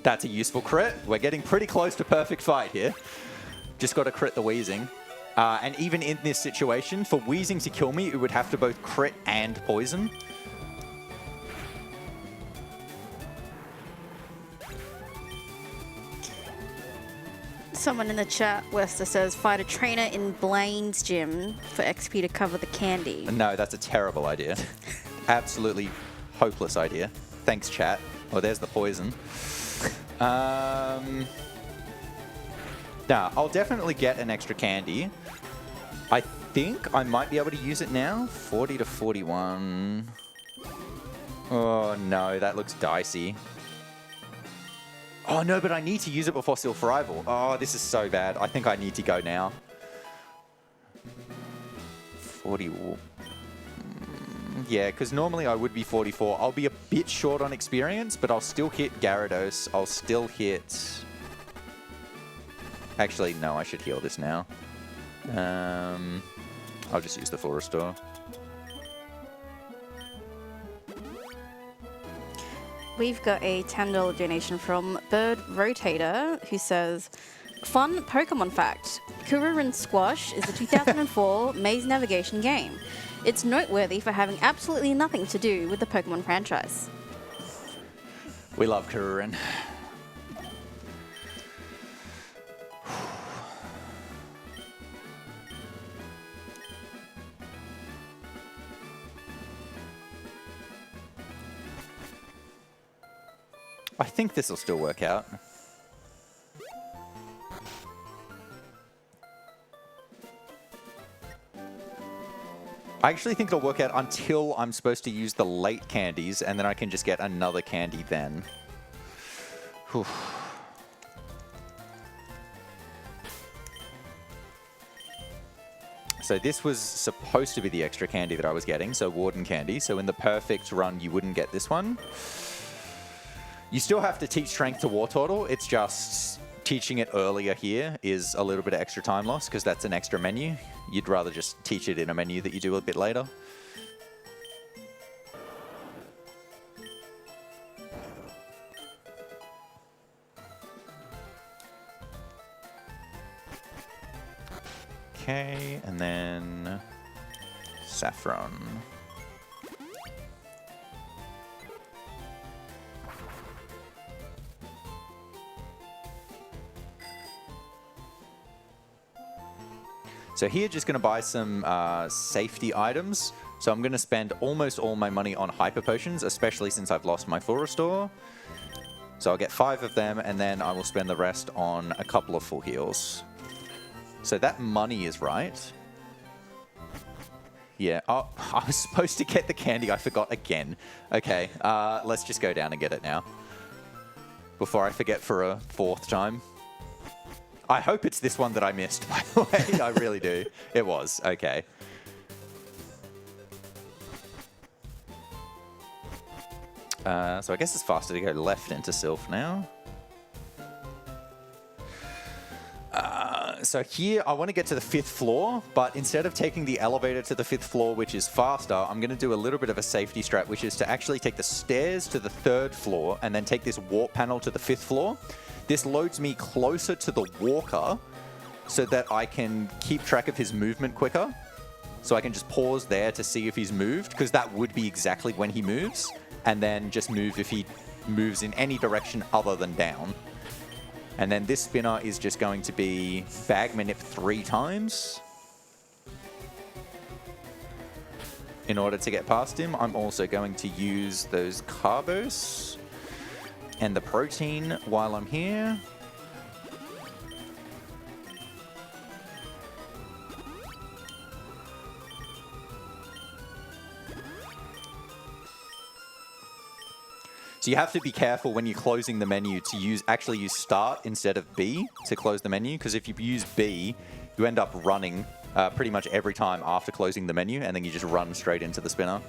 That's a useful crit. We're getting pretty close to perfect fight here. Just got to crit the wheezing. And even in this situation, for wheezing to kill me, it would have to both crit and poison. Someone in the chat, Wester says, fight a trainer in Blaine's gym for XP to cover the candy. No, that's a terrible idea. Absolutely hopeless idea. Thanks, chat. Oh, there's the poison. Now, I'll definitely get an extra candy. I think I might be able to use it now. 40 to 41. Oh, no, that looks dicey. Oh, no, but I need to use it before Sylph Rival. Oh, this is so bad. I think I need to go now. 40. Yeah, because normally I would be 44. I'll be a bit short on experience, but I'll still hit Gyarados. I'll still hit... Actually, no, I should heal this now. I'll just use the full restore. We've got a $10 donation from Bird Rotator, who says, fun Pokemon fact. Kururin Squash is a 2004 maze navigation game. It's noteworthy for having absolutely nothing to do with the Pokemon franchise. We love Kururin. I think this will still work out. I actually think it'll work out until I'm supposed to use the late candies, and then I can just get another candy then. Whew. So this was supposed to be the extra candy that I was getting, so Warden candy. So in the perfect run, you wouldn't get this one. You still have to teach Strength to Wartortle. It's just teaching it earlier here is a little bit of extra time loss because that's an extra menu. You'd rather just teach it in a menu that you do a bit later. Okay, and then Saffron. So here, just going to buy some safety items. So I'm going to spend almost all my money on Hyper Potions, especially since I've lost my full restore. So I'll get 5 of them, and then I will spend the rest on a couple of full heals. So that money is right. Yeah, oh, I was supposed to get the candy. I forgot again. Okay, let's just go down and get it now. Before I forget for a 4th time. I hope it's this one that I missed, by the way. I really do. It was. Okay. So I guess it's faster to go left into Sylph now. So here, I want to get to the 5th floor, but instead of taking the elevator to the 5th floor, which is faster, I'm going to do a little bit of a safety strat, which is to actually take the stairs to the 3rd floor and then take this warp panel to the 5th floor. This loads me closer to the walker so that I can keep track of his movement quicker. So I can just pause there to see if he's moved, because that would be exactly when he moves, and then just move if he moves in any direction other than down. And then this spinner is just going to be bag manip 3 times. In order to get past him, I'm also going to use those carbos and the protein while I'm here. So you have to be careful when you're closing the menu to actually use start instead of B to close the menu, because if you use B, you end up running pretty much every time after closing the menu, and then you just run straight into the spinner.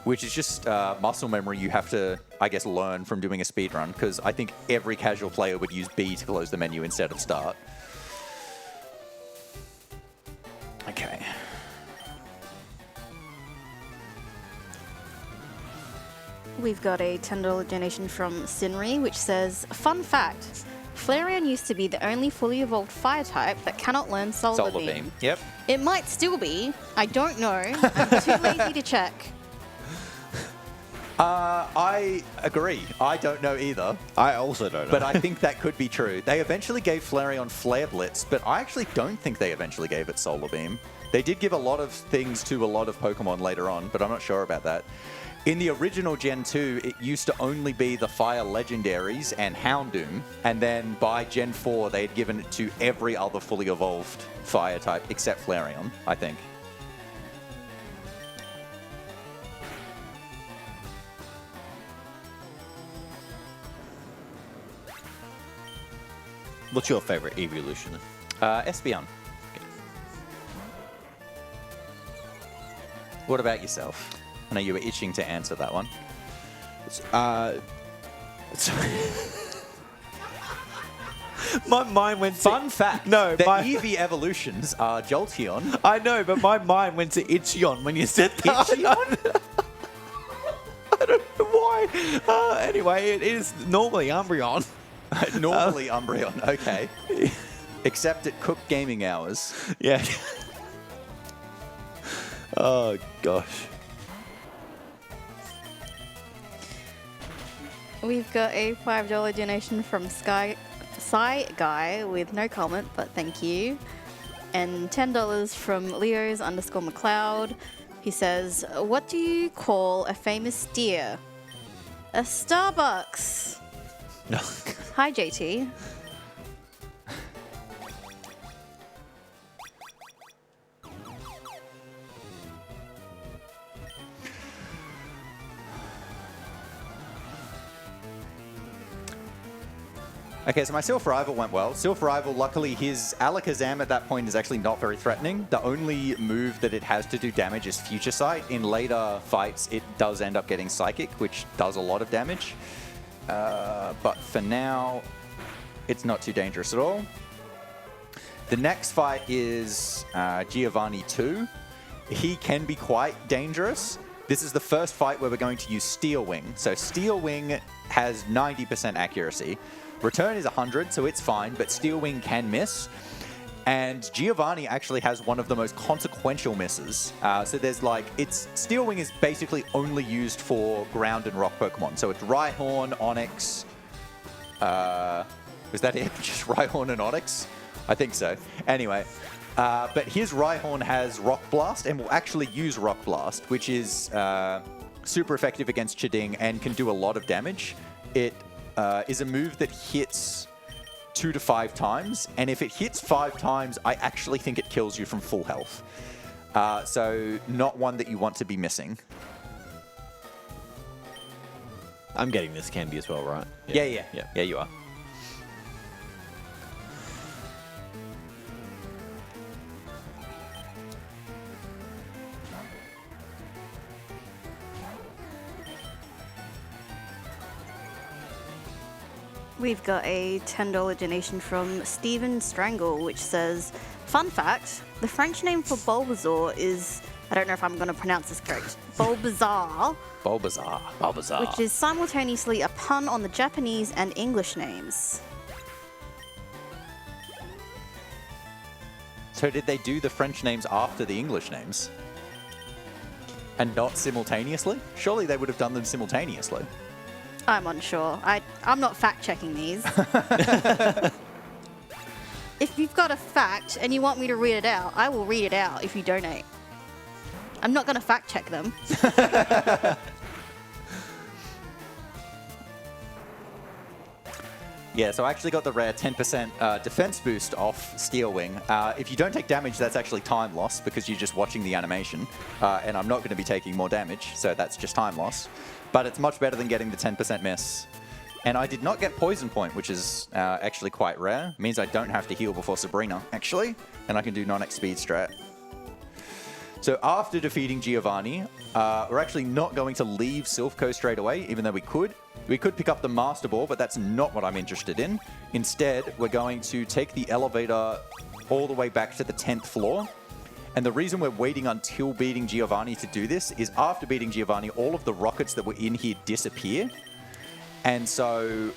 Which is just muscle memory you have to, I guess, learn from doing a speedrun, because I think every casual player would use B to close the menu instead of start. Okay. We've got a $10 donation from Sinri, which says, fun fact, Flareon used to be the only fully evolved fire type that cannot learn Solar Beam. Yep. It might still be. I don't know. I'm too lazy to check. I agree. I don't know either. I also don't know. But I think that could be true. They eventually gave Flareon Flare Blitz, but I actually don't think they eventually gave it Solar Beam. They did give a lot of things to a lot of Pokemon later on, but I'm not sure about that. In the original Gen 2, it used to only be the Fire Legendaries and Houndoom, and then by Gen 4, they had given it to every other fully evolved Fire type except Flareon, I think. What's your favorite evolution? Espeon. What about yourself? I know you were itching to answer that one. My mind went to... Fun fact, No, the my... Eevee evolutions are Jolteon. I know, but my mind went to Ichion when you said that. Ichion? I don't know why. Anyway, it is normally Umbreon. Normally Umbreon, okay. Except at Cook Gaming Hours. Yeah. Oh, gosh. We've got a $5 donation from Psy Guy with no comment, but thank you. And $10 from Leos_McLeod. He says, what do you call a famous deer? A Starbucks. No. Hi, JT. Okay, so my Sylph Rival went well. Sylph Rival, luckily, his Alakazam at that point is actually not very threatening. The only move that it has to do damage is Future Sight. In later fights, it does end up getting Psychic, which does a lot of damage. But for now, it's not too dangerous at all. The next fight is Giovanni 2. He can be quite dangerous. This is the first fight where we're going to use Steel Wing. So Steel Wing has 90% accuracy. Return is 100, so it's fine, but Steel Wing can miss. And Giovanni actually has one of the most consequential misses. So there's Steel Wing is basically only used for ground and rock Pokemon. So it's Rhyhorn, Onix. Was that it? Just Rhyhorn and Onix? I think so. Anyway, but his Rhyhorn has Rock Blast and will actually use Rock Blast, which is super effective against Chiding and can do a lot of damage. It is a move that hits 2 to 5 times, and if it hits 5 times, I actually think it kills you from full health. So not one that you want to be missing. I'm getting this candy as well, right? Yeah, you are. We've got a $10 donation from Stephen Strangle, which says, fun fact, the French name for Bulbasaur is, I don't know if I'm going to pronounce this correct, Bulbasaur. Bulbasaur. Which is simultaneously a pun on the Japanese and English names. So did they do the French names after the English names? And not simultaneously? Surely they would have done them simultaneously. I'm unsure. I'm not fact-checking these. If you've got a fact and you want me to read it out, I will read it out if you donate. I'm not going to fact-check them. Yeah, so I actually got the rare 10% defense boost off Steel Wing. If you don't take damage, that's actually time loss because you're just watching the animation. And I'm not going to be taking more damage, so that's just time loss. But it's much better than getting the 10% miss. And I did not get Poison Point, which is actually quite rare. It means I don't have to heal before Sabrina, actually. And I can do non-X speed strat. So after defeating Giovanni, we're actually not going to leave Silphco straight away, even though we could. We could pick up the Master Ball, but that's not what I'm interested in. Instead, we're going to take the elevator all the way back to the 10th floor. And the reason we're waiting until beating Giovanni to do this is after beating Giovanni, all of the rockets that were in here disappear. And so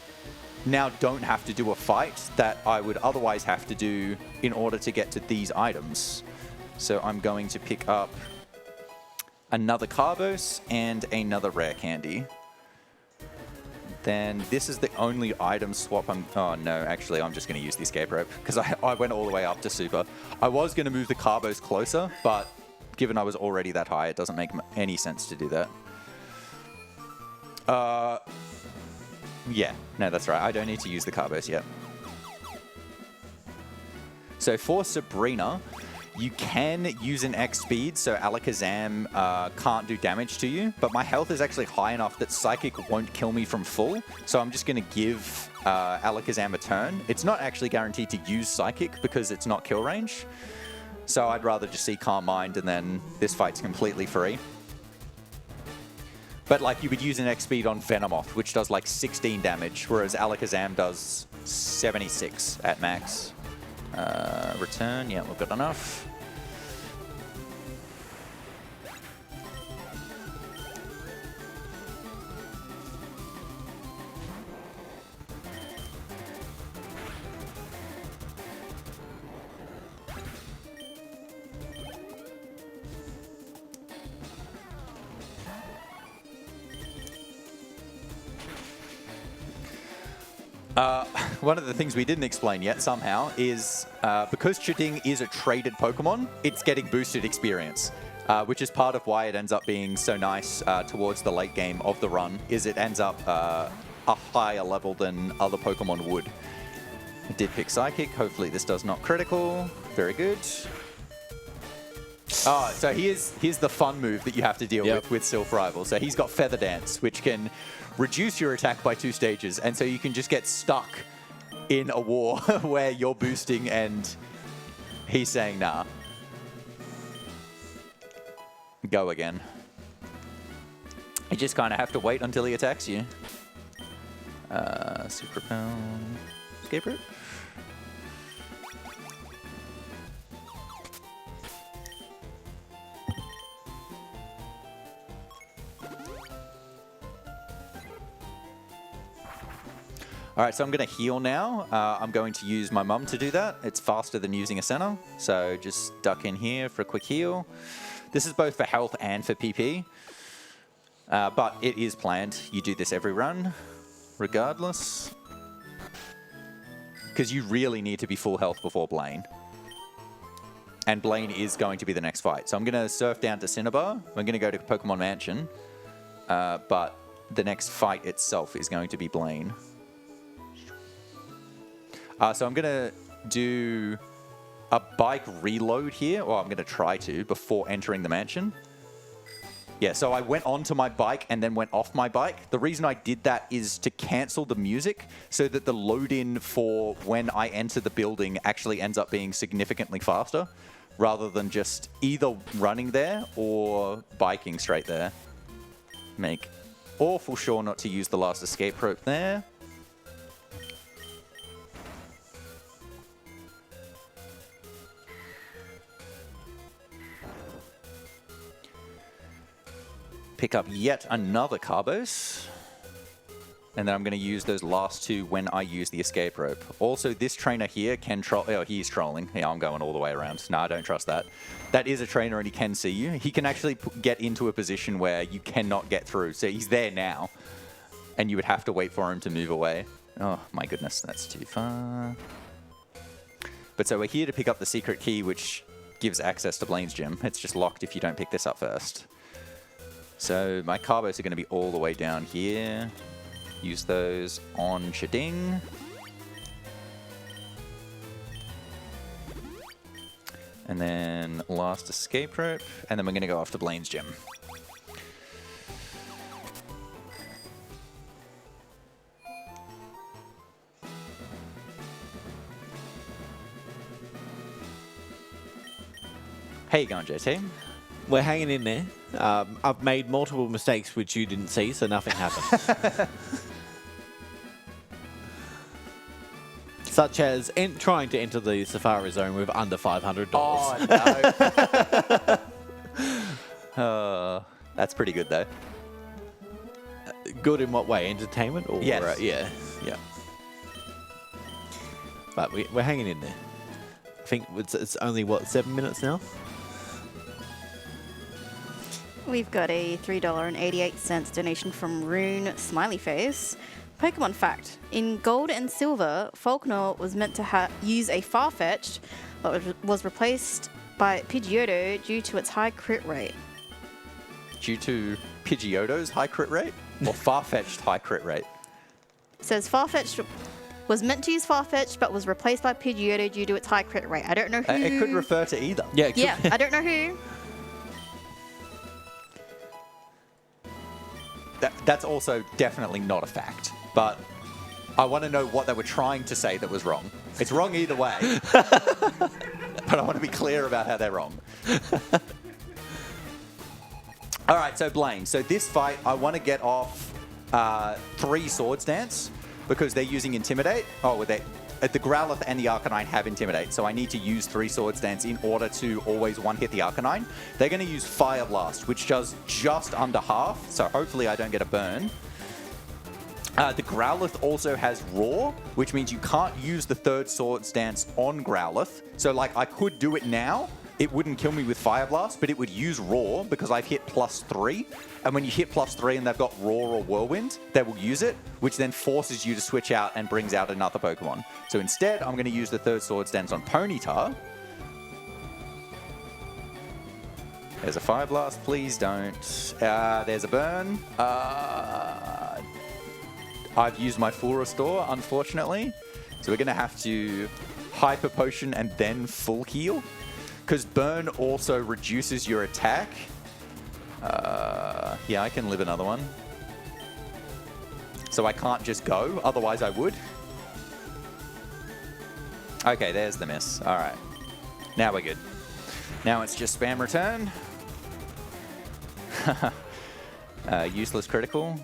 now don't have to do a fight that I would otherwise have to do in order to get to these items. So I'm going to pick up another Carbos and another Rare Candy. Then this is the only item swap oh no, actually I'm just going to use the escape rope because I went all the way up to super. I was going to move the Carbos closer, but given I was already that high, it doesn't make any sense to do that. Yeah, no, that's right. I don't need to use the Carbos yet. So for Sabrina, you can use an X speed, so Alakazam can't do damage to you, but my health is actually high enough that Psychic won't kill me from full, so I'm just going to give Alakazam a turn. It's not actually guaranteed to use Psychic because it's not kill range, so I'd rather just see Calm Mind and then this fight's completely free. But like you would use an X speed on Venomoth, which does like 16 damage, whereas Alakazam does 76 at max. Return, yeah, we've got enough. One of the things we didn't explain yet somehow is because Chiding is a traded Pokemon, it's getting boosted experience, which is part of why it ends up being so nice towards the late game of the run, is it ends up a higher level than other Pokemon would. I did pick Psychic. Hopefully this does not critical. Very good. Oh, so here's the fun move that you have to deal with Sylph Rival. So he's got Feather Dance, which can reduce your attack by 2 stages, and so you can just get stuck in a war where you're boosting and he's saying, nah. Go again. You just kind of have to wait until he attacks you. Super Pound. Escape route? All right, so I'm going to heal now. I'm going to use my mum to do that. It's faster than using a center. So just duck in here for a quick heal. This is both for health and for PP. But it is planned. You do this every run, regardless. Because you really need to be full health before Blaine. And Blaine is going to be the next fight. So I'm going to surf down to Cinnabar. I'm going to go to Pokemon Mansion. But the next fight itself is going to be Blaine. So I'm going to do a bike reload here, or I'm going to try to, before entering the mansion. Yeah, so I went onto my bike and then went off my bike. The reason I did that is to cancel the music so that the load-in for when I enter the building actually ends up being significantly faster, rather than just either running there or biking straight there. Make awful sure not to use the last escape rope there. Pick up yet another Carbos. And then I'm going to use those last 2 when I use the escape rope. Also, this trainer here can troll. Oh, he's trolling. Yeah, I'm going all the way around. No, I don't trust that. That is a trainer and he can see you. He can actually get into a position where you cannot get through. So he's there now. And you would have to wait for him to move away. Oh, my goodness. That's too far. But so we're here to pick up the secret key, which gives access to Blaine's gym. It's just locked if you don't pick this up first. So my carbos are going to be all the way down here. Use those on Shading. And then last escape rope. And then we're going to go off to Blaine's gym. How you going, JT? We're hanging in there. I've made multiple mistakes which you didn't see, so nothing happened. Such as trying to enter the Safari Zone with under $500. Oh, no. That's pretty good, though. Good in what way? Entertainment? Or, Yes. Yeah. But we're hanging in there. I think it's only, what, 7 minutes now? We've got a $3.88 donation from Rune Smiley Face. Pokemon fact: in Gold and Silver, Falkner was meant to use a Farfetch'd, but was replaced by Pidgeotto due to its high crit rate. Due to Pidgeotto's high crit rate? Or Farfetch'd high crit rate? It says Farfetch'd was meant to use Farfetch'd, but was replaced by Pidgeotto due to its high crit rate. I don't know who. It could refer to either. Yeah. It could. Yeah, I don't know who. That's also definitely not a fact. But I want to know what they were trying to say that was wrong. It's wrong either way. But I want to be clear about how they're wrong. All right, so Blaine. So this fight, I want to get off 3 Swords Dance because they're using Intimidate. Oh, well, the Growlithe and the Arcanine have Intimidate, so I need to use 3 Swords Dance in order to always one-hit the Arcanine. They're going to use Fire Blast, which does just under half, so hopefully I don't get a burn. The Growlithe also has Roar, which means you can't use the 3rd Swords Dance on Growlithe. So, like, I could do it now. It wouldn't kill me with Fire Blast, but it would use Roar because I've hit +3. And when you hit +3 and they've got Roar or Whirlwind, they will use it, which then forces you to switch out and brings out another Pokemon. So instead, I'm going to use the 3rd Swords Dance on Ponyta. There's a Fire Blast, please don't. There's a burn. I've used my full restore, unfortunately. So we're going to have to Hyper Potion and then full heal. Because burn also reduces your attack. Yeah, I can live another one. So I can't just go, otherwise I would. Okay, there's the miss. All right. Now we're good. Now it's just spam return. Useless critical.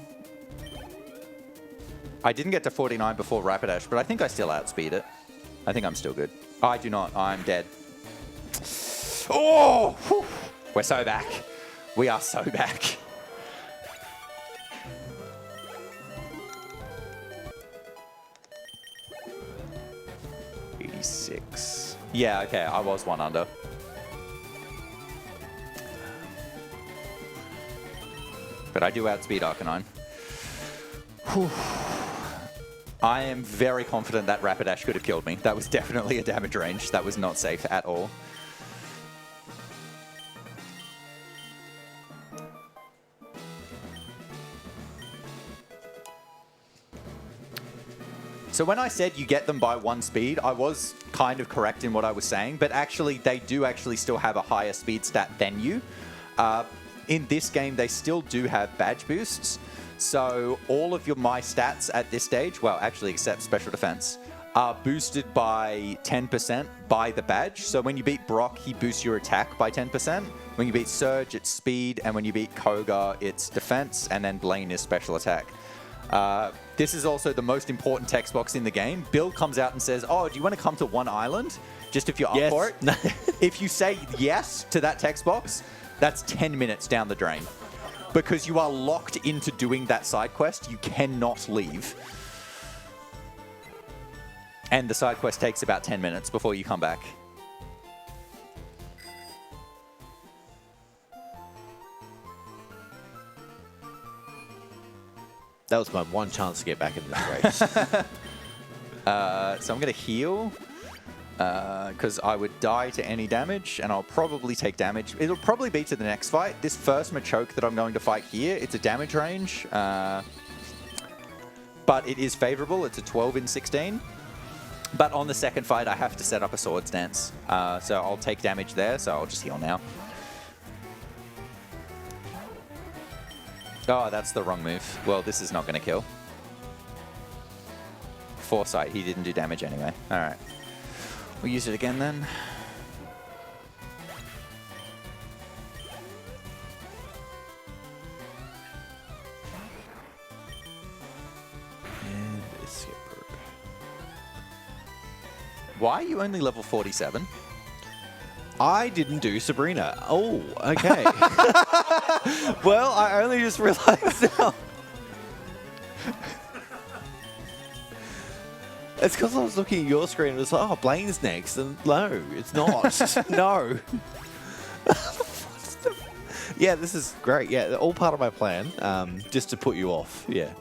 I didn't get to 49 before Rapidash, but I think I still outspeed it. I think I'm still good. I do not. I'm dead. Oh! Whew. We're so back. We are so back. $86. Yeah, okay. I was 1 under. But I do outspeed Arcanine. Whew. I am very confident that Rapidash could have killed me. That was definitely a damage range. That was not safe at all. So when I said you get them by 1 speed, I was kind of correct in what I was saying, but actually they do actually still have a higher speed stat than you. In this game, they still do have badge boosts. So all of my stats at this stage, well, actually except special defense, are boosted by 10% by the badge. So when you beat Brock, he boosts your attack by 10%. When you beat Surge, it's speed. And when you beat Koga, it's defense. And then Blaine is special attack. This is also the most important text box in the game. Bill comes out and says, oh, do you want to come to One Island? Just if you're up for it. If you say yes to that text box, that's 10 minutes down the drain. because you are locked into doing that side quest. You cannot leave. And the side quest takes about 10 minutes before you come back. That was my one chance to get back in this race. So I'm going to heal because I would die to any damage, and I'll probably take damage. It'll probably be to the next fight. This first Machoke that I'm going to fight here, it's a damage range, but it is favorable. It's a 12 in 16. But on the second fight, I have to set up a sword stance. So I'll take damage there, so I'll just heal now. Oh, that's the wrong move. Well, this is not going to kill. Foresight, he didn't do damage anyway. All right. We'll use it again then. And skipper. Why are you only level 47? I didn't do Sabrina. Oh, okay. Well, I only just realized now. It's because I was looking at your screen and it was like, oh, Blaine's next. And no, it's not. No. Yeah, this is great. Yeah, all part of my plan, just to put you off. Yeah.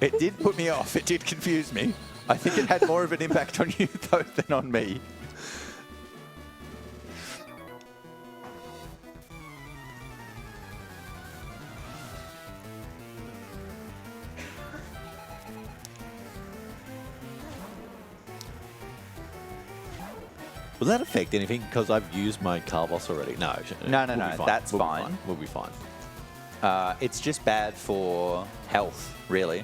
It did put me off. It did confuse me. I think it had more of an impact on you, though, than on me. Will that affect anything? Because I've used my car boss already. No. No, we'll be fine. that's we'll fine. We'll be fine. It's just bad for health, really.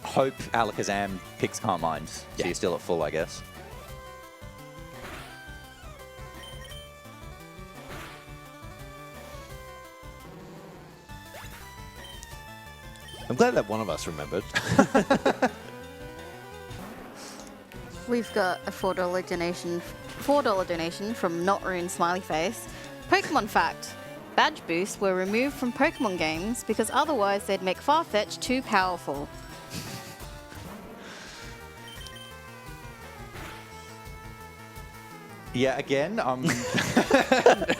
Hope Alakazam picks Calm Mind, so Yeah. you're still at full, I guess. I'm glad that one of us remembered. We've got a $4 donation from Not Rune Smiley Face. Pokemon fact: badge boosts were removed from Pokemon games because otherwise they'd make Farfetch'd too powerful. Yeah, again, I'm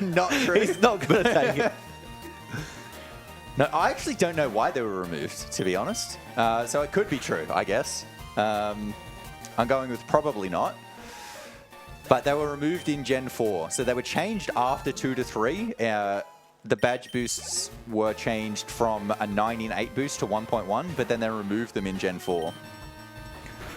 not true. He's not going to take it. No, I actually don't know why they were removed, to be honest. So it could be true, I guess. I'm going with probably not. But they were removed in Gen 4. So they were changed after 2 to 3. The badge boosts were changed from a 9 in 8 boost to 1.1, but then they removed them in Gen 4.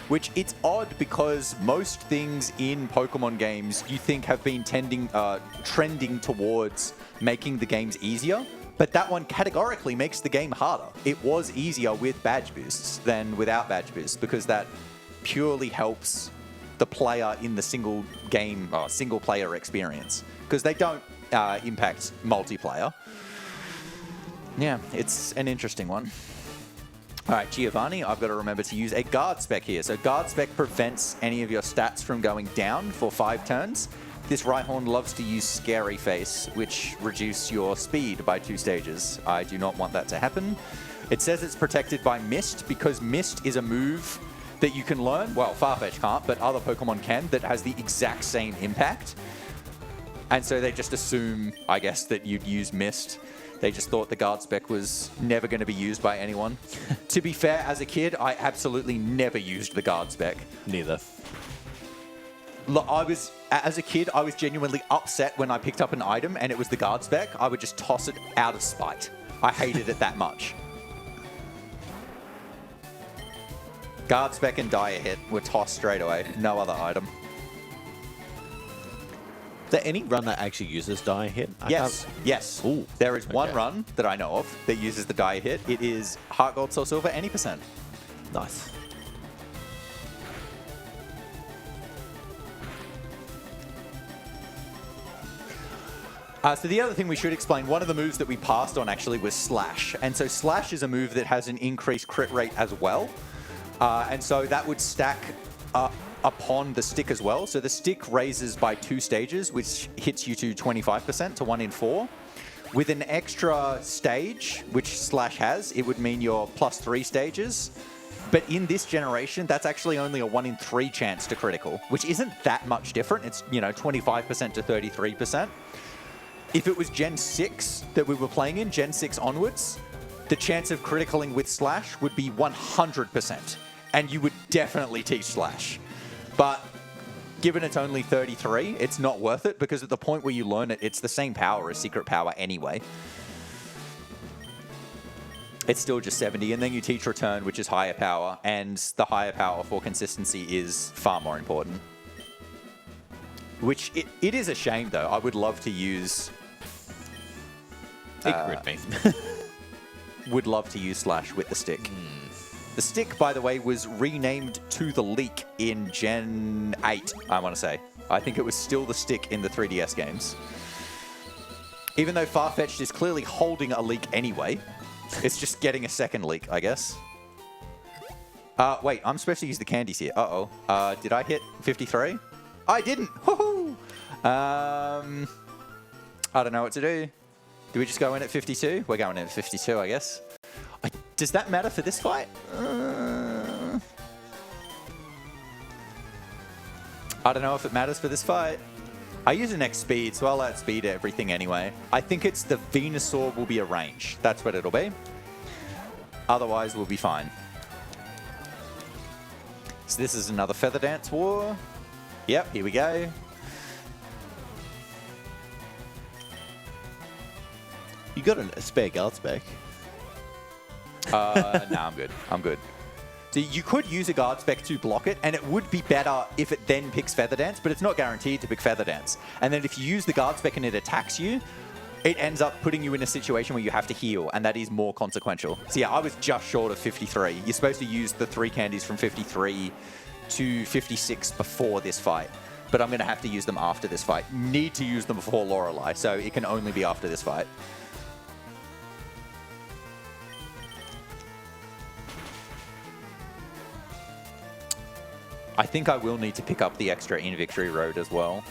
Which, it's odd because most things in Pokemon games you think have been trending towards making the games easier. But that one categorically makes the game harder. It was easier with badge boosts than without badge boosts because that purely helps the player in the single game or single player experience because they don't impact multiplayer. Yeah, it's an interesting one. All right, Giovanni, I've got to remember to use a guard spec here. So guard spec prevents any of your stats from going down for 5 turns. This Rhyhorn loves to use Scary Face, which reduces your speed by 2 stages. I do not want that to happen. It says it's protected by Mist because Mist is a move that you can learn. Well, Farfetch'd can't, but other Pokemon can, that has the exact same impact. And so they just assume, I guess, that you'd use Mist. They just thought the guard spec was never going to be used by anyone. To be fair, as a kid, I absolutely never used the guard spec. Neither. Look, as a kid, I was genuinely upset when I picked up an item and it was the guard spec. I would just toss it out of spite. I hated it that much. Guard spec and Dire Hit were tossed straight away. No other item. Is there any run that actually uses Die Hit? Yes. Ooh, There is one okay. run that I know of that uses the Dire Hit. It is Heart Gold, Soul Silver, any percent. Nice. So the other thing we should explain, one of the moves that we passed on actually was Slash. And so Slash is a move that has an increased crit rate as well. And so that would stack upon the stick as well. So the stick raises by 2 stages, which hits you to 25% to 1 in 4. With an extra stage, which Slash has, it would mean you're +3 stages. But in this generation, that's actually only a 1 in 3 chance to critical, which isn't that much different. It's, 25% to 33%. If it was Gen 6 that we were playing in, Gen 6 onwards, the chance of criticaling with Slash would be 100%. And you would definitely teach Slash. But given it's only 33, it's not worth it because at the point where you learn it, it's the same power as Secret Power anyway. It's still just 70, and then you teach Return, which is higher power, and the higher power for consistency is far more important. Which, it is a shame, though. I would love to use... would love to use Slash with the stick. The stick, by the way, was renamed to the Leak in Gen 8, I want to say. I think it was still the stick in the 3DS games. Even though Farfetch'd is clearly holding a Leak anyway. It's just getting a second Leak, I guess. Wait, I'm supposed to use the candies here. Uh-oh. Did I hit 53? I didn't! Woohoo! I don't know what to do. Do we just go in at 52? We're going in at 52, I guess. Does that matter for this fight? I don't know if it matters for this fight. I use an X speed, so I'll outspeed everything anyway. I think it's the Venusaur will be a range. That's what it'll be. Otherwise, we'll be fine. So this is another Feather Dance War. Yep, here we go. You got a spare guard spec. No, I'm good. I'm good. So you could use a guard spec to block it, and it would be better if it then picks Feather Dance, but it's not guaranteed to pick Feather Dance. And then if you use the guard spec and it attacks you, it ends up putting you in a situation where you have to heal, and that is more consequential. So yeah, I was just short of 53. You're supposed to use the 3 candies from 53 to 56 before this fight, but I'm going to have to use them after this fight. Need to use them before Lorelei, so it can only be after this fight. I think I will need to pick up the extra in Victory Road as well.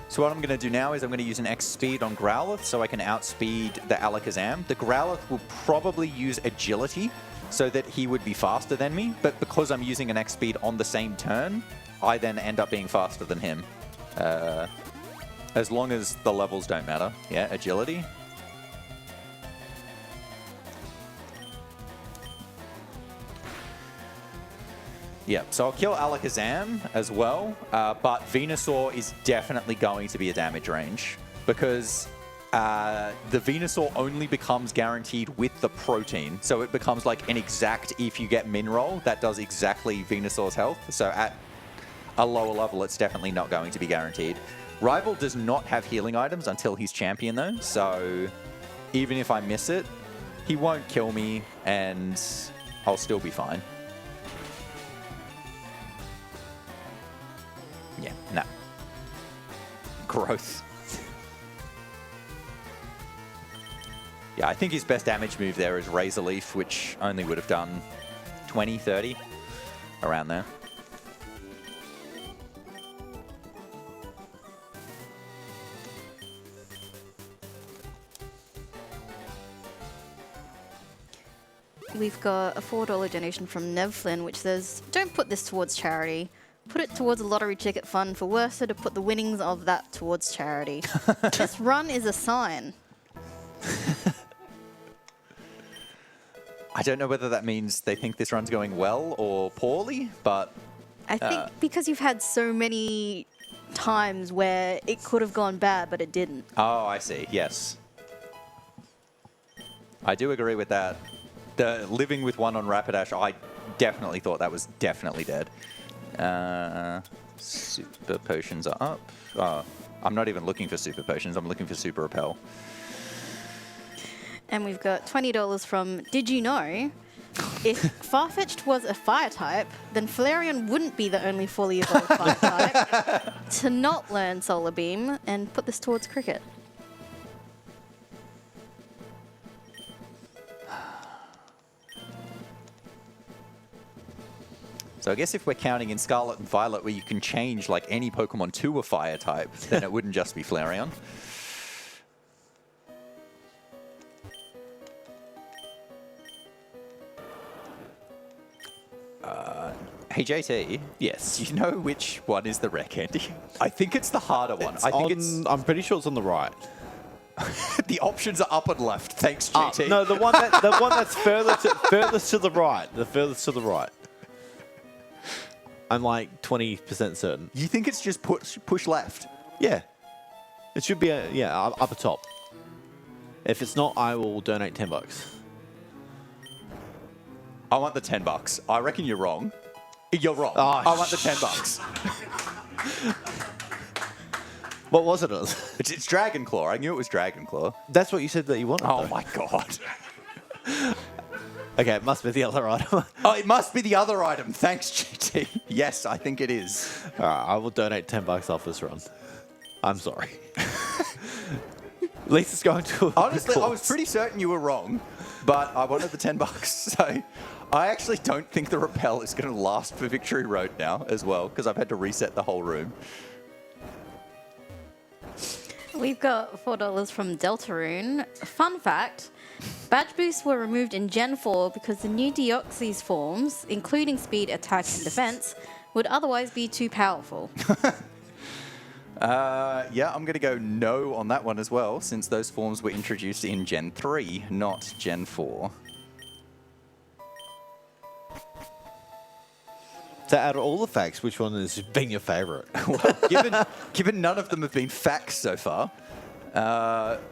So what I'm going to do now is I'm going to use an X speed on Growlithe so I can outspeed the Alakazam. The Growlithe will probably use Agility so that he would be faster than me, but because I'm using an X speed on the same turn, I then end up being faster than him. As long as the levels don't matter. Yeah, Agility. Yeah, so I'll kill Alakazam as well, but Venusaur is definitely going to be a damage range because the Venusaur only becomes guaranteed with the protein. So it becomes like an exact, if you get Min Roll, that does exactly Venusaur's health. So at a lower level, it's definitely not going to be guaranteed. Rival does not have healing items until he's champion though, so even if I miss it, he won't kill me and I'll still be fine. Yeah, no. Growth. Yeah, I think his best damage move there is Razor Leaf, which only would have done 20, 30, around there. We've got a $4 donation from Nevflin, which says, don't put this towards charity. Put it towards a lottery ticket fund for Worcester to put the winnings of that towards charity. This run is a sign. I don't know whether that means they think this run's going well or poorly, but... I think because you've had so many times where it could have gone bad, but it didn't. Oh, I see. Yes. I do agree with that. The living with one on Rapidash, I definitely thought that was definitely dead. Super potions are up. Oh, I'm not even looking for super potions. I'm looking for super repel. And we've got $20 from Did You Know? If Farfetch'd was a fire type, then Flareon wouldn't be the only fully evolved fire type to not learn Solar Beam and put this towards cricket. So I guess if we're counting in Scarlet and Violet where you can change like any Pokemon to a fire type, then it wouldn't just be Flareon. Hey JT, Yes. do you know which one is the rare candy? I think it's the harder one. I think I'm pretty sure it's on the right. the options are up and left. Thanks, JT. No, the one that's furthest to the right. The furthest to the right. I'm like 20% certain. You think it's just push left? Yeah. It should be upper top. If it's not, I will donate $10. I want the $10. I reckon you're wrong. You're wrong. Oh, I want the $10. What was it? It's Dragon Claw. I knew it was Dragon Claw. That's what you said that you wanted. Oh though. my god. Okay, it must be the other item. Oh, it must be the other item. Thanks, GT. Yes, I think it is. All right, I will donate $10 off this run. I'm sorry. At least it's going to. Honestly, I was pretty certain you were wrong, but I wanted the $10. So I actually don't think the rappel is going to last for Victory Road now as well, because I've had to reset the whole room. We've got $4 from Deltarune. Fun fact, badge boosts were removed in Gen 4 because the new Deoxys forms, including speed, attack, and defense, would otherwise be too powerful. Yeah, I'm going to go no on that one as well, since those forms were introduced in Gen 3, not Gen 4. To add all the facts, which one has been your favourite? Well, given none of them have been facts so far,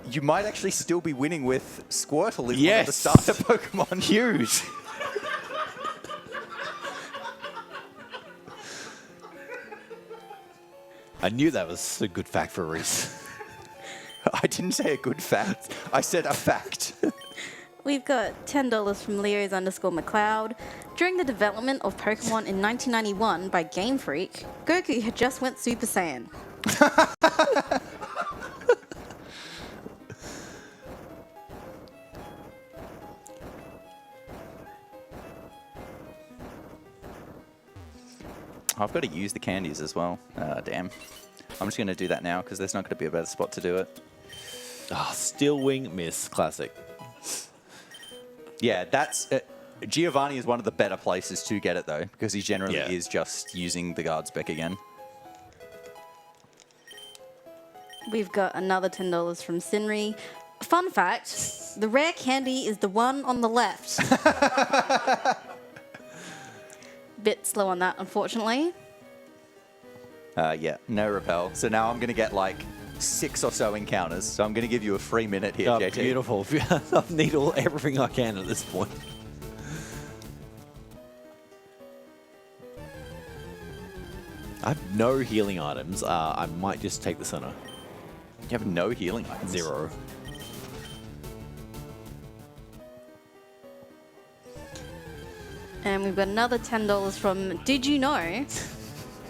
you might actually still be winning with Squirtle as one of the starter Pokemon. Huge. I knew that was a good fact for Reese. I didn't say a good fact. I said a fact. We've got $10 from Leos_McLeod. During the development of Pokemon in 1991 by Game Freak, Goku had just went Super Saiyan. I've got to use the candies as well. Damn. I'm just going to do that now because there's not going to be a better spot to do it. Ah, Steel Wing Miss, classic. Yeah, that's... Giovanni is one of the better places to get it, though, because he generally Yeah. is just using the guard spec again. We've got another $10 from Sinri. Fun fact, the rare candy is the one on the left. Bit slow on that, unfortunately. Yeah, no repel. So now I'm going to get like 6 or so encounters. So I'm going to give you a free minute here, Oh, JT. beautiful. I need everything I can at this point. I have no healing items. I might just take the center. You have no healing items. 0. And we've got another $10 from Did You Know?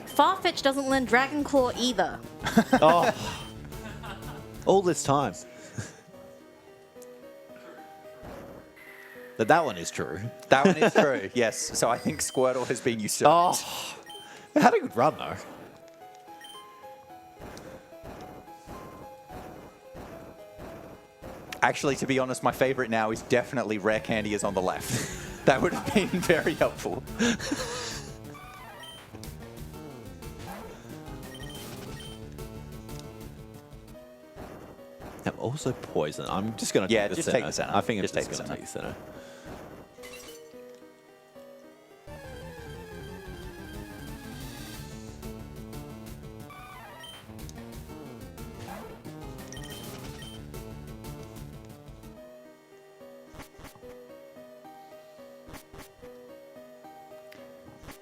Farfetch'd doesn't learn Dragon Claw either. Oh, all this time. But that one is true. That one is true, yes. So I think Squirtle has been usurped. Oh, it had a good run though. Actually, to be honest, my favorite now is definitely Rare Candy is on the left. That would have been very helpful. I'm also poison. I'm just going to Yeah, take the just center. take the center. I think I'm Just just take the going to take the center.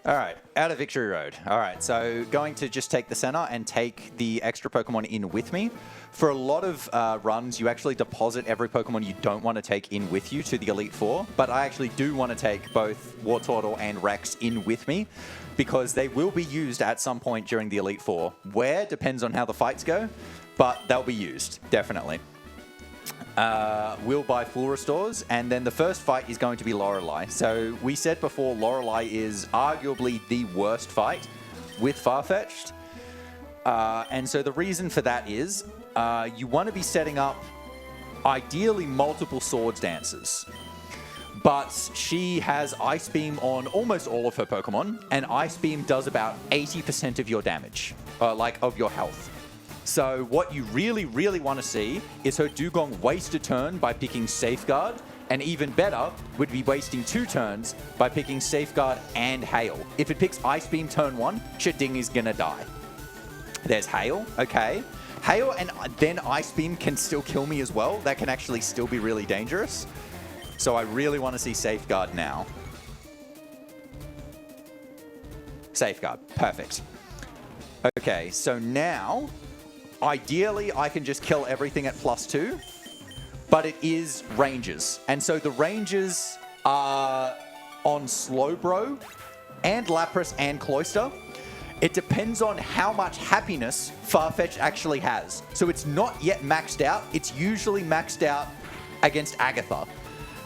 All right, out of Victory Road. All right, so going to just take the center and take the extra Pokemon in with me. For a lot of runs, you actually deposit every Pokemon you don't want to take in with you to the Elite Four, but I actually do want to take both Wartortle and Rex in with me because they will be used at some point during the Elite Four. Where depends on how the fights go, but they'll be used, definitely. will buy full restores, and then the first fight is going to be Lorelei. So we said before, Lorelei is arguably the worst fight with Farfetch'd. And so the reason for that is you want to be setting up ideally multiple swords dancers. But she has Ice Beam on almost all of her Pokemon, and Ice Beam does about 80% of your damage, of your health. So what you really, really want to see is her Dugong waste a turn by picking Safeguard, and even better would be wasting 2 turns by picking Safeguard and Hail. If it picks Ice Beam turn 1, Sheding is gonna die. There's Hail, okay. Hail and then Ice Beam can still kill me as well. That can actually still be really dangerous. So I really want to see Safeguard now. Safeguard, perfect. Okay, so now, ideally I can just kill everything at +2, but it is ranges. And so the ranges are on Slowbro and Lapras and Cloyster. It depends on how much happiness Farfetch'd actually has. So it's not yet maxed out. It's usually maxed out against Agatha.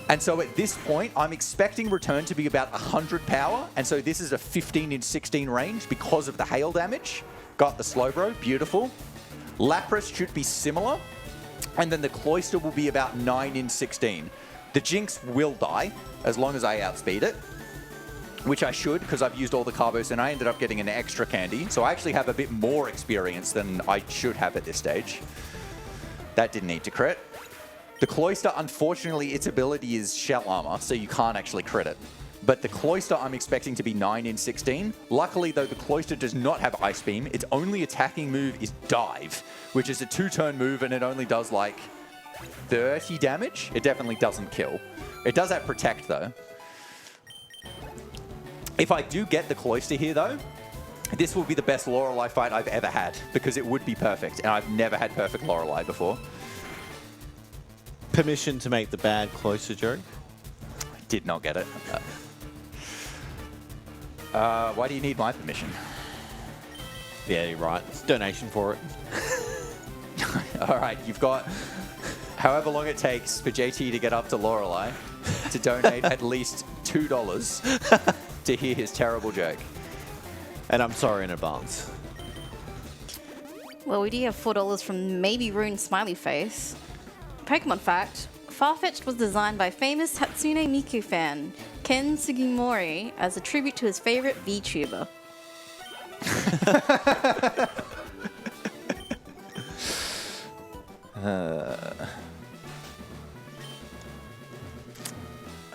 And so at this point, I'm expecting return to be about 100 power. And so this is a 15 in 16 range because of the hail damage. Got the Slowbro, beautiful. Lapras should be similar. And then the Cloyster will be about 9 in 16. The Jinx will die as long as I outspeed it. Which I should, because I've used all the Carbos and I ended up getting an extra candy. So I actually have a bit more experience than I should have at this stage. That didn't need to crit. The Cloyster, unfortunately, its ability is Shell Armor, so you can't actually crit it. But the Cloyster, I'm expecting to be 9 in 16. Luckily, though, the Cloyster does not have Ice Beam. Its only attacking move is Dive, which is a 2-turn move, and it only does, like, 30 damage. It definitely doesn't kill. It does have Protect, though. If I do get the Cloyster here, though, this will be the best Lorelei fight I've ever had, because it would be perfect, and I've never had perfect Lorelei before. Permission to make the bad Cloyster joke? Did not get it. Why do you need my permission? Yeah, you're right. It's donation for it. All right, you've got however long it takes for JT to get up to Lorelei to donate at least $2 to hear his terrible joke. And I'm sorry in advance. Well, we do have $4 from Maybe Rune Smiley Face. Pokemon fact, Farfetch'd was designed by famous Hatsune Miku fan Ken Sugimori as a tribute to his favorite VTuber.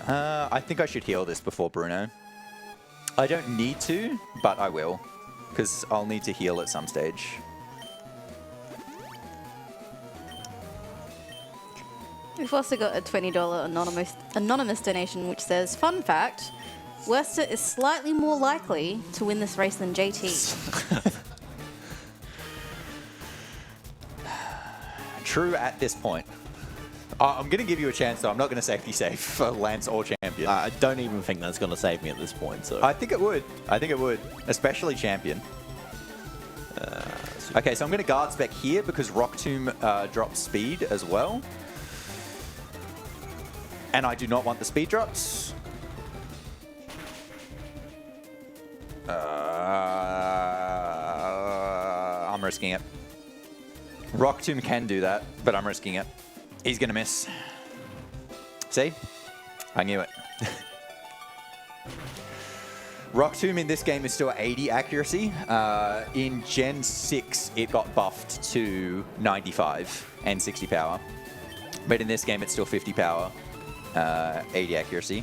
I think I should heal this before Bruno. I don't need to, but I will, because I'll need to heal at some stage. We've also got a $20 anonymous donation which says, fun fact, Wester is slightly more likely to win this race than JT. True at this point. I'm going to give you a chance, though. I'm not going to safety save for Lance or Champion. I don't even think that's going to save me at this point. So I think it would. I think it would, especially Champion. Okay, so I'm going to guard spec here because Rock Tomb drops speed as well. And I do not want the speed drops. I'm risking it. Rock Tomb can do that, but I'm risking it. He's going to miss. See? I knew it. Rock Tomb in this game is still 80 accuracy. In Gen 6, it got buffed to 95 and 60 power. But in this game, it's still 50 power. 80 accuracy.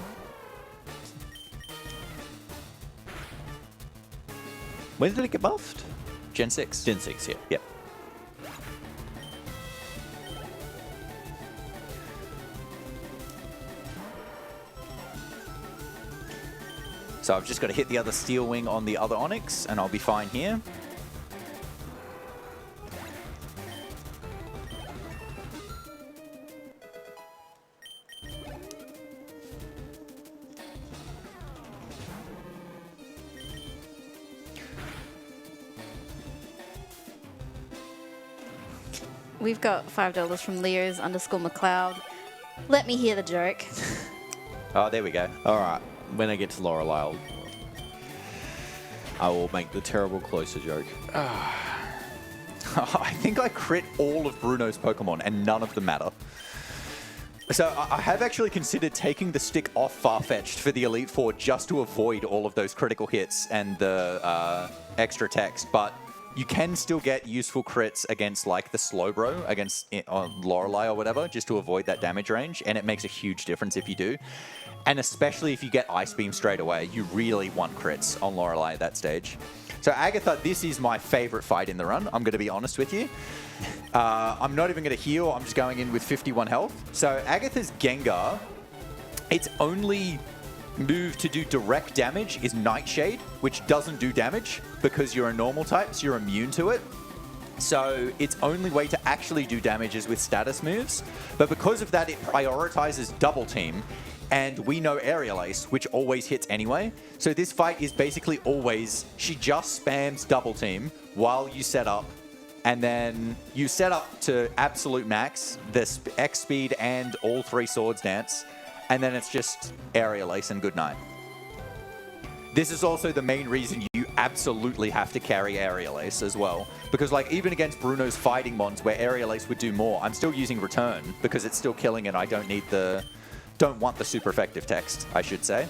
when did it get buffed? Gen 6. Gen 6, yeah. Yep. So I've just got to hit the other Steel Wing on the other Onyx, and I'll be fine here. We've got $5 from Leos_McLeod. Let me hear the joke. Oh, there we go. All right. When I get to Lorelei, I will make the terrible closer joke. I think I crit all of Bruno's Pokemon, and none of them matter. So I have actually considered taking the stick off Farfetch'd for the Elite Four just to avoid all of those critical hits and the extra text, but you can still get useful crits against like the Slowbro against on Lorelei or whatever, just to avoid that damage range, and it makes a huge difference if you do. And especially if you get Ice Beam straight away, you really want crits on Lorelei at that stage. So Agatha, this is my favorite fight in the run, I'm going to be honest with you. I'm not even going to heal, I'm just going in with 51 health. So Agatha's Gengar, its only move to do direct damage is Nightshade, which doesn't do damage because you're a normal type, so you're immune to it. So its only way to actually do damage is with status moves. But because of that, it prioritizes Double Team. And we know Aerial Ace, which always hits anyway. So this fight is basically always, she just spams Double Team while you set up. And then you set up to absolute max, the X speed and all 3 Swords Dance. And then it's just Aerial Ace and goodnight. This is also the main reason you absolutely have to carry Aerial Ace as well. Because like even against Bruno's fighting mons where Aerial Ace would do more, I'm still using Return because it's still killing and I don't want the super effective text, I should say.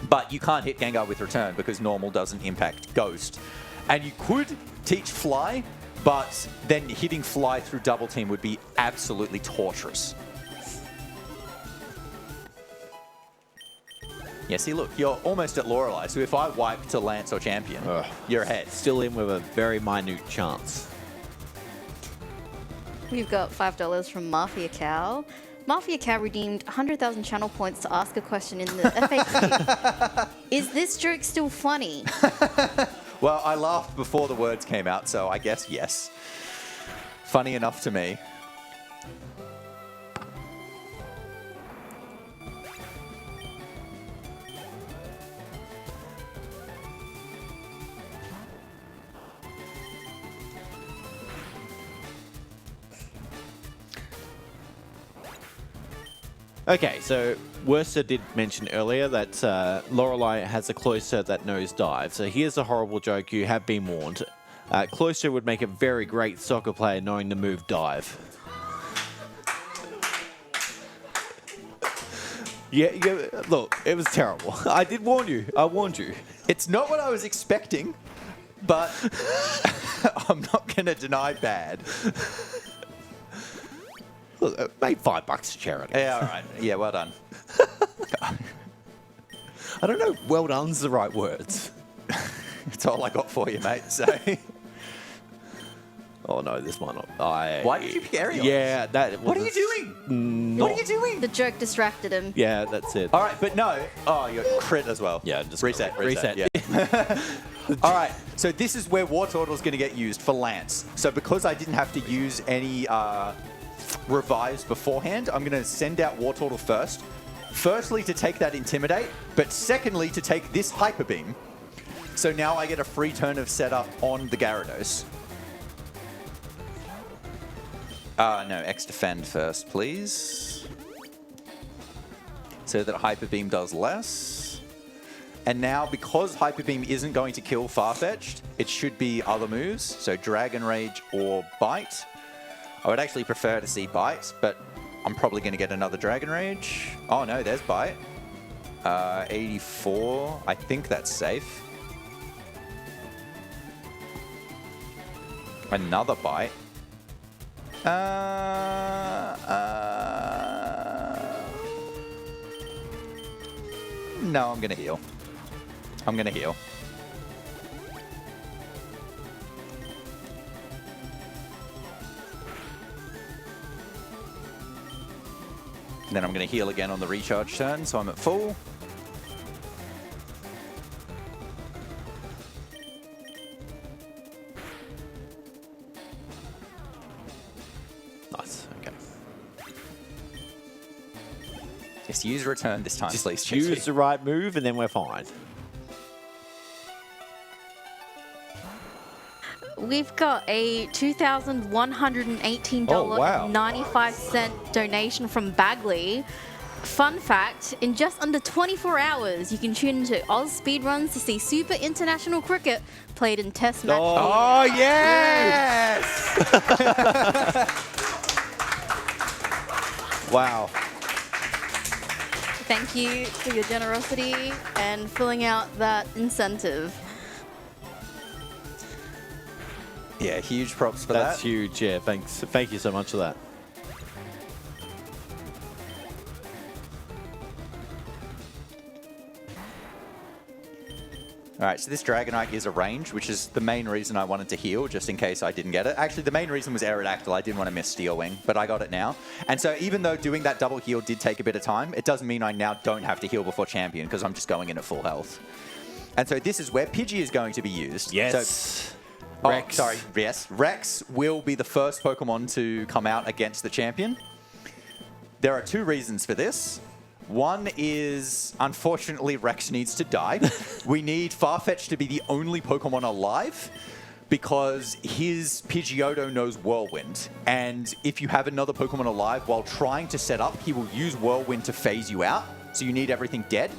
But you can't hit Gengar with Return because normal doesn't impact Ghost. And you could teach Fly, but then hitting Fly through Double Team would be absolutely torturous. Yeah, see, look, you're almost at Lorelei, so if I wipe to Lance or Champion, you're ahead. Still in with a very minute chance. We've got $5 from Mafia Cow. Mafia Cow redeemed 100,000 channel points to ask a question in the FAQ. Is this joke still funny? Well, I laughed before the words came out, so I guess yes. Funny enough to me. Okay, so Worcester did mention earlier that Lorelei has a closer that knows dive. So here's a horrible joke. You have been warned. Closer would make a very great soccer player knowing the move dive. Yeah, look, it was terrible. I did warn you. I warned you. It's not what I was expecting, but I'm not going to deny bad. Look, it made $5 to charity. Yeah, all right. Yeah, well done. I don't know if well done's the right words. That's all I got for you, mate. So, Oh no, this might not. why did you pick Aerial? Yeah, that. What are you doing? What are you doing? The joke distracted him. Yeah, that's it. All right, but no. Oh, you're crit as well. Yeah, just reset. reset. Yeah. All right, so this is where War Turtle's going to get used for Lance. So because I didn't have to use any revives beforehand, I'm going to send out War Turtle first. Firstly, to take that Intimidate, but secondly, to take this Hyper Beam. So now I get a free turn of setup on the Gyarados. No, X Defend first, please. So that Hyper Beam does less. And now, because Hyper Beam isn't going to kill Farfetch'd, it should be other moves. So Dragon Rage or Bite. I would actually prefer to see Bite, but I'm probably going to get another Dragon Rage. Oh no, there's Bite. 84. I think that's safe. Another Bite. No, I'm going to heal. I'm going to heal. Then I'm going to heal again on the recharge turn, so I'm at full. Nice. Okay. Just use return this time, please. Just use the right move, and then we're fine. We've got a $2,118.95 donation from Bagley. Fun fact, in just under 24 hours, you can tune into AusSpeedruns to see Super International Cricket played in Test match. Oh, yes! Wow. Thank you for your generosity and filling out that incentive. Yeah, huge props for That's that. huge. Yeah, thanks. Thank you so much for that. All right, so this Dragonite is a range, which is the main reason I wanted to heal, just in case I didn't get it. Actually, the main reason was Aerodactyl. I didn't want to miss Steel Wing, but I got it now. And so even though doing that double heal did take a bit of time, it doesn't mean I now don't have to heal before Champion, because I'm just going in at full health. And so this is where Pidgey is going to be used. Yes. So, Rex. Oh, sorry, yes. Rex will be the first Pokemon to come out against the Champion. There are two reasons for this. One is, unfortunately, Rex needs to die. We need Farfetch'd to be the only Pokemon alive because his Pidgeotto knows Whirlwind. And if you have another Pokemon alive while trying to set up, he will use Whirlwind to phase you out. So you need everything dead.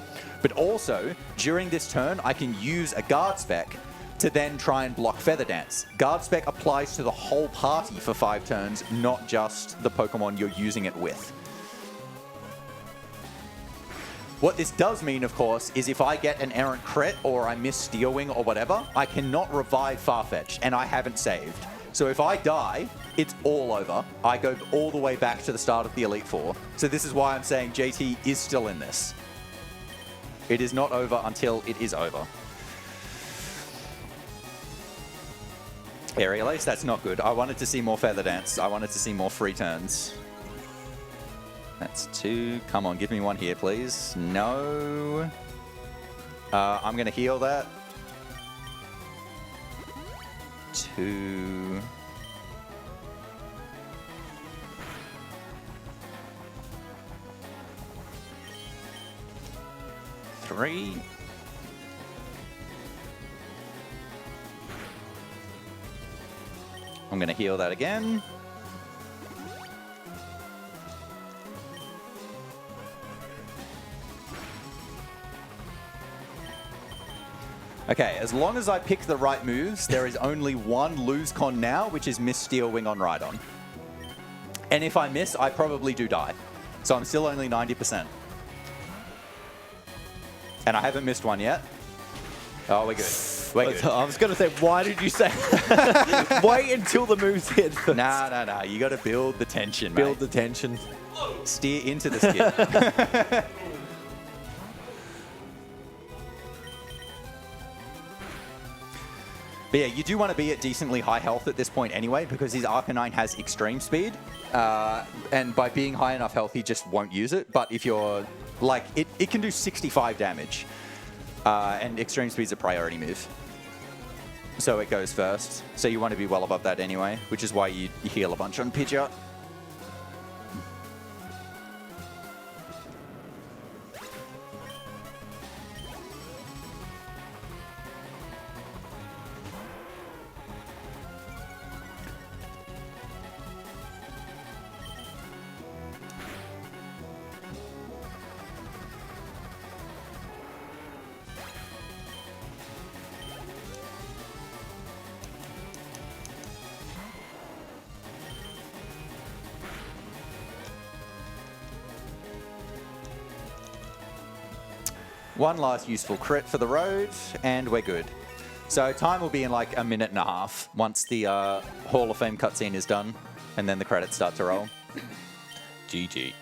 But also, during this turn, I can use a Guard Spec to then try and block Feather Dance. Guard Spec applies to the whole party for 5 turns, not just the Pokemon you're using it with. What this does mean, of course, is if I get an errant crit or I miss Steel Wing or whatever, I cannot revive Farfetch'd, and I haven't saved. So if I die, it's all over. I go all the way back to the start of the Elite Four. So this is why I'm saying JT is still in this. It is not over until it is over. Aerial Ace, that's not good. I wanted to see more Feather Dance. I wanted to see more free turns. That's 2. Come on, give me one here, please. No. I'm going to heal that. 2. Three. I'm going to heal that again. Okay, as long as I pick the right moves, there is only one lose con now, which is miss Steel Wing on Rhydon. And if I miss, I probably do die. So I'm still only 90%. And I haven't missed one yet. Oh, we're good. We're good. I was going to say, why did you say wait until the moves hit first? Nah. You got to build the tension, Build mate. the tension. Steer into the skid. But yeah, you do want to be at decently high health at this point anyway, because his Arcanine has extreme speed. And by being high enough health, he just won't use it. But if you're, like, it can do 65 damage. And extreme speed's a priority move. So it goes first. So you want to be well above that anyway, which is why you heal a bunch on Pidgeot. One last useful crit for the road, and we're good. So time will be in like a minute and a half once the Hall of Fame cutscene is done, and then the credits start to roll. GG.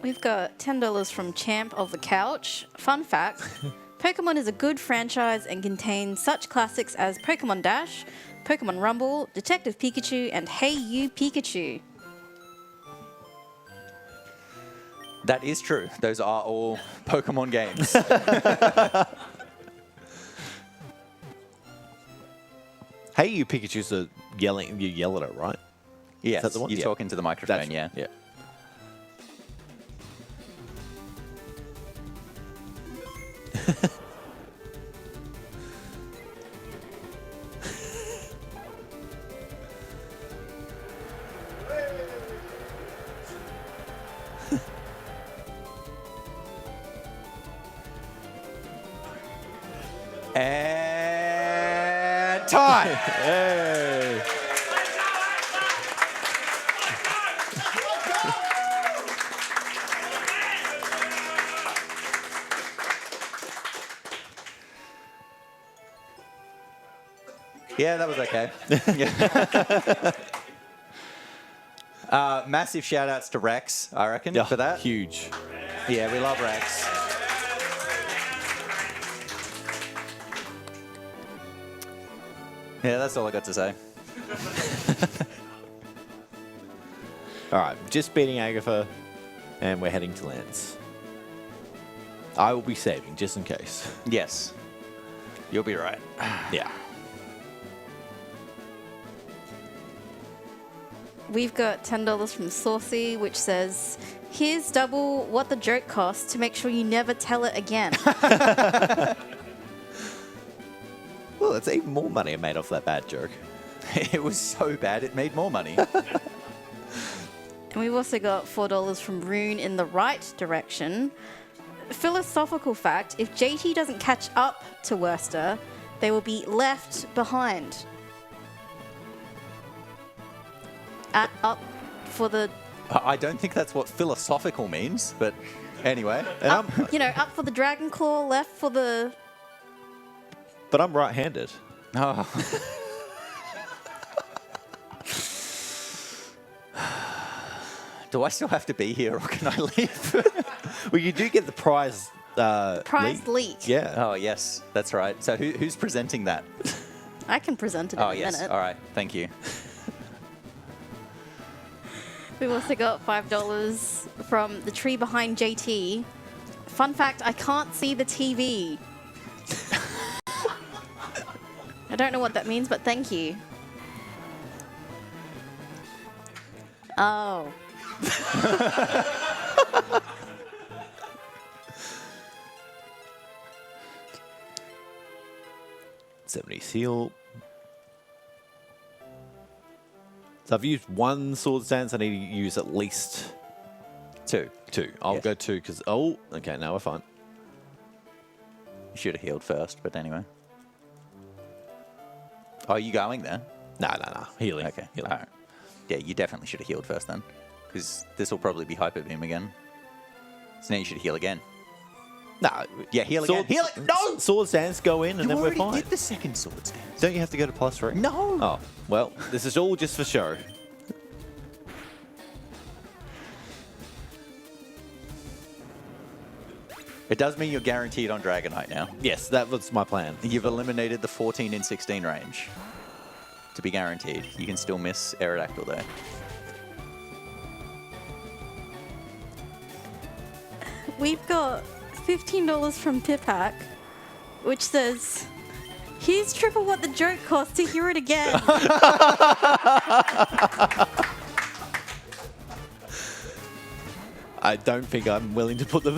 We've got $10 from Champ of the Couch. Fun fact, Pokemon is a good franchise and contains such classics as Pokemon Dash, Pokemon Rumble, Detective Pikachu, and Hey You Pikachu. That is true. Those are all Pokemon games. Hey, you Pikachu's yelling. You yell at it, right? Yes, that the one? you're Yeah. talking to the microphone, yeah. Yeah. And time. Hey. Yeah, that was okay. Massive shout outs to Rex, I reckon, Yeah, for that. huge. Yeah, we love Rex. Yeah, that's all I got to say. All right, just beating Agatha, and we're heading to Lance. I will be saving just in case. Yes. You'll be right. Yeah. We've got $10 from Saucy, which says, here's double what the joke costs to make sure you never tell it again. Well, that's even more money I made off that bad joke. It was so bad it made more money. And we've also got $4 from Rune in the right direction. Philosophical fact, if JT doesn't catch up to Worcester, they will be left behind. Up for the, I don't think that's what philosophical means, but anyway. And up for the Dragon Claw, left for the... But I'm right-handed. Oh. Do I still have to be here or can I leave? Well, you do get the prize. Prize leak. Yeah. Oh, yes, that's right. So who's presenting that? I can present it in Oh, a yes. minute. All right. Thank you. We've also got $5 from the tree behind JT. Fun fact, I can't see the TV. I don't know what that means, but thank you. Oh. $70 seal. So I've used one sword stance. I need to use at least Two. two. I'll Yes. go two because, oh, okay, now we're fine. You should have healed first, but anyway. Oh, are you going there? No. Healing. Okay. Healing. All right. Yeah, you definitely should have healed first then. Because this will probably be Hyper Beam again. So now you should heal again. No. Yeah, heal again. Heal it. No! Sword stance go in and You then we're already fine. did the second sword stance. Don't you have to go to +3? No. Oh, well, this is all just for show. It does mean you're guaranteed on Dragonite now. Yes, that was my plan. You've eliminated the 14 and 16 range. To be guaranteed. You can still miss Aerodactyl there. We've got $15 from Pipak, which says, here's triple what the joke costs to hear it again. I don't think I'm willing to put the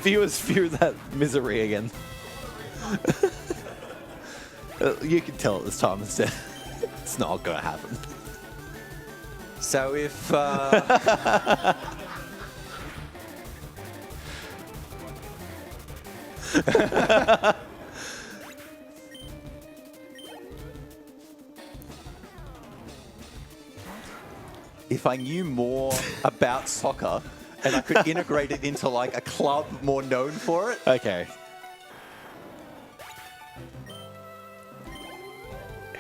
viewers through that misery again. You can tell at this time instead. It's not going to happen. So if... if I knew more about soccer and I could integrate it into like a club more known for it. Okay.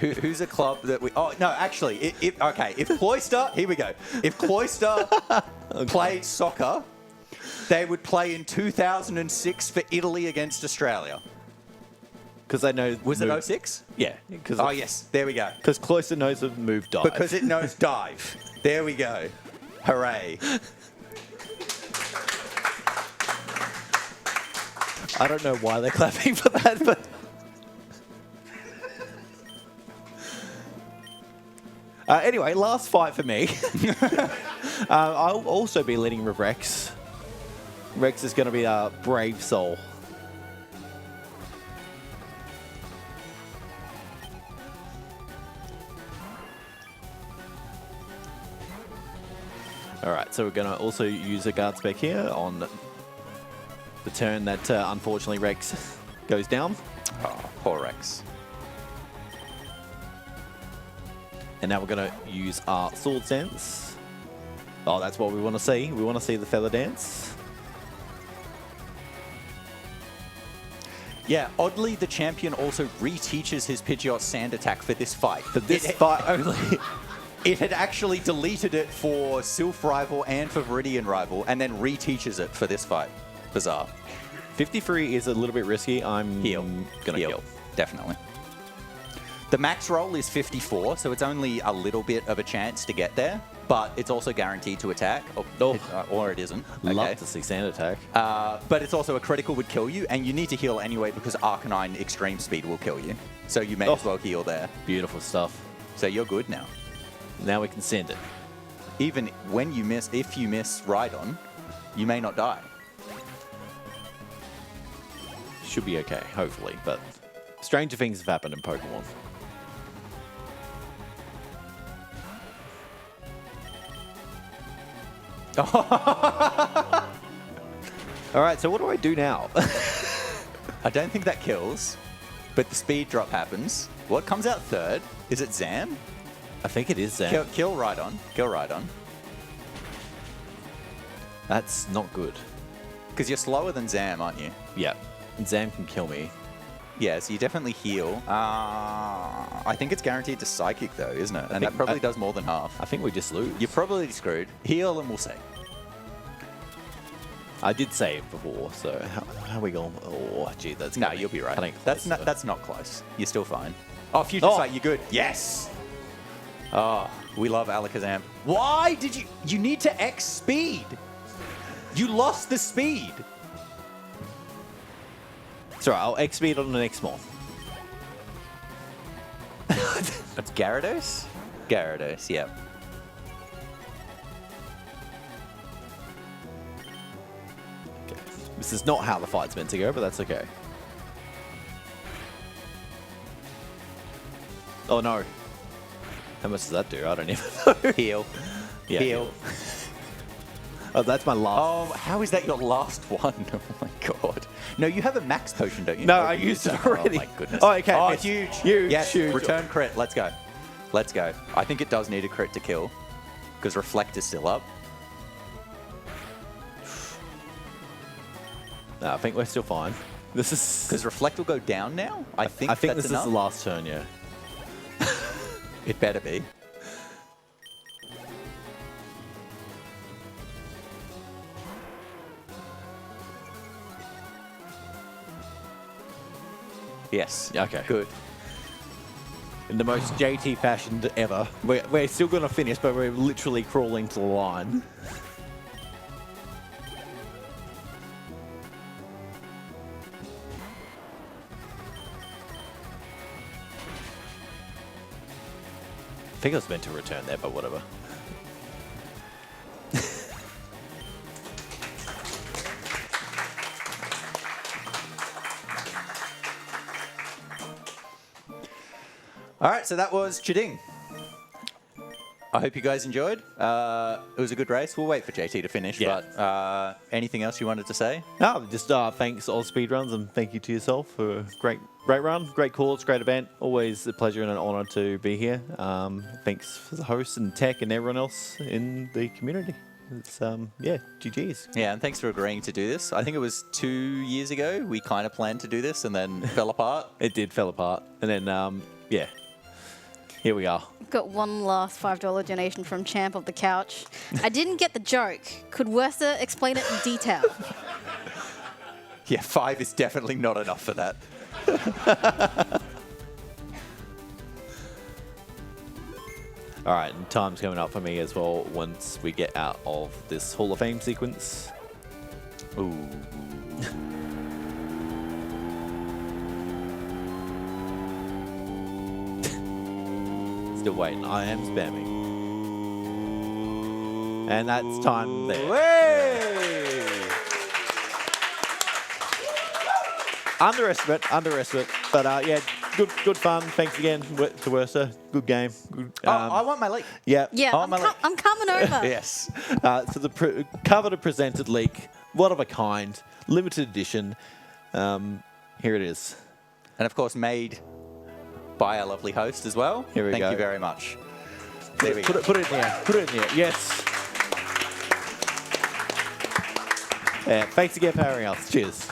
Who's a club that we... Oh, no, actually, okay, if Cloister... Here we go. If Cloister played soccer, they would play in 2006 for Italy against Australia. Because I know... Was it 06? Yeah. Oh, yes, there we go. Because Cloister knows the move dive. Because it knows dive. There we go. Hooray. I don't know why they're clapping for that, but... Anyway, last fight for me. I'll also be leading with Rex. Rex is going to be a brave soul. Alright, so we're going to also use a guard spec here on the turn that unfortunately Rex goes down. Oh, poor Rex. And now we're going to use our sword dance. Oh, that's what we want to see. We want to see the feather dance. Yeah, oddly, the champion also reteaches his Pidgeot sand attack for this fight. For this fight only. It had actually deleted it for Sylph Rival and for Viridian Rival, and then reteaches it for this fight. Bizarre. 53 is a little bit risky. I'm Heal. going to heal. Definitely. The max roll is 54, so it's only a little bit of a chance to get there, but it's also guaranteed to attack, or it isn't. Love to see sand attack. But it's also a critical would kill you, and you need to heal anyway because Arcanine Extreme Speed will kill you. So you may as well heal there. Beautiful stuff. So you're good now. Now we can send it. Even when you miss, if you miss Rhydon, you may not die. Should be okay, hopefully, but stranger things have happened in Pokemon. Alright, so what do I do now? I don't think that kills, but the speed drop happens. What comes out third? Is it Zam? I think it is Zam. Kill Rhydon. Kill Rhydon. That's not good. Because you're slower than Zam, aren't you? Yeah. Zam can kill me. Yeah, so you definitely heal. I think it's guaranteed to Psychic, though, isn't it? And that probably does more than half. I think we just lose. You're probably screwed. Heal and we'll see. I did save before, so how are we going? Oh, gee, that's No, you'll be right. That's not close. You're still fine. Oh, Future Sight, you're good. Yes! Oh, we love Alakazam. Why did you... You need to X speed. You lost the speed. It's alright, I'll X speed on the next one. That's Gyarados? Gyarados, yep. Okay. This is not how the fight's meant to go, but that's okay. Oh no. How much does that do? I don't even know. Heal. Yeah, heal. Oh, that's my last. Oh, how is that your last one? Oh my god. No, you have a max potion, don't you? No, I used it already. Oh my goodness. Oh, okay. Oh, It's huge. huge, Yes, huge. return crit. Let's go. Let's go. I think it does need a crit to kill because Reflect is still up. No, I think we're still fine. This is Because Reflect will go down now? I think this that's is enough. the last turn, yeah. It better be. Yes. Okay. Good. In the most JT fashion ever. We're still going to finish, but we're literally crawling to the line. I think I was meant to return there, but whatever. All right, so that was Chiding. I hope you guys enjoyed. It was a good race. We'll wait for JT to finish, Yeah. but anything else you wanted to say? No, just thanks AusSpeedruns and thank you to yourself for a great run, great course, great event. Always a pleasure and an honour to be here. Thanks for the hosts and tech and everyone else in the community. It's yeah, GG's. Yeah, and thanks for agreeing to do this. I think it was 2 years ago we kind of planned to do this and then fell apart. It did fell apart, and then yeah, here we are. Got one last $5 donation from Champ of the Couch. I didn't get the joke. Could Werther explain it in detail? Yeah, 5 is definitely not enough for that. All right, and time's coming up for me as well once we get out of this Hall of Fame sequence. Ooh. Still waiting. I am spamming. And that's time there. Way! Underestimate. But yeah, good fun. Thanks again to Ursa. Good game. Good, I want my leak. yeah. Yeah, Oh, I'm, my I'm coming over. Yes. So the coveted presented leak, one of a kind, limited edition. Here it is. And of course, made by our lovely host as well. Here we Thank go. you very much. There we go. Put it in there. Put it in there. Yes. Yeah, thanks again for having us. Cheers.